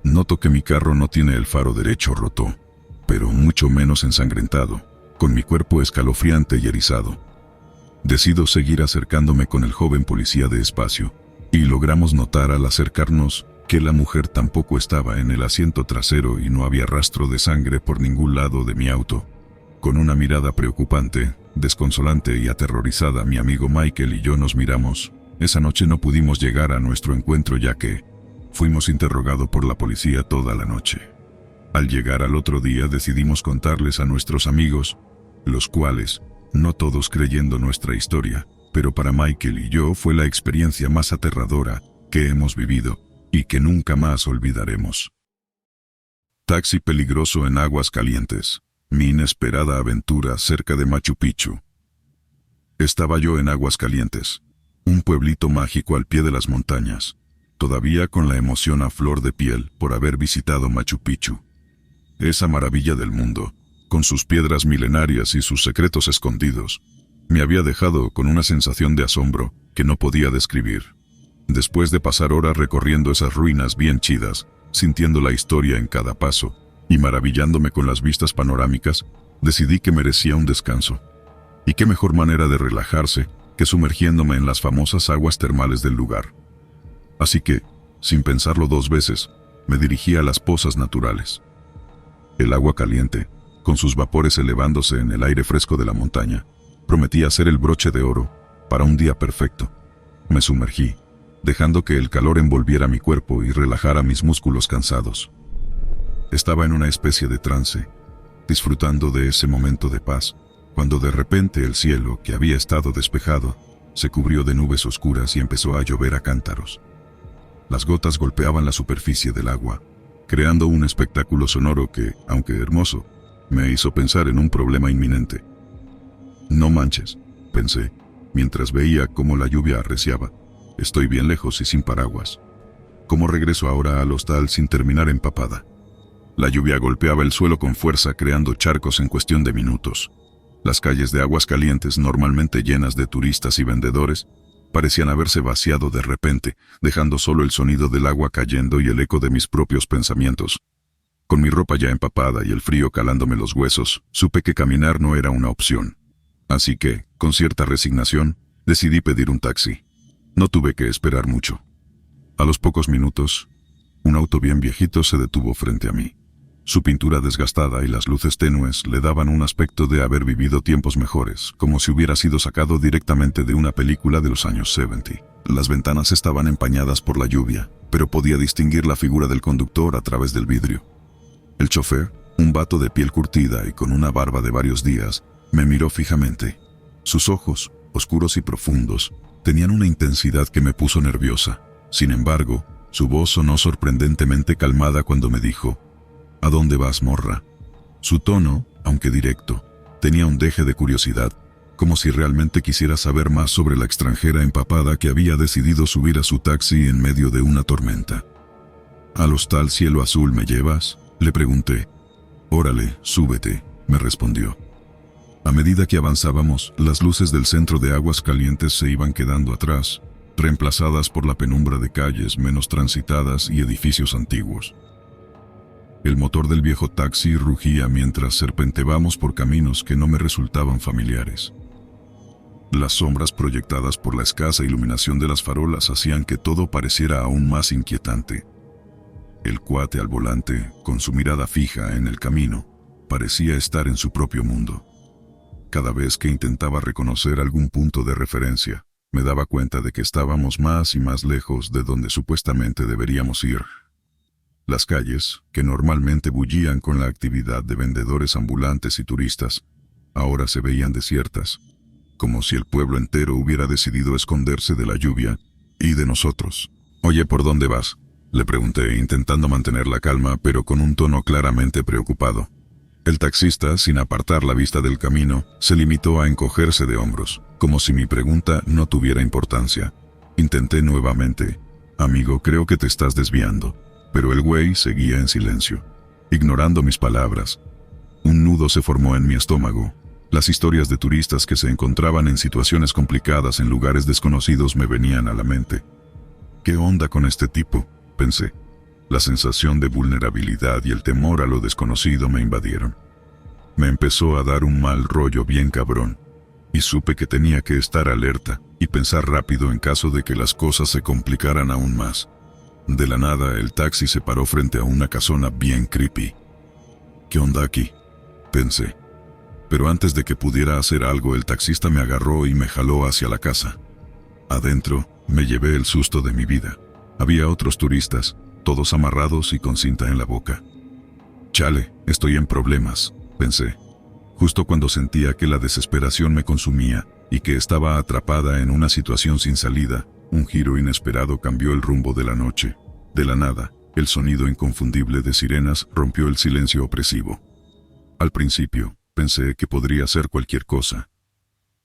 [SPEAKER 1] noto que mi carro no tiene el faro derecho roto, pero mucho menos ensangrentado, con mi cuerpo escalofriante y erizado. Decido seguir acercándome con el joven policía despacio, y logramos notar al acercarnos que la mujer tampoco estaba en el asiento trasero y no había rastro de sangre por ningún lado de mi auto. Con una mirada preocupante, desconsolante y aterrorizada, mi amigo Michael y yo nos miramos. Esa noche no pudimos llegar a nuestro encuentro ya que fuimos interrogados por la policía toda la noche. Al llegar al otro día decidimos contarles a nuestros amigos, los cuales, no todos creyendo nuestra historia, pero para Michael y yo fue la experiencia más aterradora que hemos vivido y que nunca más olvidaremos. Taxi peligroso en Aguas Calientes. Mi inesperada aventura cerca de Machu Picchu. Estaba yo en Aguas Calientes, un pueblito mágico al pie de las montañas, todavía con la emoción a flor de piel por haber visitado Machu Picchu. Esa maravilla del mundo, con sus piedras milenarias y sus secretos escondidos, me había dejado con una sensación de asombro que no podía describir. Después de pasar horas recorriendo esas ruinas bien chidas, sintiendo la historia en cada paso, y maravillándome con las vistas panorámicas, decidí que merecía un descanso. Y qué mejor manera de relajarse que sumergiéndome en las famosas aguas termales del lugar. Así que, sin pensarlo dos veces, me dirigí a las pozas naturales. El agua caliente, con sus vapores elevándose en el aire fresco de la montaña, prometía ser el broche de oro para un día perfecto. Me sumergí, dejando que el calor envolviera mi cuerpo y relajara mis músculos cansados. Estaba en una especie de trance, disfrutando de ese momento de paz, cuando de repente el cielo, que había estado despejado, se cubrió de nubes oscuras y empezó a llover a cántaros. Las gotas golpeaban la superficie del agua, creando un espectáculo sonoro que, aunque hermoso, me hizo pensar en un problema inminente. No manches, pensé, mientras veía cómo la lluvia arreciaba. Estoy bien lejos y sin paraguas. ¿Cómo regreso ahora al hostal sin terminar empapada? La lluvia golpeaba el suelo con fuerza, creando charcos en cuestión de minutos. Las calles de Aguascalientes, normalmente llenas de turistas y vendedores, parecían haberse vaciado de repente, dejando solo el sonido del agua cayendo y el eco de mis propios pensamientos. Con mi ropa ya empapada y el frío calándome los huesos, supe que caminar no era una opción. Así que, con cierta resignación, decidí pedir un taxi. No tuve que esperar mucho. A los pocos minutos, un auto bien viejito se detuvo frente a mí. Su pintura desgastada y las luces tenues le daban un aspecto de haber vivido tiempos mejores, como si hubiera sido sacado directamente de una película de los años 70. Las ventanas estaban empañadas por la lluvia, pero podía distinguir la figura del conductor a través del vidrio. El chofer, un vato de piel curtida y con una barba de varios días, me miró fijamente. Sus ojos, oscuros y profundos, tenían una intensidad que me puso nerviosa. Sin embargo, su voz sonó sorprendentemente calmada cuando me dijo: ¿A dónde vas, morra? Su tono, aunque directo, tenía un deje de curiosidad, como si realmente quisiera saber más sobre la extranjera empapada que había decidido subir a su taxi en medio de una tormenta. ¿Al hostal Cielo Azul me llevas?, le pregunté. Órale, súbete, me respondió. A medida que avanzábamos, las luces del centro de Aguascalientes se iban quedando atrás, reemplazadas por la penumbra de calles menos transitadas y edificios antiguos. El motor del viejo taxi rugía mientras serpenteábamos por caminos que no me resultaban familiares. Las sombras proyectadas por la escasa iluminación de las farolas hacían que todo pareciera aún más inquietante. El cuate al volante, con su mirada fija en el camino, parecía estar en su propio mundo. Cada vez que intentaba reconocer algún punto de referencia, me daba cuenta de que estábamos más y más lejos de donde supuestamente deberíamos ir. Las calles, que normalmente bullían con la actividad de vendedores ambulantes y turistas, ahora se veían desiertas, como si el pueblo entero hubiera decidido esconderse de la lluvia y de nosotros. Oye, ¿por dónde vas?, le pregunté, intentando mantener la calma, pero con un tono claramente preocupado. El taxista, sin apartar la vista del camino, se limitó a encogerse de hombros, como si mi pregunta no tuviera importancia. Intenté nuevamente: amigo, creo que te estás desviando. Pero el güey seguía en silencio, ignorando mis palabras. Un nudo se formó en mi estómago. Las historias de turistas que se encontraban en situaciones complicadas en lugares desconocidos me venían a la mente. ¿Qué onda con este tipo?, pensé. La sensación de vulnerabilidad y el temor a lo desconocido me invadieron. Me empezó a dar un mal rollo bien cabrón, y supe que tenía que estar alerta y pensar rápido en caso de que las cosas se complicaran aún más. De la nada, el taxi se paró frente a una casona bien creepy. ¿Qué onda aquí?, pensé. Pero antes de que pudiera hacer algo, el taxista me agarró y me jaló hacia la casa. Adentro, me llevé el susto de mi vida. Había otros turistas, todos amarrados y con cinta en la boca. Chale, estoy en problemas, pensé. Justo cuando sentía que la desesperación me consumía y que estaba atrapada en una situación sin salida, un giro inesperado cambió el rumbo de la noche. De la nada, el sonido inconfundible de sirenas rompió el silencio opresivo. Al principio, pensé que podría ser cualquier cosa.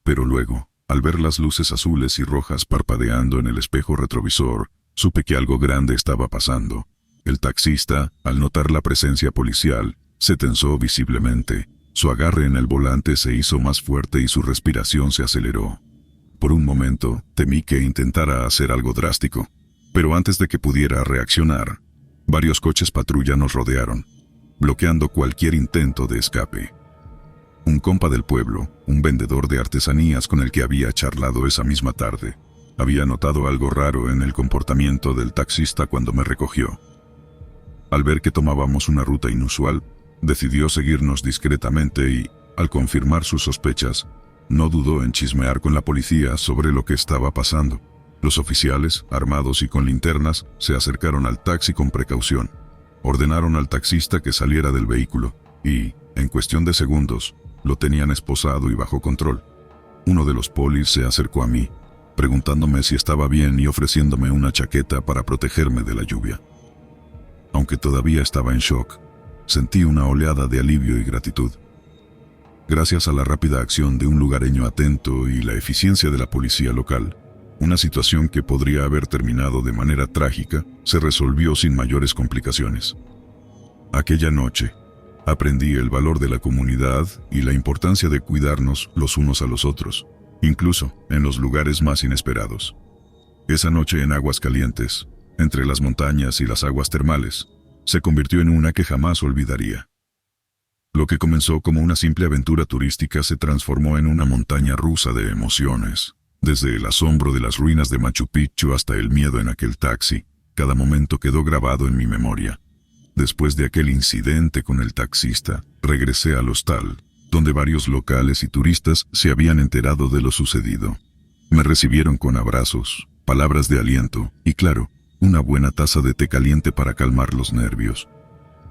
[SPEAKER 1] Pero luego, al ver las luces azules y rojas parpadeando en el espejo retrovisor, supe que algo grande estaba pasando. El taxista, al notar la presencia policial, se tensó visiblemente. Su agarre en el volante se hizo más fuerte y su respiración se aceleró. Por un momento, temí que intentara hacer algo drástico, pero antes de que pudiera reaccionar, varios coches patrulla nos rodearon, bloqueando cualquier intento de escape. Un compa del pueblo, un vendedor de artesanías con el que había charlado esa misma tarde, había notado algo raro en el comportamiento del taxista cuando me recogió. Al ver que tomábamos una ruta inusual, decidió seguirnos discretamente y, al confirmar sus sospechas, no dudó en chismear con la policía sobre lo que estaba pasando. Los oficiales, armados y con linternas, se acercaron al taxi con precaución. Ordenaron al taxista que saliera del vehículo y, en cuestión de segundos, lo tenían esposado y bajo control. Uno de los polis se acercó a mí, preguntándome si estaba bien y ofreciéndome una chaqueta para protegerme de la lluvia. Aunque todavía estaba en shock, sentí una oleada de alivio y gratitud. Gracias a la rápida acción de un lugareño atento y la eficiencia de la policía local, una situación que podría haber terminado de manera trágica se resolvió sin mayores complicaciones. Aquella noche, aprendí el valor de la comunidad y la importancia de cuidarnos los unos a los otros, incluso en los lugares más inesperados. Esa noche en Aguascalientes, entre las montañas y las aguas termales, se convirtió en una que jamás olvidaría. Lo que comenzó como una simple aventura turística se transformó en una montaña rusa de emociones. Desde el asombro de las ruinas de Machu Picchu hasta el miedo en aquel taxi, cada momento quedó grabado en mi memoria. Después de aquel incidente con el taxista, regresé al hostal, donde varios locales y turistas se habían enterado de lo sucedido. Me recibieron con abrazos, palabras de aliento y, claro, una buena taza de té caliente para calmar los nervios.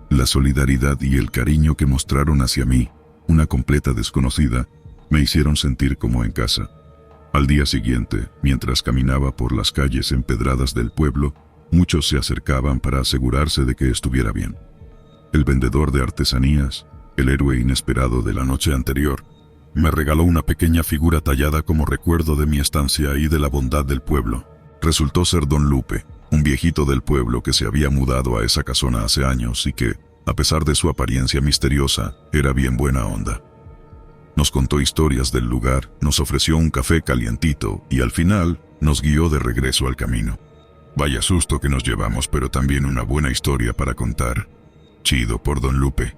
[SPEAKER 1] La solidaridad y el cariño que mostraron hacia mí, una completa desconocida, me hicieron sentir como en casa. Al día siguiente, mientras caminaba por las calles empedradas del pueblo, muchos se acercaban para asegurarse de que estuviera bien. El vendedor de artesanías, el héroe inesperado de la noche anterior, me regaló una pequeña figura tallada como recuerdo de mi estancia y de la bondad del pueblo. Resultó ser Don Lupe, un viejito del pueblo que se había mudado a esa casona hace años y que, a pesar de su apariencia misteriosa, era bien buena onda. Nos contó historias del lugar, nos ofreció un café calientito y al final nos guió de regreso al camino. Vaya susto que nos llevamos, pero también una buena historia para contar. Chido por Don Lupe.